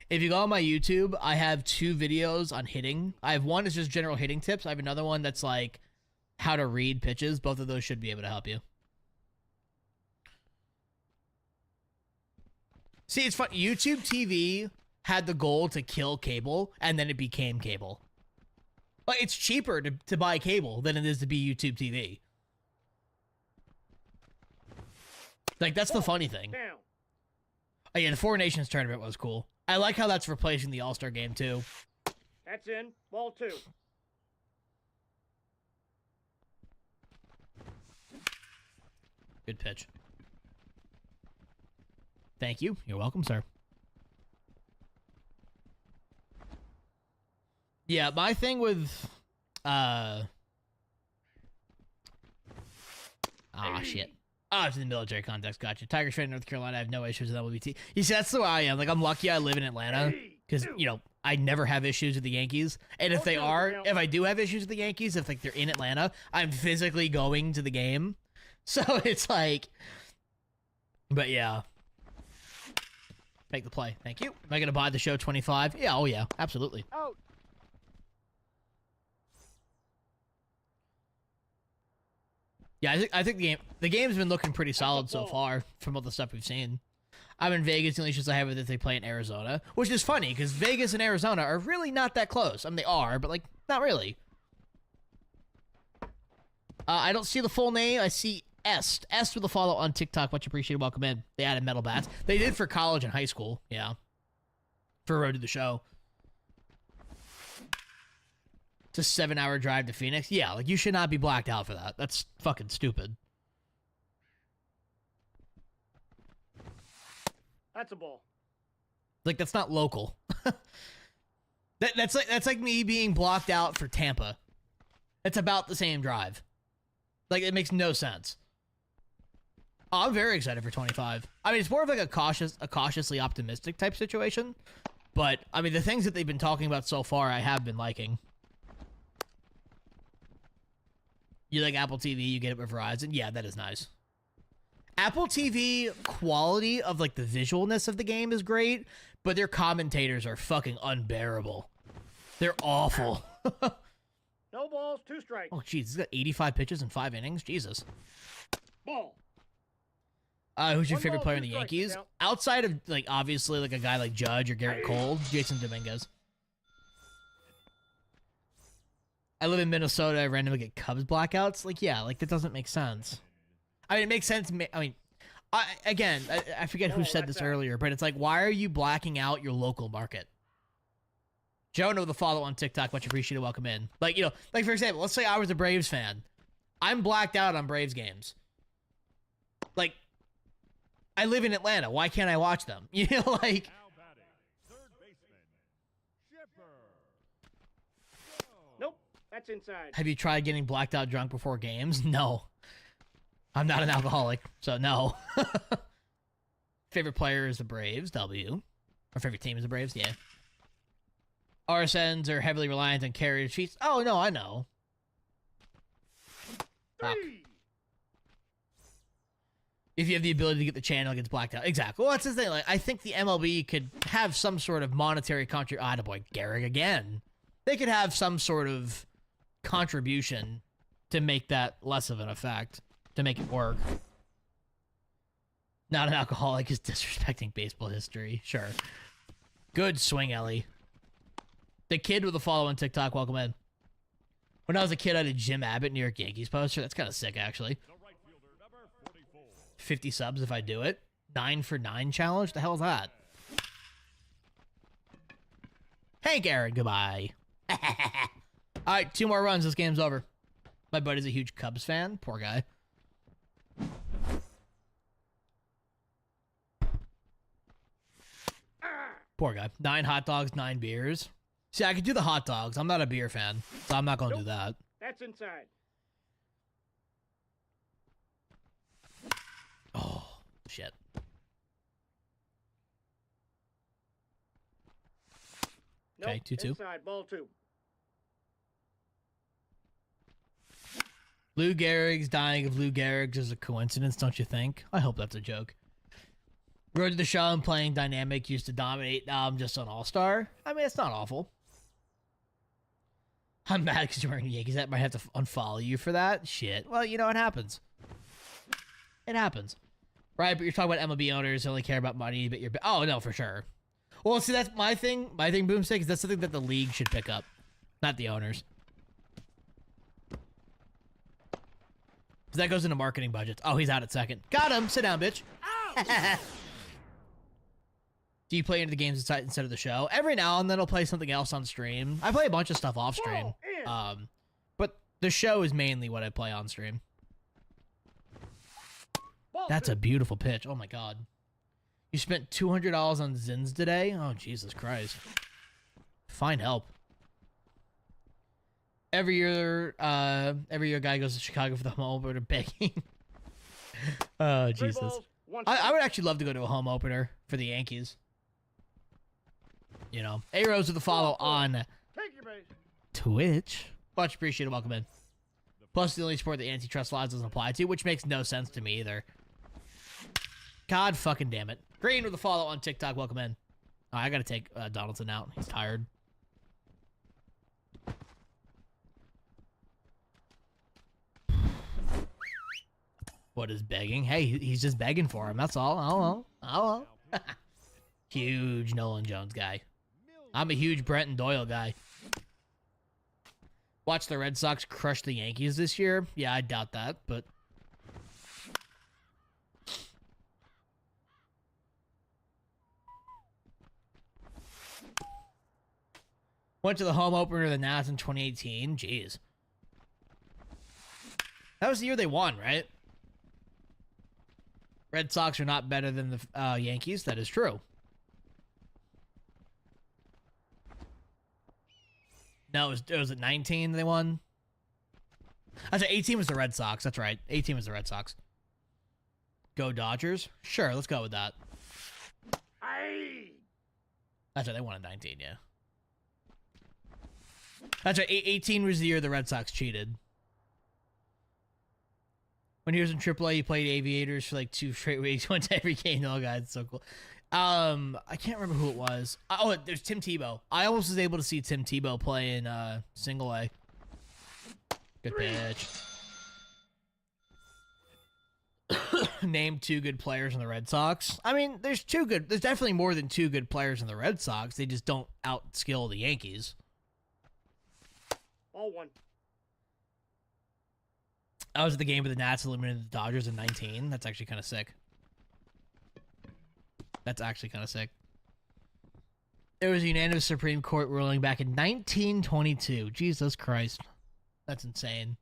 if you go on my YouTube, I have 2 videos on hitting. I have one that's just general hitting tips. I have another one that's like how to read pitches. Both of those should be able to help you. See, it's fun. YouTube TV had the goal to kill cable, and then it became cable. Like, it's cheaper to buy cable than it is to be YouTube TV. Like, that's the funny thing. Down. Oh, yeah, the Four Nations tournament was cool. I like how that's replacing the All-Star game, too. That's in. Ball 2. Good pitch. Thank you. You're welcome, sir. Yeah, my thing with shit. Oh, it's in the military context. Gotcha. Tigers fan in North Carolina. I have no issues with LBT. You see, that's the way I am. Like, I'm lucky I live in Atlanta because, you know, I never have issues with the Yankees. And if if I do have issues with the Yankees, if, like, they're in Atlanta, I'm physically going to the game. So it's like, but yeah. Make the play. Thank you. Am I going to buy the show 25? Yeah, oh yeah, absolutely. Out. Yeah, I think the game's been looking pretty solid so far from all the stuff we've seen. I'm in Vegas. The only issues I have with it, they play in Arizona, which is funny because Vegas and Arizona are really not that close. I mean, they are, but like not really. I don't see the full name. I see Est with a follow on TikTok. Much appreciated. Welcome in. They added metal bats. They did for college and high school. Yeah, for Road to the Show. It's a 7-hour drive to Phoenix. Yeah, like, you should not be blacked out for that. That's fucking stupid. That's a ball. Like, that's not local. That's like me being blocked out for Tampa. It's about the same drive. Like, it makes no sense. Oh, I'm very excited for 25. I mean, it's more of like a cautiously optimistic type situation. But, I mean, the things that they've been talking about so far, I have been liking. You like Apple TV, you get it with Verizon. Yeah, that is nice. Apple TV quality of like the visualness of the game is great, but their commentators are fucking unbearable. They're awful. No balls, 2 strikes. Oh, jeez, he's got 85 pitches in 5 innings. Jesus. Ball. Who's your 1 favorite ball, player 2 in the strikes, Yankees? count. Outside of, like, obviously, like a guy like Judge or Garrett Cole, Jason Dominguez. I live in Minnesota. I randomly get Cubs blackouts. Like, yeah, like, that doesn't make sense. I mean, it makes sense. I mean, I forget who said this earlier, but it's like, why are you blacking out your local market? Jonah with a follow on TikTok. Much appreciated. Welcome in. Like, you know, like, for example, let's say I was a Braves fan. I'm blacked out on Braves games. Like, I live in Atlanta. Why can't I watch them? You know, like... Now batting, third baseman, Shipper. Nope. That's inside. Have you tried getting blacked out drunk before games? No. I'm not an alcoholic, so no. Favorite player is the Braves, W. Our favorite team is the Braves, yeah. RSNs are heavily reliant on carrier sheets. Oh, no, I know. Fuck. 3. If you have the ability to get the channel, it gets blacked out. Exactly. Well, that's the thing. Like, I think the MLB could have some sort of monetary contribution. Boy, Garrick again. They could have some sort of contribution to make that less of an effect, to make it work. Not an alcoholic is disrespecting baseball history. Sure. Good swing, Ellie. The kid with a follow on TikTok, welcome in. When I was a kid, I had a Jim Abbott New York Yankees poster. That's kind of sick, actually. The right fielder, number 44. 50 subs if I do it. 9 for 9 challenge? The hell is that? Hey, Garrett, goodbye. Alright, 2 more runs. This game's over. My buddy's a huge Cubs fan. Poor guy. Poor guy. 9 hot dogs, 9 beers. See, I could do the hot dogs. I'm not a beer fan, so I'm not going to do that. That's inside. Oh, shit. Nope. Okay, 2-2. Inside. Ball 2. Lou Gehrig's dying of Lou Gehrig's is a coincidence, don't you think? I hope that's a joke. Road to the Show and playing Dynamic used to dominate. Now I'm just on All-Star. I mean, it's not awful. I'm mad because you're wearing Yankees. That might have to unfollow you for that. Shit. Well, you know, it happens. It happens. Right, but you're talking about MLB owners who only care about money, but you're... Oh, no, for sure. Well, see, that's my thing. My thing, Boomstick, is that's something that the league should pick up, not the owners. Because that goes into marketing budgets. Oh, he's out at second. Got him. Sit down, bitch. Do you play into the games instead of the show? Every now and then I'll play something else on stream. I play a bunch of stuff off stream. But the show is mainly what I play on stream. That's a beautiful pitch. Oh my god. You spent $200 on Zins today? Oh, Jesus Christ. Find help. Every year a guy goes to Chicago for the home opener begging. Oh, Jesus. I would actually love to go to a home opener for the Yankees. You know, A-Rose with a follow on Twitch. Much appreciated. Welcome in. Plus, the only sport the antitrust laws doesn't apply to, which makes no sense to me either. God fucking damn it. Green with a follow on TikTok. Welcome in. Oh, I gotta take Donaldson out. He's tired. What is begging? Hey, he's just begging for him. That's all. Oh. Huge Nolan Jones guy. I'm a huge Brenton Doyle guy. Watch the Red Sox crush the Yankees this year? Yeah, I doubt that, but... Went to the home opener of the Nats in 2018. Jeez. That was the year they won, right? Red Sox are not better than the Yankees. That is true. No, it was at 19 they won? I said 18 was the Red Sox. That's right. 18 was the Red Sox. Go Dodgers? Sure, let's go with that. That's right, they won at 19, yeah. That's right, 18 was the year the Red Sox cheated. When he was in AAA, he played Aviators for like 2 straight weeks. Went to every game. Oh, God, it's so cool. I can't remember who it was. Oh, there's Tim Tebow. I almost was able to see Tim Tebow play in single A. Good pitch. Name 2 good players in the Red Sox. I mean, there's definitely more than 2 good players in the Red Sox. They just don't outskill the Yankees. All one. I was at the game where the Nats eliminated the Dodgers in 19. That's actually kind of sick. That's actually kind of sick. There was a unanimous Supreme Court ruling back in 1922. Jesus Christ. That's insane.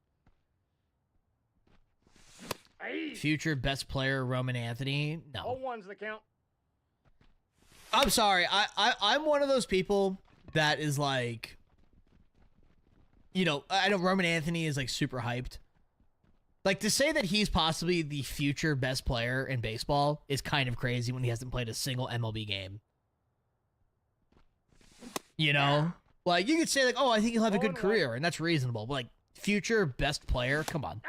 Future best player, Roman Anthony? No. All one's the count. I'm sorry. I'm one of those people that is like... You know, I know Roman Anthony is like super hyped. Like, to say that he's possibly the future best player in baseball is kind of crazy when he hasn't played a single MLB game. You know? Like, you could say, like, oh, I think he'll have a good career, and that's reasonable. But, like, future best player? Come on.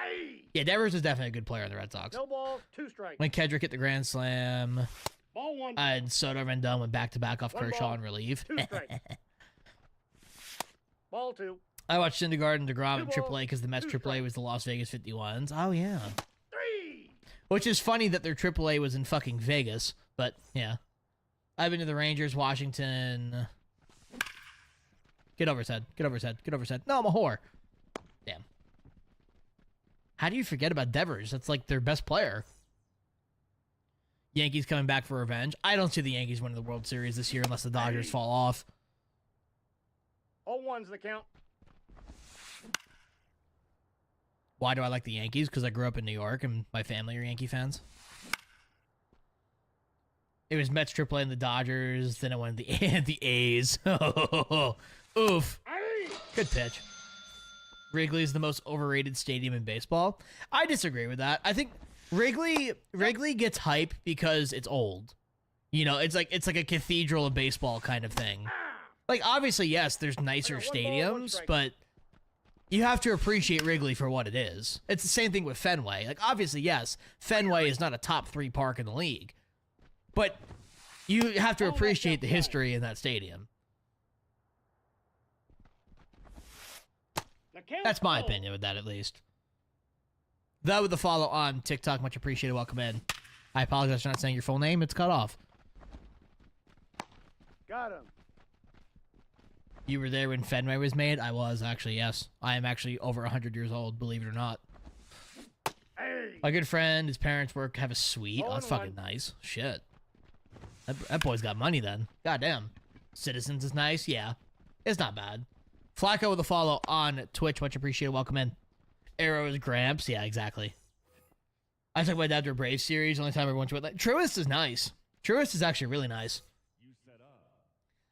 Yeah, Devers is definitely a good player in the Red Sox. No balls, 2 strikes. When Kedrick hit the grand slam, Ball 1. and Soto and Rendon went back-to-back off Kershaw in relief. 2 strikes. Ball 2. I watched Syndergaard and DeGrom in 2 balls, AAA because the Mets 2 AAA was the Las Vegas 51s. Oh, yeah. 3. Which is funny that their AAA was in fucking Vegas, but yeah. I've been to the Rangers, Washington. Get over his head. Get over his head. Get over his head. No, I'm a whore. Damn. How do you forget about Devers? That's like their best player. Yankees coming back for revenge. I don't see the Yankees winning the World Series this year unless the Dodgers fall off. All one's the count. Why do I like the Yankees? Because I grew up in New York and my family are Yankee fans. It was Mets AAA and the Dodgers. Then it went the A's. Oof. Good pitch. Wrigley is the most overrated stadium in baseball. I disagree with that. I think Wrigley gets hype because it's old. You know, it's like a cathedral of baseball kind of thing. Like, obviously, yes, there's nicer stadiums, but you have to appreciate Wrigley for what it is. It's the same thing with Fenway. Like, obviously, yes, Fenway is not a top 3 park in the league, but you have to appreciate the history in that stadium. That's my opinion with that, at least. That with the follow on TikTok, much appreciated. Welcome in. I apologize for not saying your full name. It's cut off. Got him. You were there when Fenway was made? I was, actually, yes. I am actually over 100 years old, believe it or not. Hey. My good friend, his parents have a suite. Oh, Hole that's in fucking one. nice. Shit. That boy's got money then. Goddamn. Citizens is nice, yeah. It's not bad. Flacco with a follow on Twitch, much appreciated. Welcome in. Arrow is Gramps, yeah, exactly. I took my dad to a Brave series. Only time I went to it. Like, Truist is nice. Truist is actually really nice. You set up.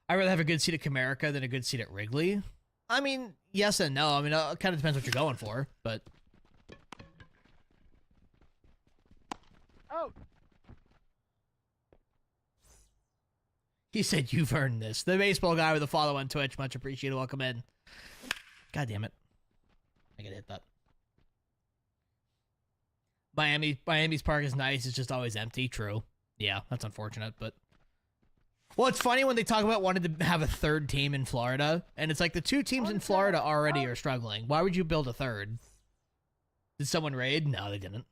I'd rather have a good seat at Comerica than a good seat at Wrigley. I mean, yes and no. I mean, it kind of depends what you're going for, but... Out. He said, you've earned this. The baseball guy with a follow on Twitch. Much appreciated. Welcome in. God damn it. I gotta hit that. Miami's park is nice. It's just always empty. True. Yeah, that's unfortunate, but... Well, it's funny when they talk about wanting to have a third team in Florida, and it's like the two teams in Florida already are struggling. Why would you build a third? Did someone raid? No, they didn't.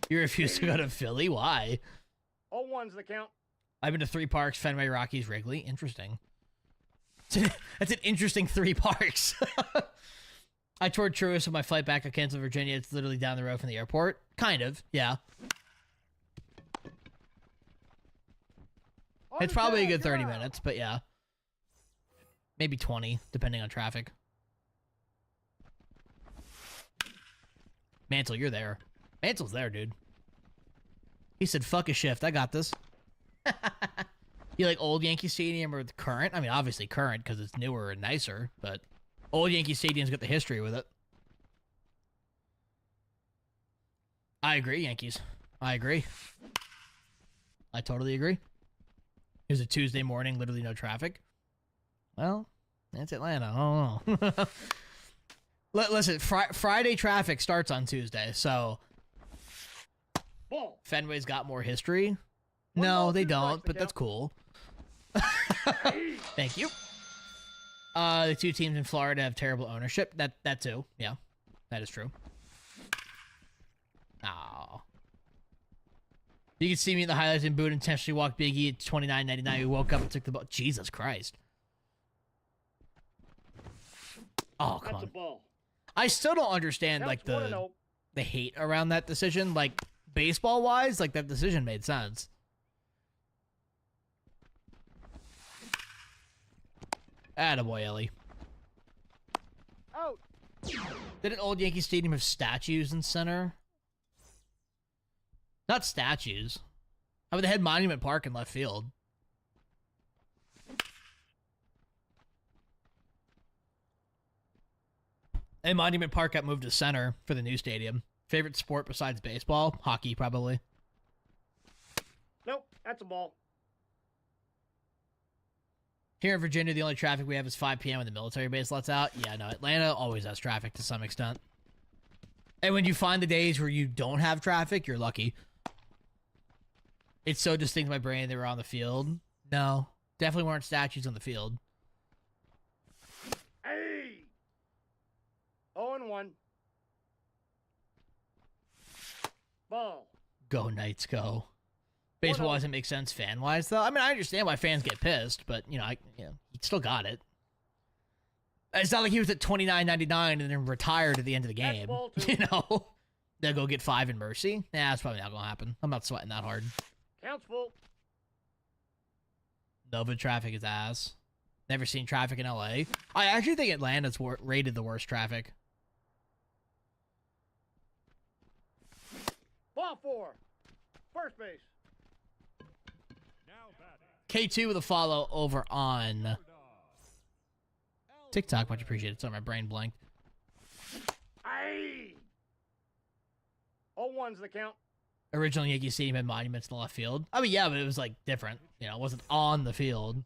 You refuse to go to Philly? Why? 0-1's the count. I've been to 3 parks, Fenway, Rockies, Wrigley. Interesting. That's an interesting 3 parks. I toured Truist on my flight back to Kansas, Virginia. It's literally down the road from the airport. Kind of, yeah. It's probably a good 30 minutes, but yeah. Maybe 20, depending on traffic. Mantle, you're there. Mantle's there, dude. He said, fuck a shift. I got this. You like old Yankee Stadium or the current? I mean, obviously current because it's newer and nicer, but old Yankee Stadium's got the history with it. I agree, Yankees. I agree. I totally agree. It was a Tuesday morning, literally no traffic. Well, that's Atlanta. I don't know. Listen, Friday traffic starts on Tuesday, so... Ball. Fenway's got more history. One No, ball, they 2 don't, strikes, but the that's count. cool. Thank you. The 2 teams in Florida have terrible ownership. That too. Yeah, that is true. Oh. You can see me in the highlights in boot intentionally walked Big E at 29.99. We woke up and took the ball. Jesus Christ. Oh, come That's a on. ball. I still don't understand like Counts 1-0. the hate around that decision. Like baseball wise, like that decision made sense. Attaboy, Ellie. Out. Did an old Yankee Stadium have statues in center? Not statues. How about they had Monument Park in left field? And Monument Park got moved to center for the new stadium. Favorite sport besides baseball? Hockey, probably. Nope. That's a ball. Here in Virginia, the only traffic we have is 5 p.m. when the military base lets out. Yeah, no, Atlanta always has traffic to some extent. And when you find the days where you don't have traffic, you're lucky. It's so distinct in my brain they were on the field. No, definitely weren't statues on the field. Hey. 0-1. Ball. Go Knights, go. Baseball 1-0. doesn't make sense fan-wise, though. I mean, I understand why fans get pissed, but, you know, he still got it. It's not like he was at $29.99 and then retired at the end of the That's game. ball 2. You know? They'll go get 5 in Mercy. Nah, that's probably not going to happen. I'm not sweating that hard. Counts full. Nova traffic is ass. Never seen traffic in LA. I actually think Atlanta's rated the worst traffic. Ball 4. First base. Now batting. K2 with a follow over on Dog. TikTok. Much appreciated. Sorry, my brain blanked. Aye. 0-1's the count. Original Yankee Stadium had monuments in the left field. I mean, yeah, but it was like different. You know, it wasn't on the field.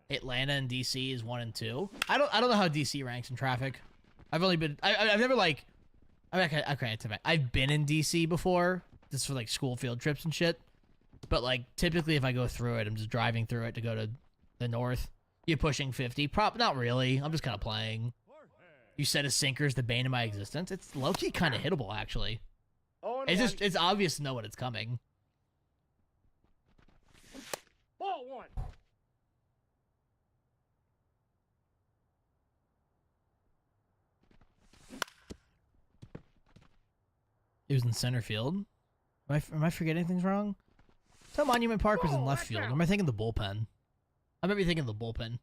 Atlanta and DC is 1 and 2. I don't know how DC ranks in traffic. I've only been I've never like I mean, okay, I've been in DC before, just for like school field trips and shit. But like typically if I go through it, I'm just driving through it to go to the north. You're pushing 50. Not really. I'm just kind of playing. You said a sinker's the bane of my existence. It's low-key kind of hittable actually. 0-1. It's obvious to know when it's coming. was in center field. Am I forgetting things wrong? So Monument Park was in left field. Am I thinking the bullpen? I might be thinking the bullpen.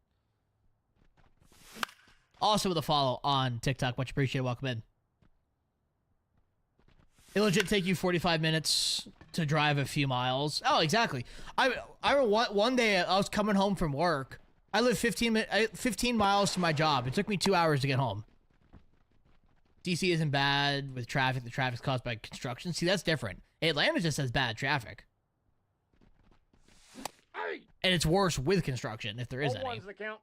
Also with a follow on TikTok. Much appreciated. Welcome in. It legit take you 45 minutes to drive a few miles. Oh, exactly. I one day I was coming home from work. I live 15 miles to my job. It took me 2 hours to get home. DC isn't bad with traffic. The traffic's caused by construction. See, that's different. Atlanta just has bad traffic. And it's worse with construction, if there is any. The count.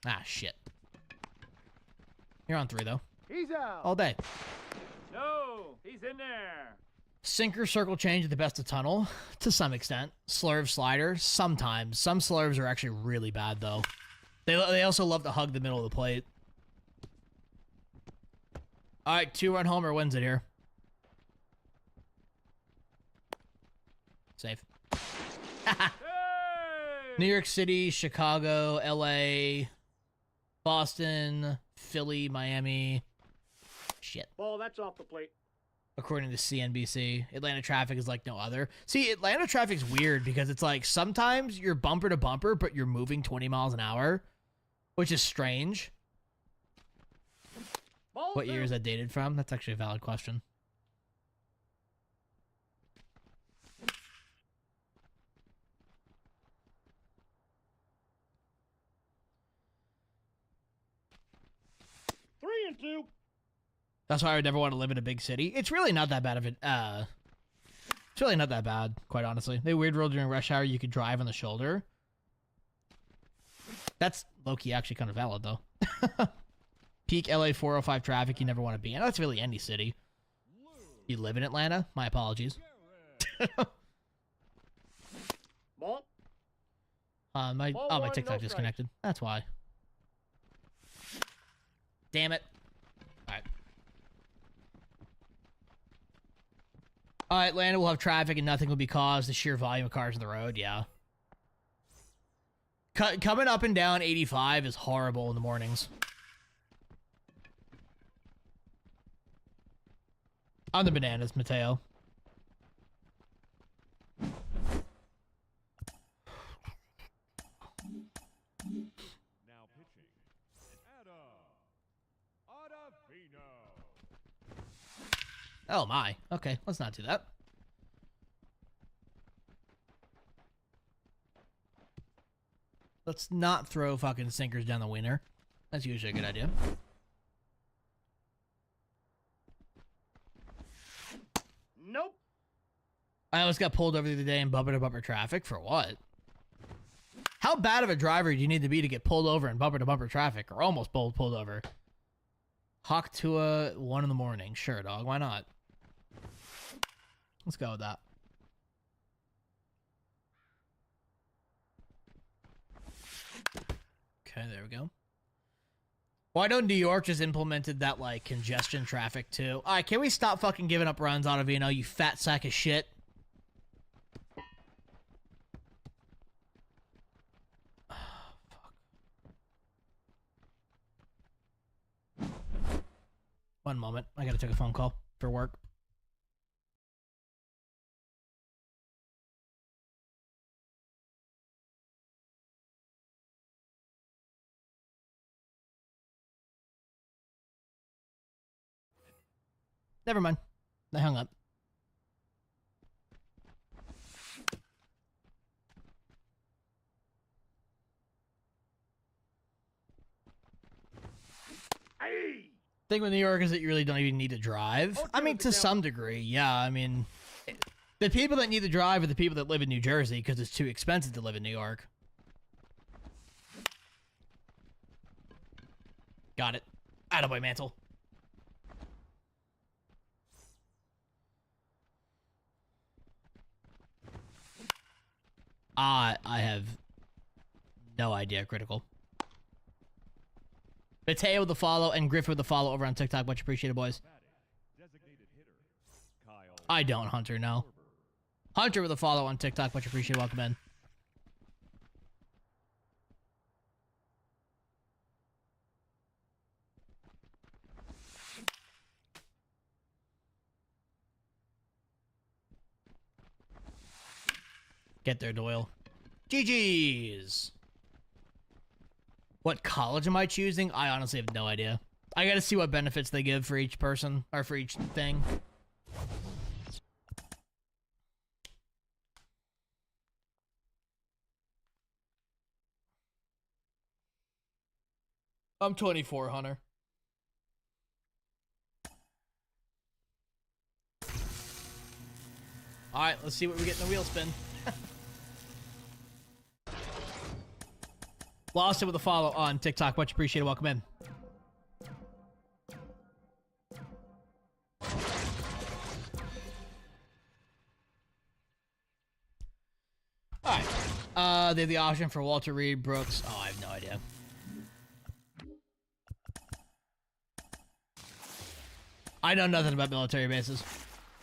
Ah, shit. You're on 3, though. He's out. All day. No, he's in there. Sinker circle change at the best of tunnel, to some extent. Slurve slider, sometimes. Some slurves are actually really bad, though. They also love to hug the middle of the plate. All right, 2-run homer wins it here. Safe. Hey! New York City, Chicago, LA, Boston, Philly, Miami. Shit. Ball, that's off the plate. According to CNBC, Atlanta traffic is like no other. See, Atlanta traffic's weird because it's like sometimes you're bumper to bumper, but you're moving 20 miles an hour, which is strange. Ball What year is that dated from? That's actually a valid question. Three and two. That's why I would never want to live in a big city. It's really not that bad of it. It's really not that bad, quite honestly. They weird rule during rush hour you could drive on the shoulder. That's low-key actually kind of valid, though. Peak LA 405 traffic you never want to be in. That's really any city. You live in Atlanta? My apologies. Ball. My Ball my one, TikTok no disconnected. That's why. Damn it. Alright. Atlanta will have traffic and nothing will be caused. The sheer volume of cars on the road, yeah. Coming up and down 85 is horrible in the mornings. On the bananas, Mateo. Now pitching. Ottavino. Oh my. Okay, let's not do that. Let's not throw fucking sinkers down the winner. That's usually a good idea. Nope. I almost got pulled over the other day in bumper-to-bumper traffic. For what? How bad of a driver do you need to be to get pulled over in bumper-to-bumper traffic? Or almost pulled over? Hawk Tua, 1 in the morning. Sure, dog. Why not? Let's go with that. Okay, there we go. Why don't New York just implemented that, like, congestion traffic, too? Alright, can we stop fucking giving up runs, Ottavino, you fat sack of shit? One moment. I gotta take a phone call for work. Never mind. I hung up. Hey. Thing with New York is that you really don't even need to drive. Oh, I mean, the to count. some degree, yeah. I mean, the people that need to drive are the people that live in New Jersey because it's too expensive to live in New York. Got it. Attaboy, Mantle. I have no idea, Critical. Mateo with the follow and Griffin with the follow over on TikTok. Much appreciated, boys. Designated hitter. Kyle. I don't, Hunter, no. Hunter with a follow on TikTok. Much appreciated. Welcome in. Get there, Doyle. GG's. What college am I choosing? I honestly have no idea. I gotta see what benefits they give for each person, or for each thing. I'm 24, Hunter. Alright, let's see what we get in the wheel spin. Lost it with a follow on TikTok. Much appreciated. Welcome in. Alright. They have the option for Walter Reed, Brooks. Oh, I have no idea. I know nothing about military bases.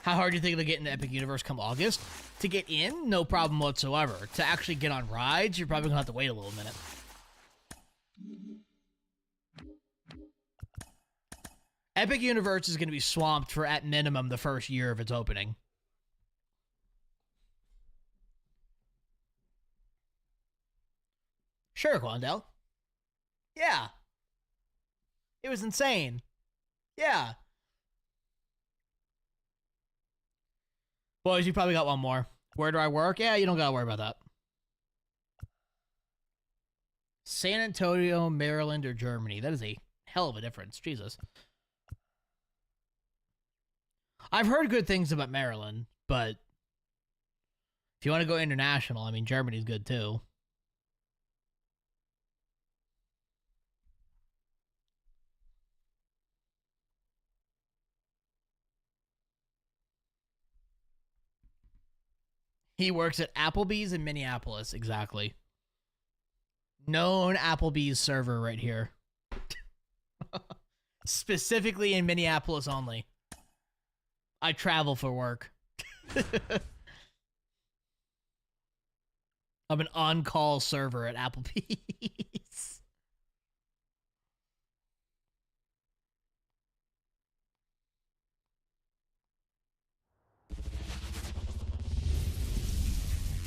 How hard do you think it'll get into Epic Universe come August? To get in, no problem whatsoever. To actually get on rides, you're probably gonna have to wait a little minute. Epic Universe is gonna be swamped for, at minimum, the first year of its opening. Sure, Quandel. Yeah. It was insane. Yeah. Boys, you probably got one more. Where do I work? Yeah, you don't gotta worry about that. San Antonio, Maryland, or Germany. That is a hell of a difference. Jesus. I've heard good things about Maryland, but if you want to go international, I mean, Germany's good too. He works at Applebee's in Minneapolis, exactly. Known Applebee's server right here. Specifically in Minneapolis only. I travel for work. I'm an on-call server at Applebee's.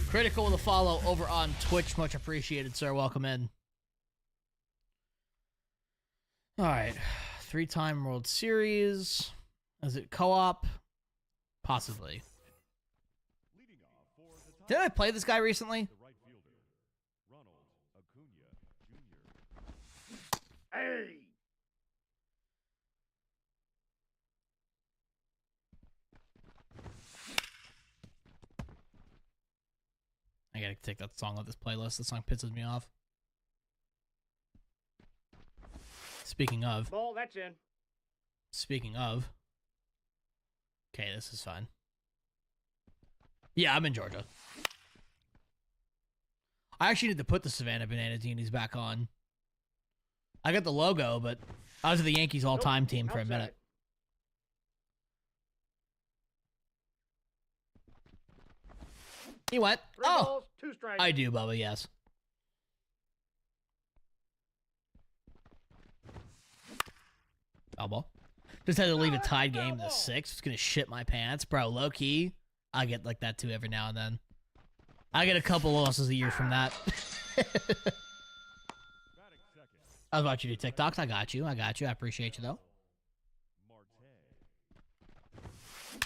Critical with a follow over on Twitch. Much appreciated, sir. Welcome in. Alright. 3-time World Series. Is it co-op? Possibly. Did I play this guy recently? Hey! I gotta take that song off this playlist. This song pisses me off. Speaking of. Ball, that's in. Speaking of. Okay, this is fine. Yeah, I'm in Georgia. I actually need to put the Savannah Bananazinis back on. I got the logo, but I was at the Yankees all-time team for a minute. He went. Three Oh, balls, 2 strikes. I do, Bubba, yes. Foul ball. Just had to leave a tied game in the 6th. It's gonna shit my pants. Bro, low key, I get like that too every now and then. I get a couple losses a year from that. I was about you to do TikToks. I got you. I got you. I appreciate you though.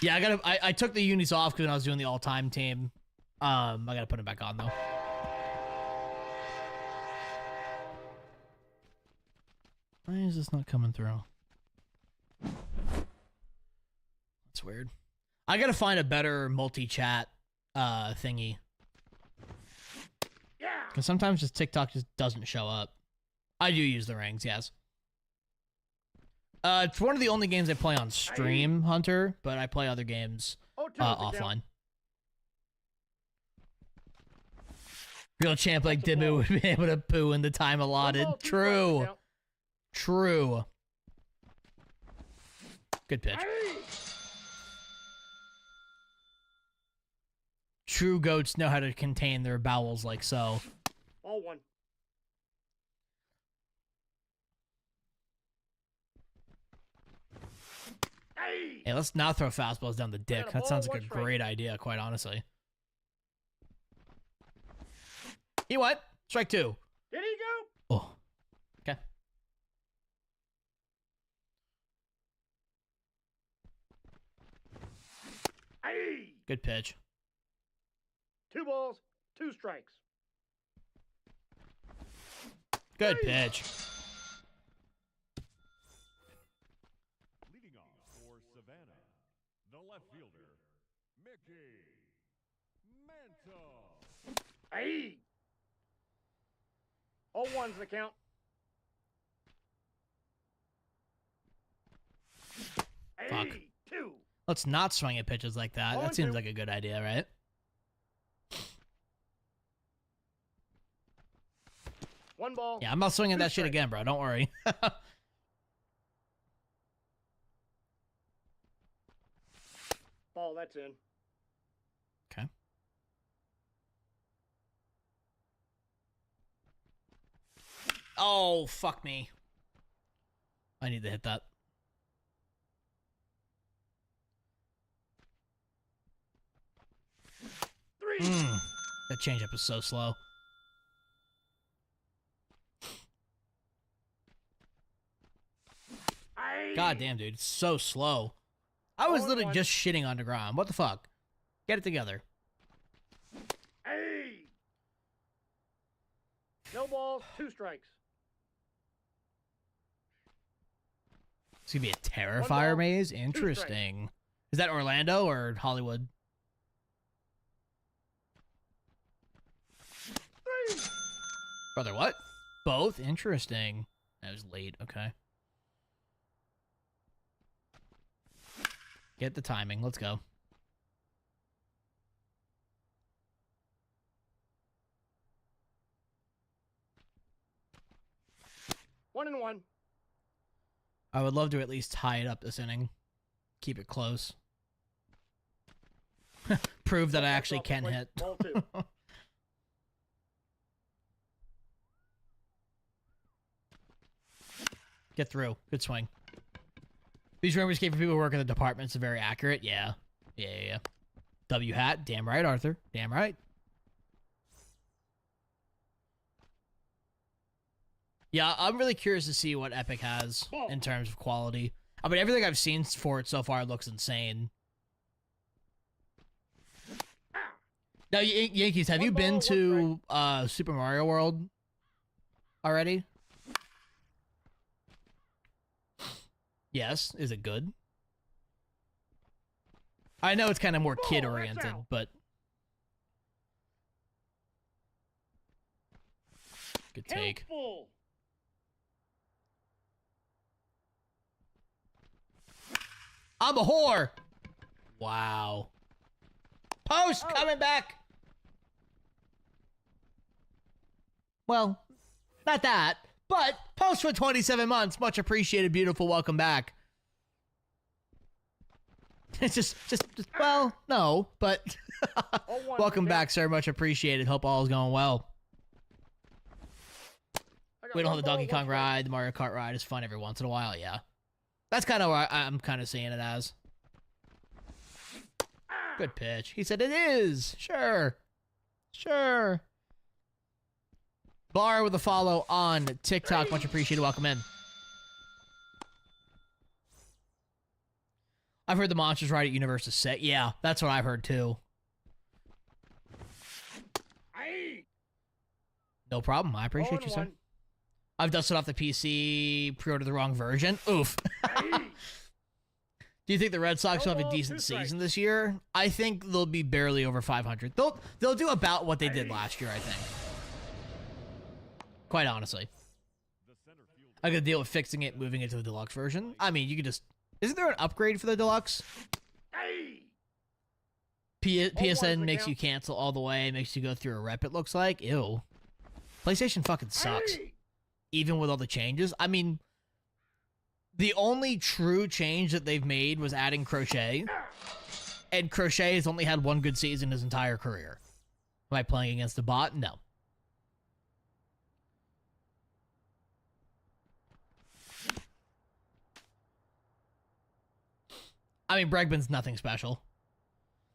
Yeah, I took the unis off because I was doing the all-time team. I gotta put it back on though. Why is this not coming through? That's weird. I gotta find a better multi-chat thingy. Yeah. Because sometimes just TikTok just doesn't show up. I do use the rings, yes. It's one of the only games I play on stream, Hunter, but I play other games offline. Real champ like Dibu would be able to poo in the time allotted. True. True. Good pitch. True goats know how to contain their bowels like so. All 1. Hey, let's not throw fastballs down the dick. That sounds like a great idea, quite honestly. He went. Strike 2. Did he go? Oh. Okay. Aye. Good pitch. 2 balls, 2 strikes. Good pitch. Leading off for Savannah, the left fielder, Mickey Mantle. Aye. All ones the count. Fuck. Aye. 2. Let's not swing at pitches like that. That seems 0-2. like a good idea, right? One ball. Yeah, I'm not swinging 2 that shit strikes. again, bro. Don't worry. Ball, that's in. Okay. Oh, fuck me. I need to hit that. 3. That changeup is so slow. Aye. God damn, dude. It's so slow. I was 0-1. literally just shitting on DeGrom. What the fuck? Get it together. Aye. No balls, 2 strikes. It's gonna be a One Terrifier ball, maze? 2 Interesting. Is that Orlando or Hollywood? 3. Brother, what? Both? Interesting. That was late. Okay. Get the timing. Let's go. One and one. I would love to at least tie it up this inning. Keep it close. Prove that I That's actually off the can plate. hit. Ball 2. Get through. Good swing. These rumors came from people who work in the departments are very accurate. Yeah. Yeah. W hat. Damn right, Arthur. Damn right. Yeah, I'm really curious to see what Epic has in terms of quality. I mean, everything I've seen for it so far looks insane. Now, Yankees, have One you been ball, to Super Mario World already? Yes. Is it good? I know it's kind of more Ball, kid-oriented, that's out. but... Good take. Full. I'm a whore! Wow. Post Oh. coming back! Well, not that, but Post for 27 months. Much appreciated, beautiful. Welcome back. It's just well, no, but All ones welcome the back, count. sir. Much appreciated. Hope all is going well. I got We don't one have the ball, Donkey 1 Kong strike. ride. The Mario Kart ride is fun every once in a while, yeah. That's kind of what I'm kind of seeing it as. Good pitch. He said it is. Sure. Sure. Bar with a follow on TikTok. Much appreciated. Welcome in. I've heard the Monsters ride at Universe is set. Yeah, that's what I've heard too. Aye. No problem. I appreciate you, sir. 0-1. I've dusted off the PC, pre-ordered the wrong version. Oof. Aye. Do you think the Red Sox will have a ball, decent 2 strikes. season this year? I think they'll be barely over 500. They'll do about what they did Aye. last year, I think. Quite honestly. The center fielder, I could deal with fixing it, moving it to the deluxe version. I mean, you could just... Isn't there an upgrade for the deluxe? Aye. PSN the makes count. you cancel all the way, makes you go through a rep, it looks like. Ew. PlayStation fucking sucks. Aye. Even with all the changes. I mean, the only true change that they've made was adding Crochet. And Crochet has only had one good season his entire career. Am I playing against a bot? No. I mean, Bregman's nothing special.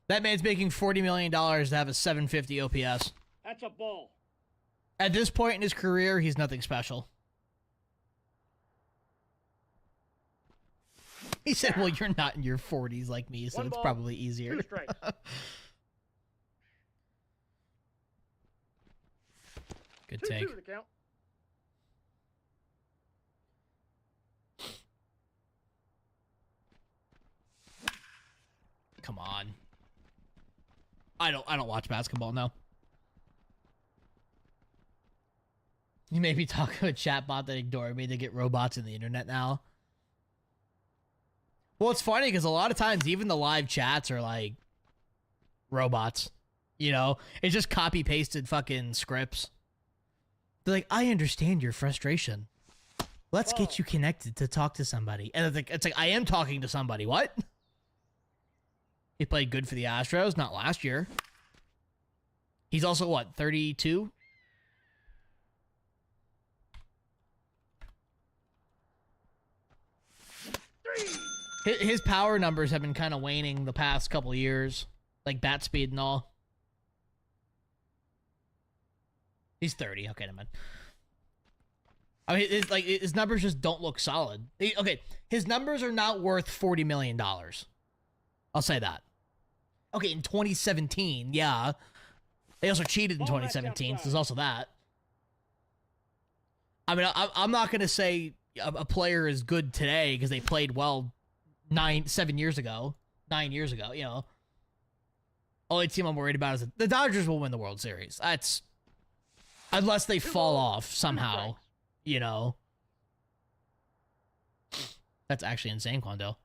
That man's making $40 million to have a 750 OPS. That's a ball. At this point in his career, he's nothing special. He said, well, you're not in your 40s like me, so One it's ball, probably easier. 2 strikes. Good 2-2 take. the count. Come on. I don't watch basketball, no. You made me talk to a chatbot that ignored me to get robots in the internet now. Well, it's funny because a lot of times even the live chats are like robots. You know? It's just copy pasted fucking scripts. They're like, I understand your frustration. Let's get you connected to talk to somebody. And it's like I am talking to somebody. What? He played good for the Astros, not last year. He's also, what, 32? His power numbers have been kind of waning the past couple of years. Like bat speed and all. He's 30. Okay, never mind. I mean, it's like his numbers just don't look solid. Okay, his numbers are not worth $40 million. I'll say that. Okay, in 2017, yeah. They also cheated in 2017, so there's also that. I mean, I'm not going to say a player is good today because they played well 7 years ago, 9 years ago, you know. Only team I'm worried about is the Dodgers will win the World Series. That's... Unless they fall off somehow, you know. That's actually insane, Quando.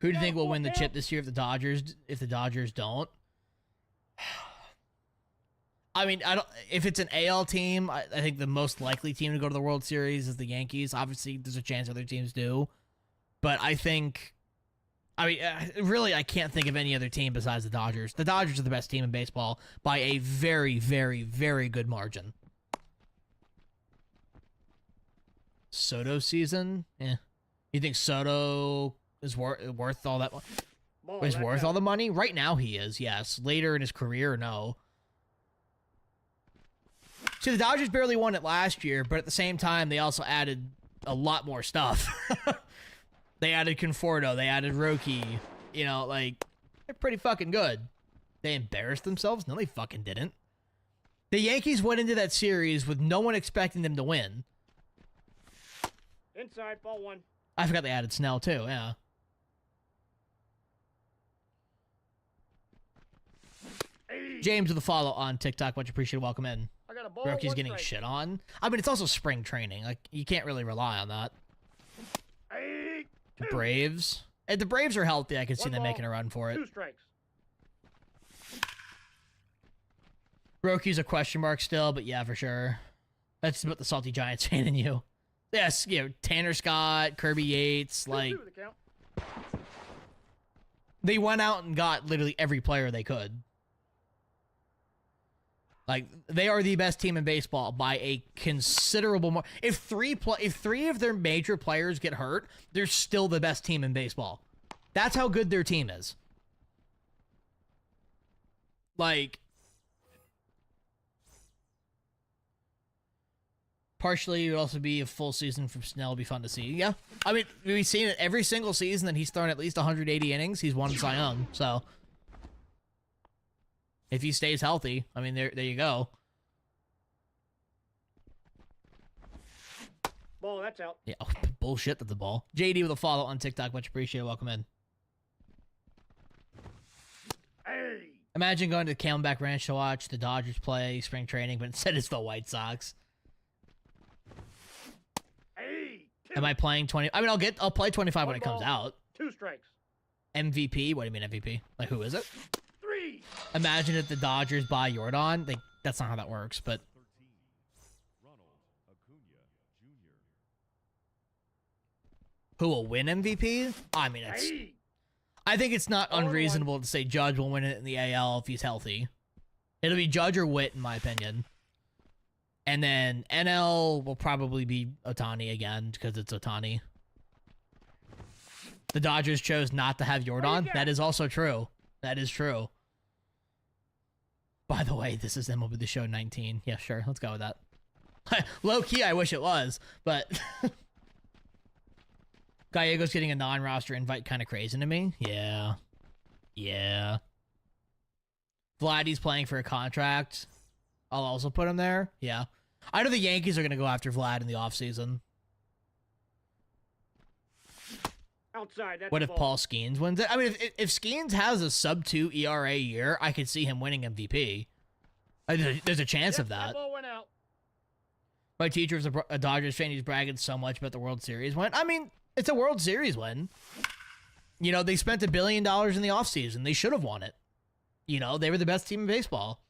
Who do you think will win the chip this year if the Dodgers don't? I mean, if it's an AL team, I think the most likely team to go to the World Series is the Yankees. Obviously, there's a chance other teams do. But I think... I mean, really, I can't think of any other team besides the Dodgers. The Dodgers are the best team in baseball by a very, very, very good margin. Soto season? Yeah. You think Soto is worth all that? Is worth all the money? Right now he is, yes. Later in his career, no. See, the Dodgers barely won it last year, but at the same time, they also added a lot more stuff. They added Conforto. They added Roki. You know, like, they're pretty fucking good. They embarrassed themselves? No, they fucking didn't. The Yankees went into that series with no one expecting them to win. Inside, ball 1. I forgot they added Snell, too, yeah. Hey. James with a follow on TikTok. Much appreciated. Welcome in. I got a ball. Roki's 1 getting strike. shit on. I mean, it's also spring training. Like, you can't really rely on that. Hey, The 2. Braves. If the Braves are healthy, I could see 1 them ball, making a run for it. 2 strikes. Roki's a question mark still, but yeah, for sure. That's about the salty Giants fan in you. Yes, you know, Tanner Scott, Kirby Yates, like, 2-2 the count. they went out and got literally every player they could. Like, they are the best team in baseball by a considerable more. If three of their major players get hurt, they're still the best team in baseball. That's how good their team is. Like, partially, it would also be a full season from Snell. Would be fun to see. Yeah, I mean, we've seen it every single season that he's thrown at least 180 innings. He's won Cy Young, so if he stays healthy, I mean, there you go. Ball, that's out. Yeah, oh, bullshit at the ball. JD with a follow on TikTok, much appreciated. Welcome in. Hey. Imagine going to the Camelback Ranch to watch the Dodgers play spring training, but instead it's the White Sox. Hey. 2. Am I playing 20? I mean, I'll play 25 when it comes out. 2 strikes. MVP? What do you mean MVP? Like, who is it? 3. Imagine if the Dodgers buy Jordan. That's not how that works, but 13. Ronald Acuna Jr. who will win MVP? I mean, Hey. I think it's not All in one. unreasonable to say Judge will win it in the AL if he's healthy. It'll be Judge or Witt, in my opinion. And then NL will probably be Ohtani again, because it's Ohtani. The Dodgers chose not to have Jordan. got? That is also true. That is true. By the way, this is MLB The Show 19. Yeah, sure. Let's go with that. Low key, I wish it was, but Gallegos getting a non-roster invite kind of crazy to me. Yeah. Yeah. Vladdy's playing for a contract. I'll also put him there. Yeah. I know the Yankees are going to go after Vlad in the offseason. Outside. That's What a if ball. Paul Skeens wins it? I mean, if Skeens has a sub-2 ERA year, I could see him winning MVP. There's a chance Yep, of that. ball went out. My teacher was a Dodgers fan. He's bragging so much about the World Series win. I mean, it's a World Series win. You know, they spent $1 billion in the offseason. They should have won it. You know, they were the best team in baseball.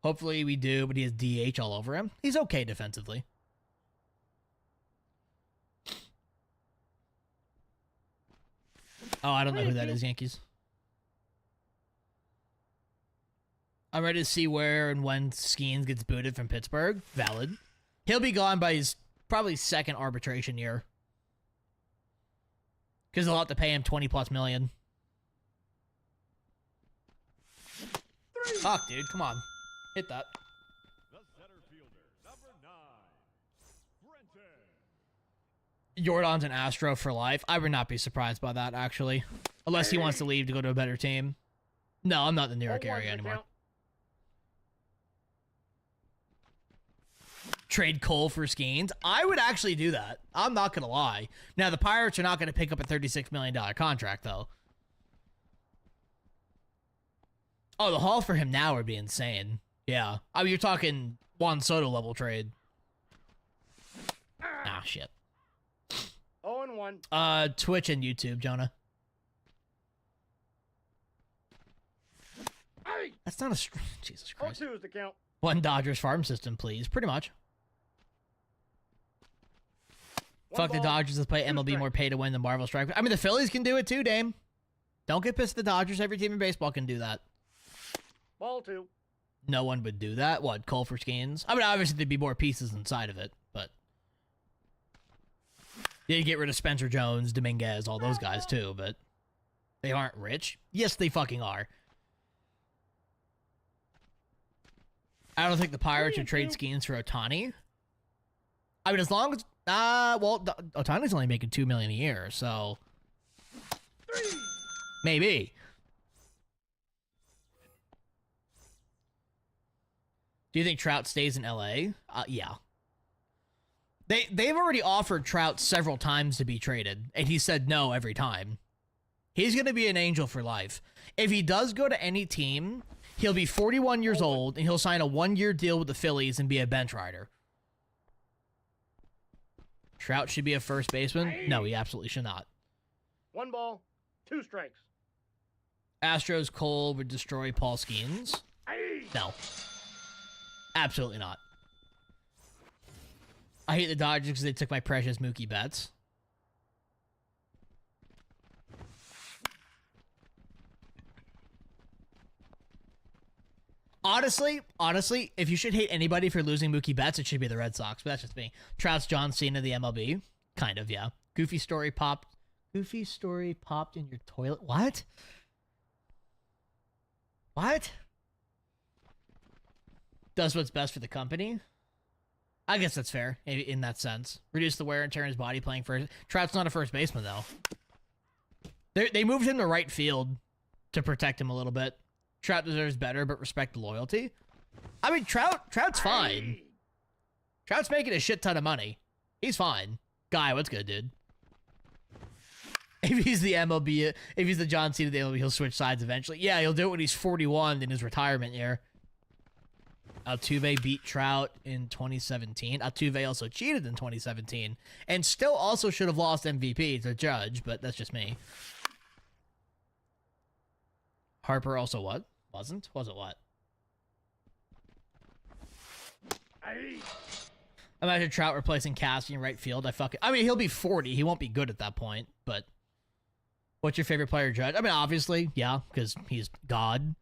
Hopefully we do, but he has DH all over him. He's okay defensively. Oh, I don't know who that is, Yankees. I'm ready to see where and when Skeens gets booted from Pittsburgh. Valid. He'll be gone by his probably second arbitration year. Because they'll have to pay him $20+ million. Fuck, dude. Come on. Hit that. The center fielder, number 9, Brenton. Jordan's an Astro for life. I would not be surprised by that, actually. Unless he wants to leave to go to a better team. No, I'm not in the New York area anymore. Trade Cole for Skeens. I would actually do that. I'm not going to lie. Now, the Pirates are not going to pick up a $36 million contract, though. Oh, the haul for him now would be insane. Yeah. I mean, you're talking Juan Soto level trade. Ah, shit. 0-1. Twitch and YouTube, Jonah. Hey! That's not a... Jesus Christ. 0-2 is the count. One Dodgers farm system, please. Pretty much. Fuck the Dodgers. Let's play MLB more pay to win than Marvel Strike. I mean, the Phillies can do it too, Dame. Don't get pissed at the Dodgers. Every team in baseball can do that. Ball 2. No one would do that. What, Cole for Skeens? I mean, obviously there'd be more pieces inside of it, but... They'd get rid of Spencer Jones, Dominguez, all those guys too, but... They aren't rich? Yes, they fucking are. I don't think the Pirates would trade Skeens for Ohtani. I mean, as long as... well, Ohtani's only making $2 million a year, so... Maybe. Do you think Trout stays in LA? Yeah. They've already offered Trout several times to be traded, and he said no every time. He's going to be an Angel for life. If he does go to any team, he'll be 41 years old, and he'll sign a 1-year deal with the Phillies and be a bench rider. Trout should be a first baseman? No, he absolutely should not. 1 ball, 2 strikes. Astros Cole would destroy Paul Skeens? No. Absolutely not. I hate the Dodgers because they took my precious Mookie Betts. Honestly, if you should hate anybody for losing Mookie Betts, it should be the Red Sox, but that's just me. Trout's John Cena of the MLB. Kind of, yeah. Goofy story popped in your toilet. What? What? Does what's best for the company? I guess that's fair, in that sense. Reduce the wear and tear in his body playing first. Trout's not a first baseman, though. They moved him to right field to protect him a little bit. Trout deserves better, but respect the loyalty. I mean, Trout's fine. Trout's making a shit ton of money. He's fine. Guy, what's good, dude? If he's the MLB, if he's the John Cena of the MLB, he'll switch sides eventually. Yeah, he'll do it when he's 41 in his retirement year. Altuve beat Trout in 2017. Altuve also cheated in 2017. And still also should have lost MVP to Judge, but that's just me. Harper also what? Wasn't? Was it what? Imagine Trout replacing Cassie in right field. I mean, he'll be 40. He won't be good at that point, but... What's your favorite player, Judge? I mean, obviously, yeah, because he's God.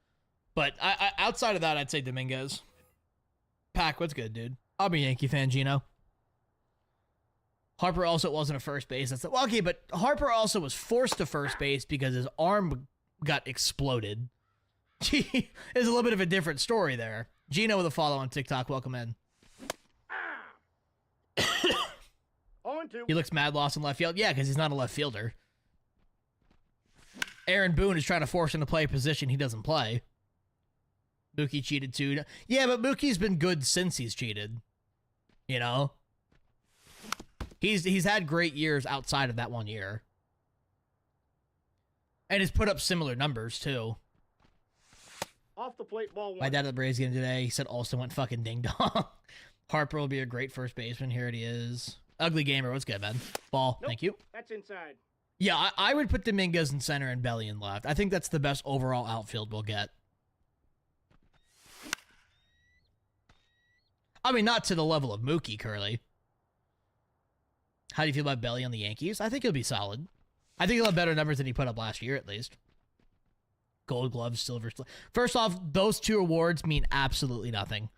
But outside of that, I'd say Dominguez. Pac, what's good, dude? I'm a Yankee fan, Gino. Harper also wasn't a first base. That's well, okay, but Harper also was forced to first base because his arm got exploded. Is a little bit of a different story there. Gino with a follow on TikTok. Welcome in. 0-2. He looks mad lost in left field. Yeah, because he's not a left fielder. Aaron Boone is trying to force him to play a position he doesn't play. Mookie cheated too. Yeah, but Mookie's been good since he's cheated. You know? He's had great years outside of that 1 year. And he's put up similar numbers, too. Off the plate, ball 1. My dad at the Braves game today, he said Alston went fucking ding-dong. Harper will be a great first baseman. Here it is. Ugly Gamer, what's good, man? Ball, Nope, thank you. That's inside. Yeah, I would put Dominguez in center and Belly in left. I think that's the best overall outfield we'll get. I mean, not to the level of Mookie, Curly. How do you feel about Belly on the Yankees? I think he'll be solid. I think he'll have better numbers than he put up last year, at least. Gold Glove, Silver. First off, those two awards mean absolutely nothing.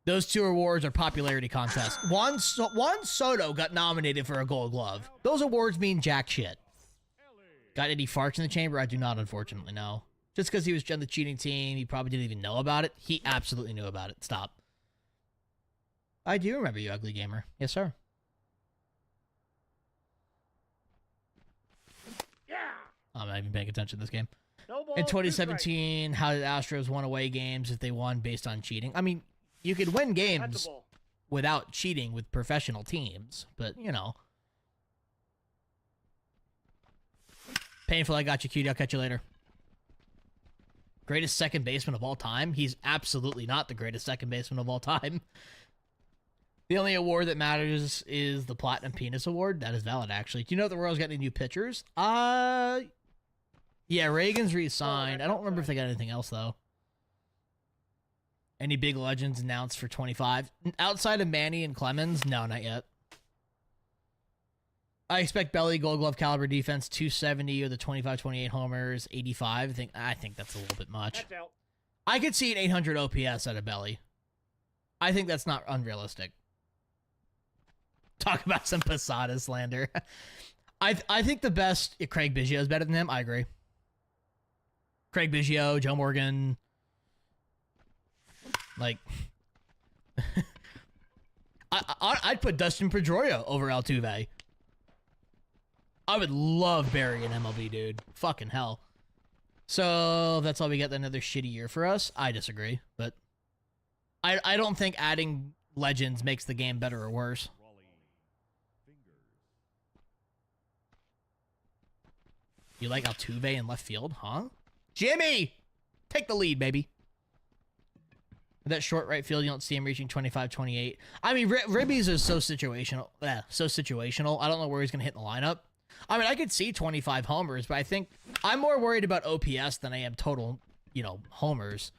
Those two awards are popularity contests. Juan Soto got nominated for a Gold Glove. Those awards mean jack shit. Got any farts in the chamber? I do not, unfortunately, no. Just because he was on the cheating team, he probably didn't even know about it. He absolutely knew about it. Stop. I do remember you, Ugly Gamer. Yes, sir. Yeah. I'm not even paying attention to this game. No ball, In 2 2017, how did Astros won away games if they won based on cheating? I mean, you could win strikes. That's games a ball. without cheating with professional teams, but, you know. Painful, I got you, cutie. I'll catch you later. Greatest second baseman of all time? He's absolutely not the greatest second baseman of all time. The only award that matters is the Platinum Penis Award. That is valid, actually. Do you know if the Royals got any new pitchers? Yeah, Reagan's re-signed. I don't remember if they got anything else, though. Any big legends announced for 25? Outside of Manny and Clemens? No, not yet. I expect Belly, Gold Glove caliber defense, 270 or the 25-28 homers, 85. I think that's a little bit much. That's out. I could see an 800 OPS out of Belly. I think that's not unrealistic. Talk about some Posada slander. I think the best, Craig Biggio is better than him. I agree. Craig Biggio, Joe Morgan. Like, I'd put Dustin Pedroia over Altuve. I would love Barry in MLB, dude. Fucking hell. So that's all we get. Another shitty year for us. I disagree, but I don't think adding legends makes the game better or worse. You like Altuve in left field, huh? Jimmy! Take the lead, baby. That short right field, you don't see him reaching 25-28. I mean, Ribbies is so situational. So situational. I don't know where he's going to hit in the lineup. I mean, I could see 25 homers, but I think I'm more worried about OPS than I am total, homers.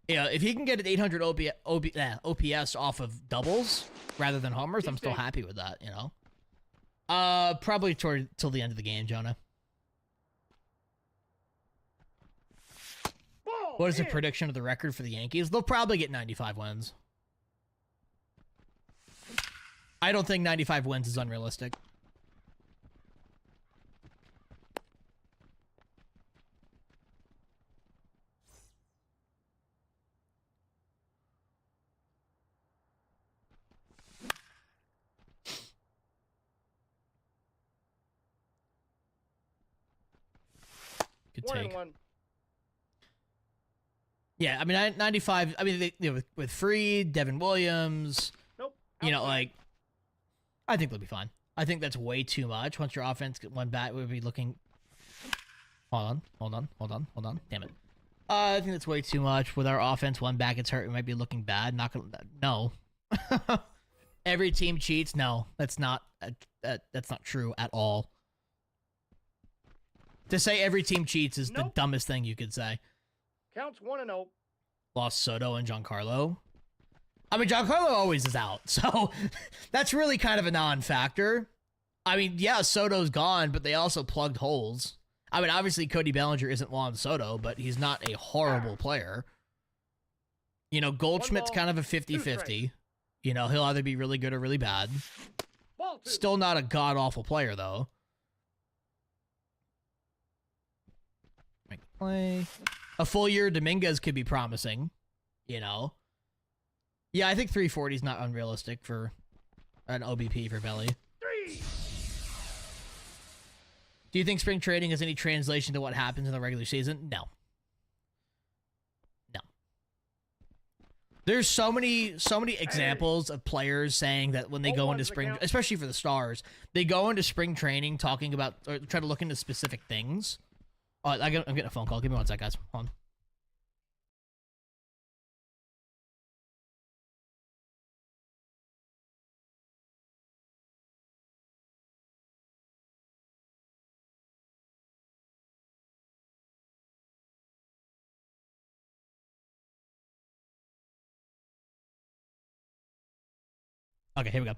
Yeah, if he can get an 800 OPS off of doubles rather than homers, I'm still happy with that, Probably till the end of the game, Jonah. What is the prediction of the record for the Yankees? They'll probably get 95 wins. I don't think 95 wins is unrealistic. Good take. 1-1. Yeah, I mean, 95. I mean, with Freed, Devin Williams, Nope. I think they'll be fine. I think that's way too much. Once your offense went back, we'll be looking. Hold on. Damn it. I think that's way too much. With our offense, one back gets hurt, we might be looking bad. Not gonna. No. Every team cheats. No, that's not true at all. To say every team cheats is the dumbest thing you could say. Counts 1-0. Lost Soto and Giancarlo. I mean, Giancarlo always is out, so that's really kind of a non-factor. I mean, yeah, Soto's gone, but they also plugged holes. I mean, obviously, Cody Bellinger isn't Juan Soto, but he's not a horrible player. Goldschmidt's kind of a 50-50. You know, he'll either be really good or really bad. Ball 2. Still not a god-awful player, though. Make the play. A full year Dominguez could be promising, you know. Yeah, I think 340 is not unrealistic for an OBP for Belly. 3. Do you think spring training has any translation to what happens in the regular season? No. No. There's so many examples of players saying that when they go into spring, especially for the Stars, they go into spring training talking about or try to look into specific things. Oh, I'm getting a phone call. Give me one sec, guys. Hold on. Okay, here we go.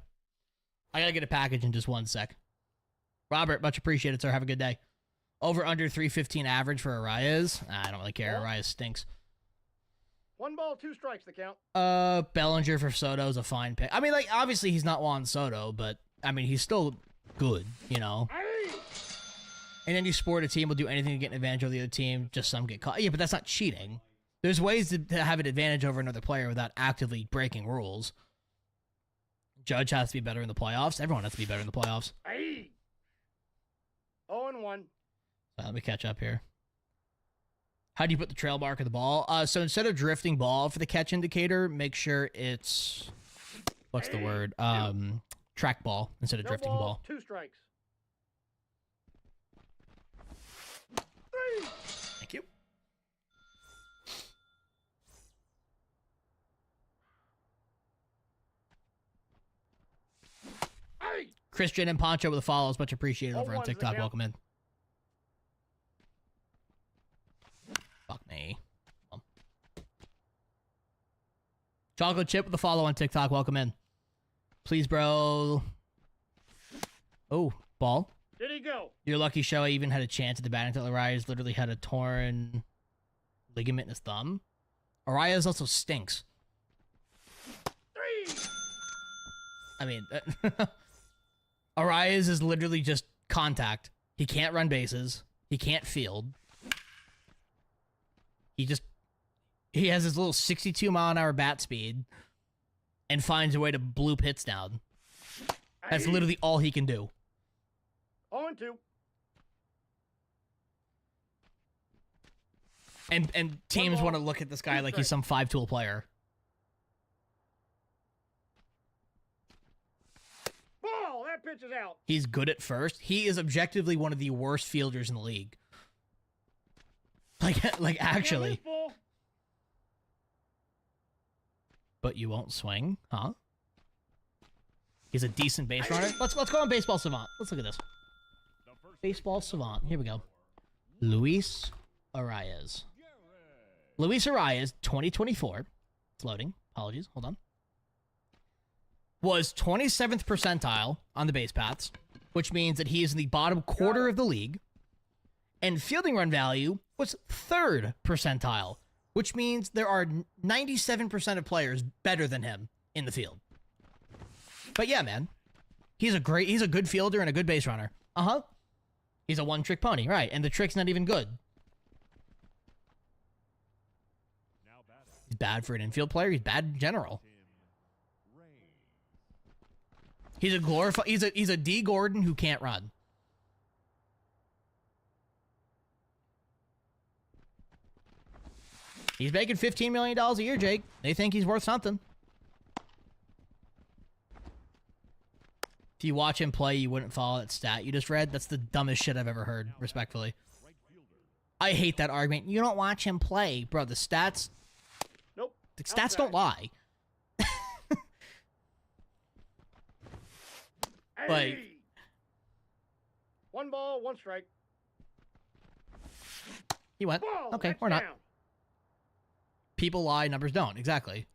I gotta get a package in just one sec. Robert, much appreciated, sir. Have a good day. Over under 315 average for Arias. I don't really care. Arias stinks. 1 ball, 2 strikes the count. Bellinger for Soto is a fine pick. I mean, like, obviously he's not Juan Soto, but I mean he's still good, you know. And any sport, a team will do anything to get an advantage over the other team. Just some get caught. Yeah, but that's not cheating. There's ways to have an advantage over another player without actively breaking rules. Judge has to be better in the playoffs. Everyone has to be better in the playoffs. 0-1. Let me catch up here. How do you put the trail mark of the ball? So instead of drifting ball for the catch indicator, make sure it's what's the word? Track ball instead of drifting ball. 2 strikes. 3. Thank you. Christian and Poncho with the follows, much appreciated over on TikTok. Welcome in. Fuck me. Chocolate Chip with the follow on TikTok. Welcome in. Please, bro. Oh, ball. Did he go? You're lucky Shohei even had a chance at the batting until Arias literally had a torn ligament in his thumb. Arias also stinks. 3. I mean, Arias is literally just contact. He can't run bases. He can't field. He has his little 62-mile-an-hour bat speed and finds a way to bloop hits down. That's literally all he can do. 0-2. And teams want to look at this guy like he's some 5-tool player. Ball! That pitch is out. He's good at first. He is objectively one of the worst fielders in the league. Like actually. But you won't swing, huh? He's a decent base runner. Let's go on Baseball Savant. Let's look at this. Baseball Savant. Here we go. Luis Arias. Luis Arias, 2024. It's loading. Apologies. Hold on. Was 27th percentile on the base paths, which means that he is in the bottom quarter of the league. And fielding run value was 3rd percentile, which means there are 97% of players better than him in the field. But yeah, man, he's a good fielder and a good base runner. Uh-huh. He's a one-trick pony, right? And the trick's not even good. He's bad for an infield player. He's bad in general. He's a D Gordon who can't run. He's making $15 million a year, Jake. They think he's worth something. If you watch him play, you wouldn't follow that stat you just read. That's the dumbest shit I've ever heard, respectfully. I hate that argument. You don't watch him play. Bro, the stats... Nope. The stats don't lie. Like... 1 ball, 1 strike. He went. Ball, Okay, or not. People lie, numbers don't. Exactly.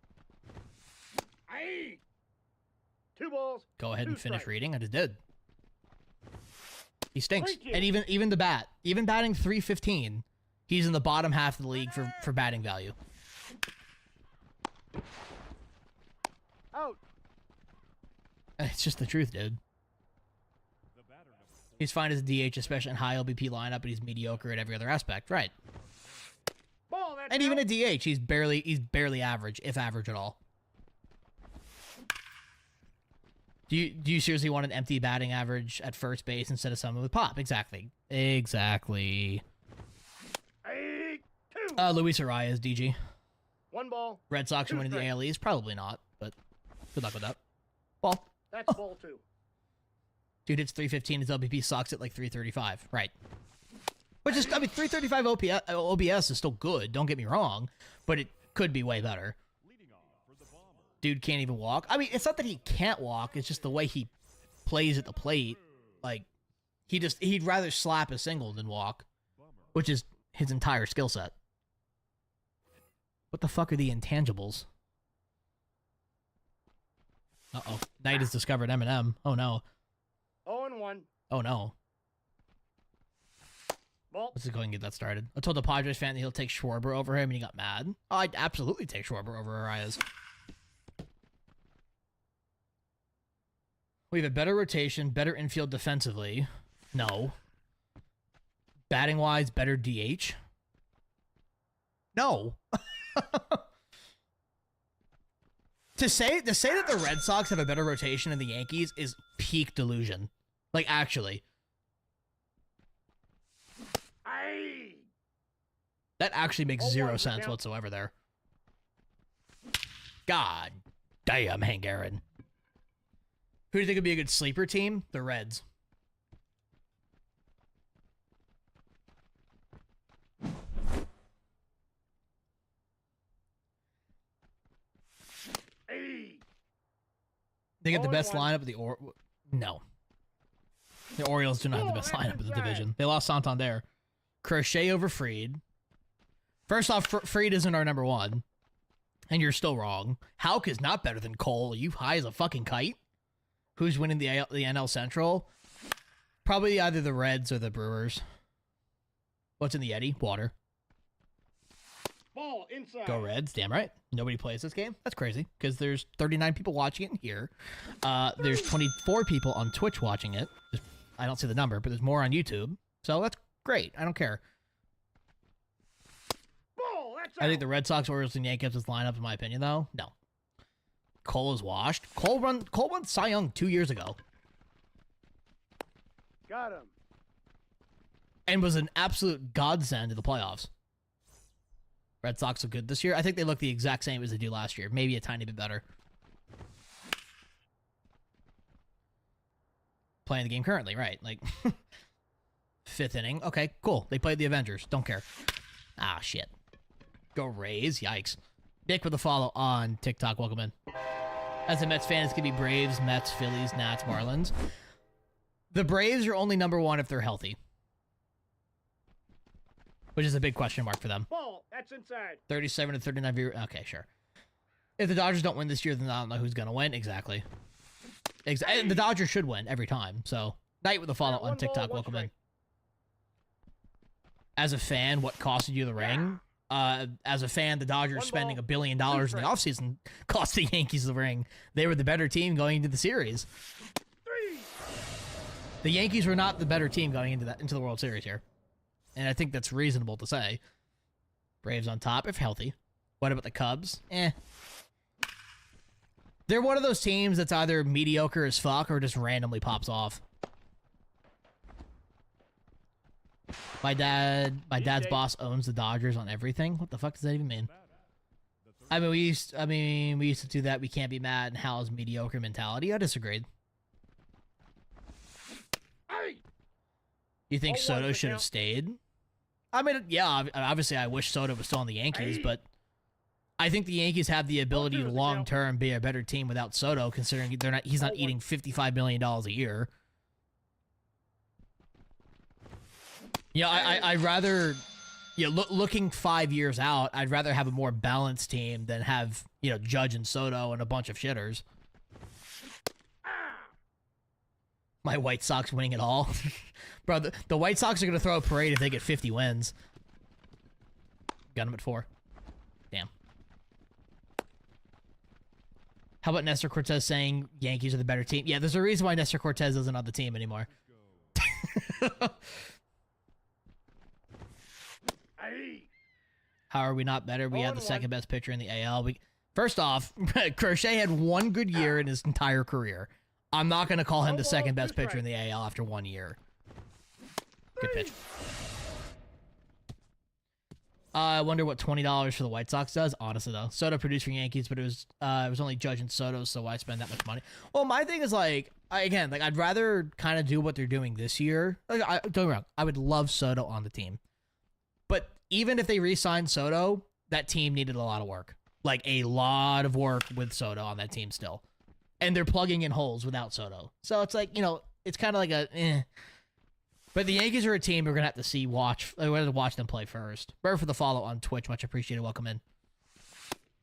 2 balls. Go ahead and 2 finish strikes. reading. I just did. He stinks. Thank you. And even the bat. Even batting .315, he's in the bottom half of the league for batting value. Out. It's just the truth, dude. The batter number 4. He's fine as a DH, especially in high LBP lineup, but he's mediocre at every other aspect. Right. Ball, that's And even out. a DH, he's barely average, if average at all. Do you seriously want an empty batting average at first base instead of someone with pop? Exactly. Exactly. 8-2. Luis Arias, DG. 1 ball. Red Sox are Two winning the strikes. AL East? Probably not, but good luck with that. Ball. That's ball 2. Dude hits 315, his LBP sucks at like 335. Right. Which is, I mean, 335 OBS is still good, don't get me wrong, but it could be way better. Leading off for the Bombers. Dude can't even walk. I mean, it's not that he can't walk, it's just the way he plays at the plate. Like, he'd rather slap a single than walk, which is his entire skill set. What the fuck are the intangibles? Uh-oh. Knight has discovered Eminem. Oh no. 0-1. Oh no. Ball. Let's just go ahead and get that started. I told the Padres fan that he'll take Schwarber over him, and he got mad. Oh, I'd absolutely take Schwarber over Arias. We have a better rotation, better infield defensively. No. Batting-wise, better DH. No. To say that the Red Sox have a better rotation than the Yankees is peak delusion. Like, actually. Aye. That actually makes Oh, zero one, sense count. whatsoever there. God damn, Hank Aaron. Who do you think would be a good sleeper team? The Reds. Aye. They get the Oh, best one. lineup of the No. The Orioles do not have the best lineup of the division. They lost Santander. Crochet over Fried. First off, Fried isn't our number one. And you're still wrong. Houck is not better than Cole. Are you high as a fucking kite? Who's winning the NL Central? Probably either the Reds or the Brewers. What's in the Yeti? Water. Ball inside. Go Reds. Damn right. Nobody plays this game. That's crazy because there's 39 people watching it here. There's 24 people on Twitch watching it. I don't see the number, but there's more on YouTube. So that's great. I don't care. Ball, that's I think out. the Red Sox, Orioles, and Yankees is lineup, in my opinion, though. No. Cole is washed. Cole won Cy Young 2 years ago Got him. and was an absolute godsend to the playoffs. Red Sox look good this year. I think they look the exact same as they do last year. Maybe a tiny bit better. Playing the game currently, right? Like, 5th inning. Okay, cool. They played the Avengers. Don't care. Ah, shit. Go Rays. Yikes. Nick with a follow on TikTok. Welcome in. As a Mets fan, it's going to be Braves, Mets, Phillies, Nats, Marlins. The Braves are only number one if they're healthy, which is a big question mark for them. Ball, that's inside. 37 to 39 viewer. Okay, sure. If the Dodgers don't win this year, then I don't know who's going to win. Exactly. And the Dodgers should win every time. So, Knight with a follow One on ball, TikTok. one Welcome in. strike. As a fan, what costed you the ring? As a fan, the Dodgers One spending ball, $1 billion two in the strikes. offseason cost the Yankees the ring. They were the better team going into the series. 3. The Yankees were not the better team going into the World Series here. And I think that's reasonable to say. Braves on top if healthy. What about the Cubs? They're one of those teams that's either mediocre as fuck or just randomly pops off. My dad's boss owns the Dodgers on everything. What the fuck does that even mean? I mean, we used to do that. We can't be mad at Hal's mediocre mentality. I disagreed. Aye. You think Oh, one Soto for should have count. stayed? I mean, yeah, obviously I wish Soto was still on the Yankees, Aye. but I think the Yankees have the ability to two is the long count. term be a better team without Soto, considering he's not Oh, one. eating $55 million a year. Yeah, I'd rather, looking 5 years out, I'd rather have a more balanced team than have, Judge and Soto and a bunch of shitters. My White Sox winning it all. Bro, the White Sox are going to throw a parade if they get 50 wins. Got them at 4. Damn. How about Nestor Cortez saying Yankees are the better team? Yeah, there's a reason why Nestor Cortez isn't on the team anymore. How are we not better? We had the second best pitcher in the AL. First off, Crochet had one good year in his entire career. I'm not going to call him the second best pitcher in the AL after 1 year. Good pitch. I wonder what $20 for the White Sox does. Honestly, though, Soto produced for Yankees, but it was only Judge and Soto, so why spend that much money? Well, my thing is I'd rather kind of do what they're doing this year. Don't get me wrong, I would love Soto on the team, but even if they re-signed Soto, that team needed a lot of work, like a lot of work with Soto on that team still, and they're plugging in holes without Soto. So it's like, it's kind of like a. Eh. But the Yankees are a team we're gonna have to watch them play first. Bird for the follow on Twitch, much appreciated. Welcome in.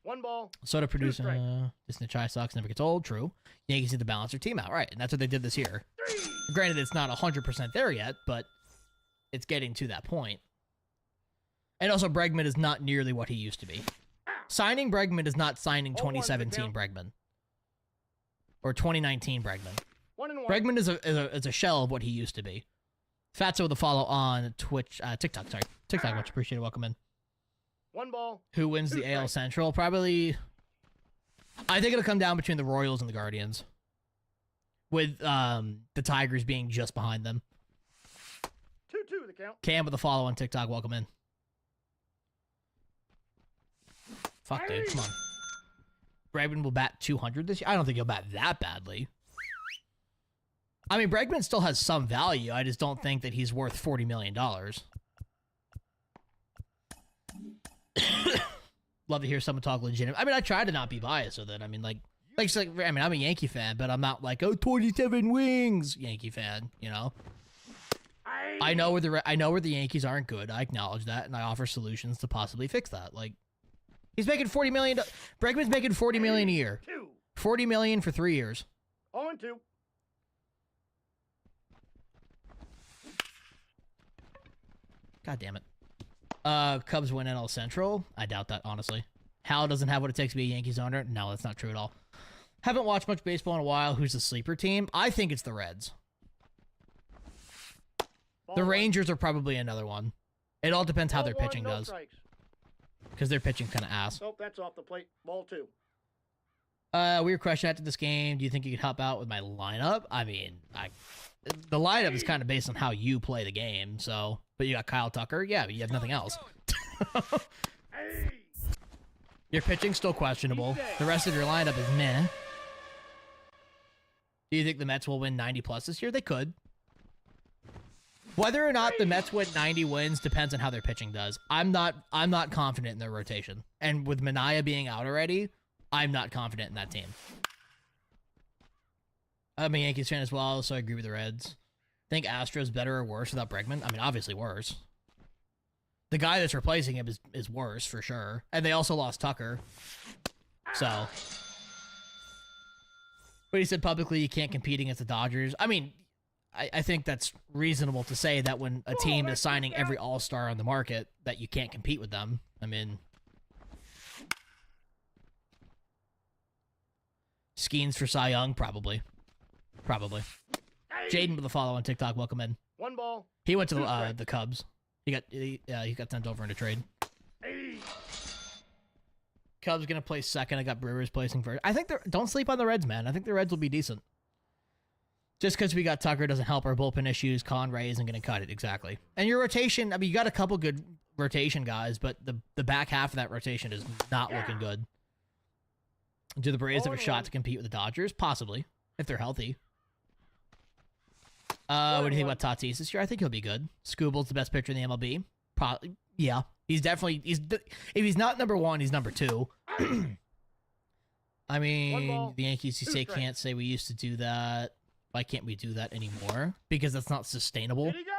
1 ball. Soto producing Disney Chai Sox never gets old. True. Yankees need to balance their team out, right? And that's what they did this year. 3. Granted, it's not 100% there yet, but it's getting to that point. And also, Bregman is not nearly what he used to be. Signing Bregman is not signing 2017 Bregman or 2019 Bregman. 1-1. Bregman is a shell of what he used to be. Fatso with a follow on Twitch, TikTok, sorry. TikTok, much appreciated. Welcome in. 1 ball. Who wins the AL Central? Probably, I think it'll come down between the Royals and the Guardians. With the Tigers being just behind them. 2-2 the count. Cam with a follow on TikTok. Welcome in. Fuck, dude. Come on. Bregman will bat 200 this year? I don't think he'll bat that badly. I mean, Bregman still has some value. I just don't think that he's worth $40 million. Love to hear someone talk legitimate. I mean, I try to not be biased with it. I mean, I'm a Yankee fan, but I'm not like, 27 wings Yankee fan, I know where the Yankees aren't good. I acknowledge that, and I offer solutions to possibly fix that. Like, he's making $40 million. Bregman's making $40 million a year. 40 million for 3 years. 0-2. God damn it. Cubs win NL Central? I doubt that, honestly. Hal doesn't have what it takes to be a Yankees owner? No, that's not true at all. Haven't watched much baseball in a while. Who's the sleeper team? I think it's the Reds. The Rangers are probably another one. It all depends how their pitching does. Because their pitching's kind of ass. Nope, that's off the plate. Ball 2. Weird question after this game. Do you think you could help out with my lineup? I mean, the lineup is kind of based on how you play the game, so... But you got Kyle Tucker? Yeah, but you have nothing else. Your pitching's still questionable. The rest of your lineup is meh. Do you think the Mets will win 90+ this year? They could. Whether or not the Mets win 90 wins depends on how their pitching does. I'm not confident in their rotation. And with Minaya being out already, I'm not confident in that team. I'm a Yankees fan as well, so I agree with the Reds. Think Astros better or worse without Bregman? I mean, obviously worse. The guy that's replacing him is worse, for sure. And they also lost Tucker. So. But he said publicly you can't compete against the Dodgers. I mean, I think that's reasonable to say that when a team is signing every all-star on the market, that you can't compete with them. I mean... Skeens for Cy Young? Probably. Jaden with a follow on TikTok. Welcome in. 1 ball. He went to the Cubs. He got sent over in a trade. Cubs gonna play second. I got Brewers placing first. I think don't sleep on the Reds, man. I think the Reds will be decent. Just because we got Tucker doesn't help our bullpen issues. Conray isn't gonna cut it exactly. And your rotation, I mean, you got a couple good rotation guys, but the back half of that rotation is not looking good. Do the Braves have a shot to compete with the Dodgers? Possibly, if they're healthy. What do you think about Tatis this year? I think he'll be good. Scooble's the best pitcher in the MLB. Probably, yeah. He's definitely if he's not number 1, he's number 2. I mean, the Yankees, you say can't say we used to do that. Why can't we do that anymore? Because that's not sustainable. Did he go?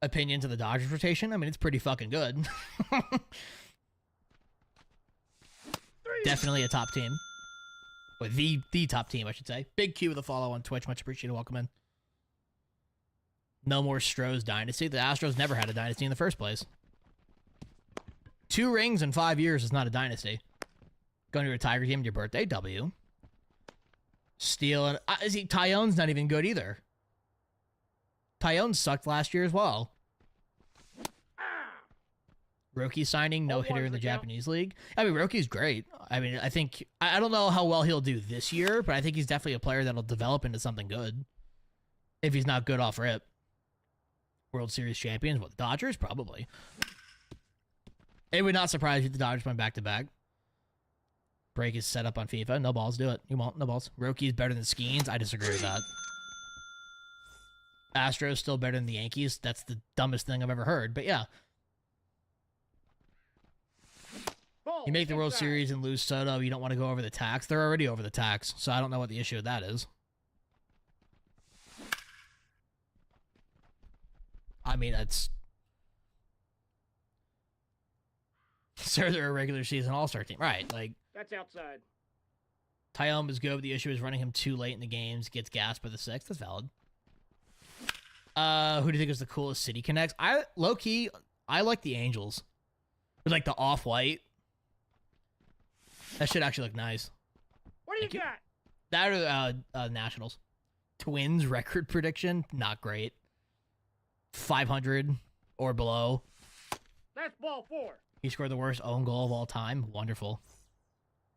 Opinion to the Dodgers rotation? I mean, it's pretty fucking good. Definitely a top team. Or the top team, I should say. Big Q with a follow on Twitch. Much appreciated. Welcome in. No more Stroh's dynasty. The Astros never had a dynasty in the first place. 2 rings in 5 years is not a dynasty. Going to a Tiger game on your birthday, W. Stealing. See, Tyone's not even good either. Tyone sucked last year as well. Roki signing, no hitter in the Japanese league. I mean, Roki's great. I mean, I think, I don't know how well he'll do this year, but I think he's definitely a player that'll develop into something good. If he's not good off rip. World Series champions, what, the Dodgers? Probably. It would not surprise you if the Dodgers went back-to-back. Break is set up on FIFA. No balls, do it. You won't, no balls. Roki's better than Skeens. I disagree with that. Astros still better than the Yankees. That's the dumbest thing I've ever heard, but yeah. You make the World Series and lose Soto, you don't want to go over the tax. They're already over the tax, so I don't know what the issue with that is. I mean, that's... Sir, they're a regular season all-star team. Right, like... That's outside. Tyone is good, but the issue is running him too late in the games. Gets gassed by the sixth. That's valid. Who do you think is the coolest City Connects? Low-key, I like the Angels. With, like, the off-white. That should actually look nice. What do you got? That or Nationals. Twins record prediction, not great. 500 or below. That's ball 4. He scored the worst own goal of all time. Wonderful.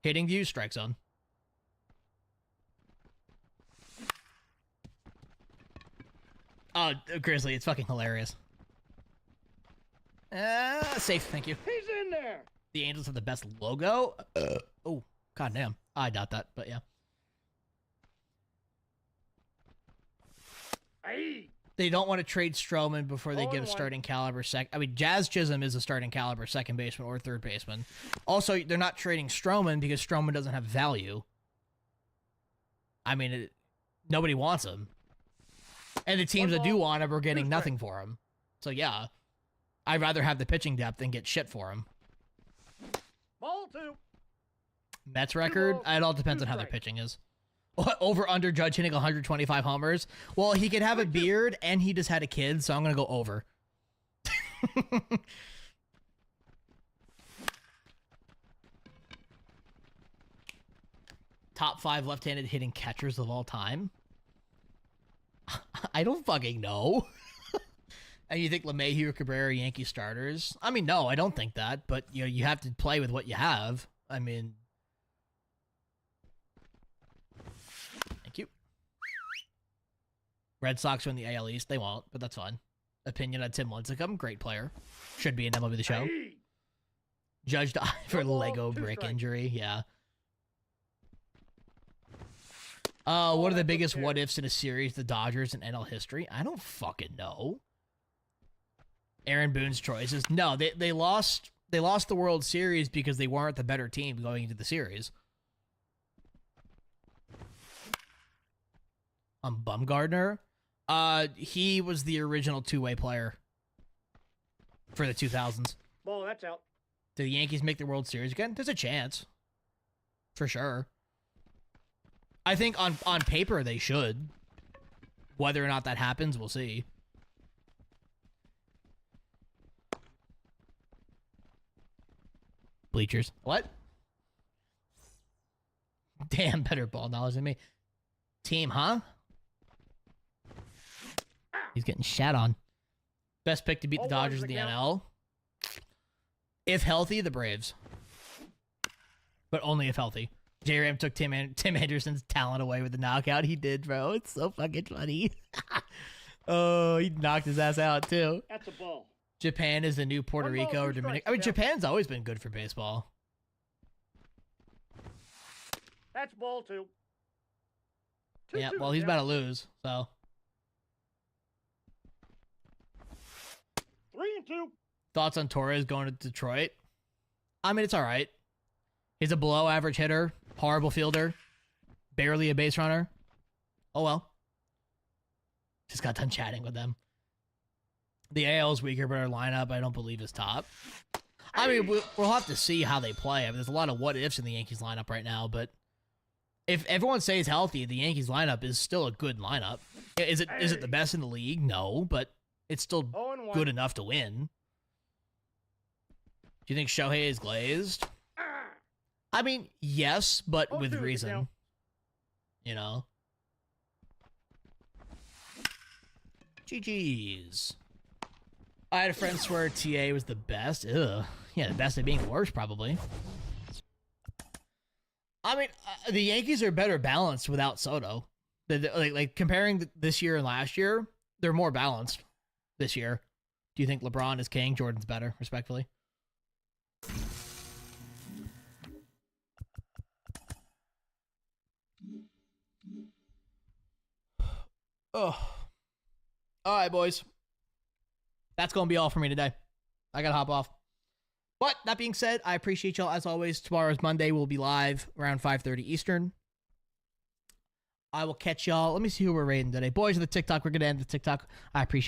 Hitting view, strike zone. Oh, Grizzly, it's fucking hilarious. Safe, thank you. He's in there. The Angels have the best logo. Oh, goddamn. I doubt that, but yeah. Aye. They don't want to trade Stroman before they give 0-1. starting caliber second. I mean, Jazz Chisholm is a starting caliber second baseman or third baseman. Also, they're not trading Stroman because Stroman doesn't have value. I mean, nobody wants him. And the teams that do want him are getting nothing for him. So, yeah. I'd rather have the pitching depth than get shit for him. Ball 2. Mets record? balls, It all depends 2 on how their strikes. pitching is. Over under Judge hitting 125 homers. Well, he could have a beard and he just had a kid, so I'm going to go over. Top 5 left-handed hitting catchers of all time? I don't fucking know. And you think LeMahieu or Cabrera are Yankee starters? I mean, no, I don't think that, but you know, you have to play with what you have. I mean, thank you. Red Sox win the AL East. They won't, but that's fine. Opinion on Tim Lincecum, great player. Should be in MLB The Show. Aye. Judge died for No balls, Lego 2 brick strikes. injury. Yeah. What are the biggest what ifs in a series, the Dodgers and NL history? I don't fucking know. Aaron Boone's choices. No, they lost the World Series because they weren't the better team going into the series. Bumgardner. He was the original two-way player for the 2000s. Ball, that's out. Do the Yankees make the World Series again? There's a chance. For sure. I think on paper they should. Whether or not that happens, we'll see. Bleachers. What? Damn, better ball knowledge than me. Team, huh? He's getting shat on. Best pick to beat the All Dodgers ones in the that NL. If healthy, the Braves. But only if healthy. J-Ram took Tim Anderson's talent away with the knockout. He did, bro. It's so fucking funny. Oh, he knocked his ass out, too. That's a ball. Japan is the new Puerto 1 ball, Rico or 2 Dominican. strikes, I mean, Phil. Japan's always been good for baseball. That's ball 2. Yeah, 2-2, well, he's yeah. about to lose, so. 3-2. Thoughts on Torres going to Detroit? I mean, it's all right. He's a below-average hitter, horrible fielder, barely a base runner. Oh, well. Just got done chatting with them. The AL is weaker, but our lineup, I don't believe, is top. I mean, we'll have to see how they play. I mean, there's a lot of what-ifs in the Yankees lineup right now, but if everyone stays healthy, the Yankees lineup is still a good lineup. Is it the best in the league? No, but it's still 0-1. good enough to win. Do you think Shohei is glazed? Ah. I mean, yes, but Oh, with dude, reason. now- You know? GG's. I had a friend swear TA was the best. Ugh. Yeah, the best at being worse, probably. I mean, the Yankees are better balanced without Soto. Like comparing this year and last year, they're more balanced this year. Do you think LeBron is king? Jordan's better, respectfully. Oh. All right, boys. That's going to be all for me today. I got to hop off. But that being said, I appreciate y'all as always. Tomorrow's Monday. We'll be live around 5:30 Eastern. I will catch y'all. Let me see who we're rating today. Boys of the TikTok. We're going to end the TikTok. I appreciate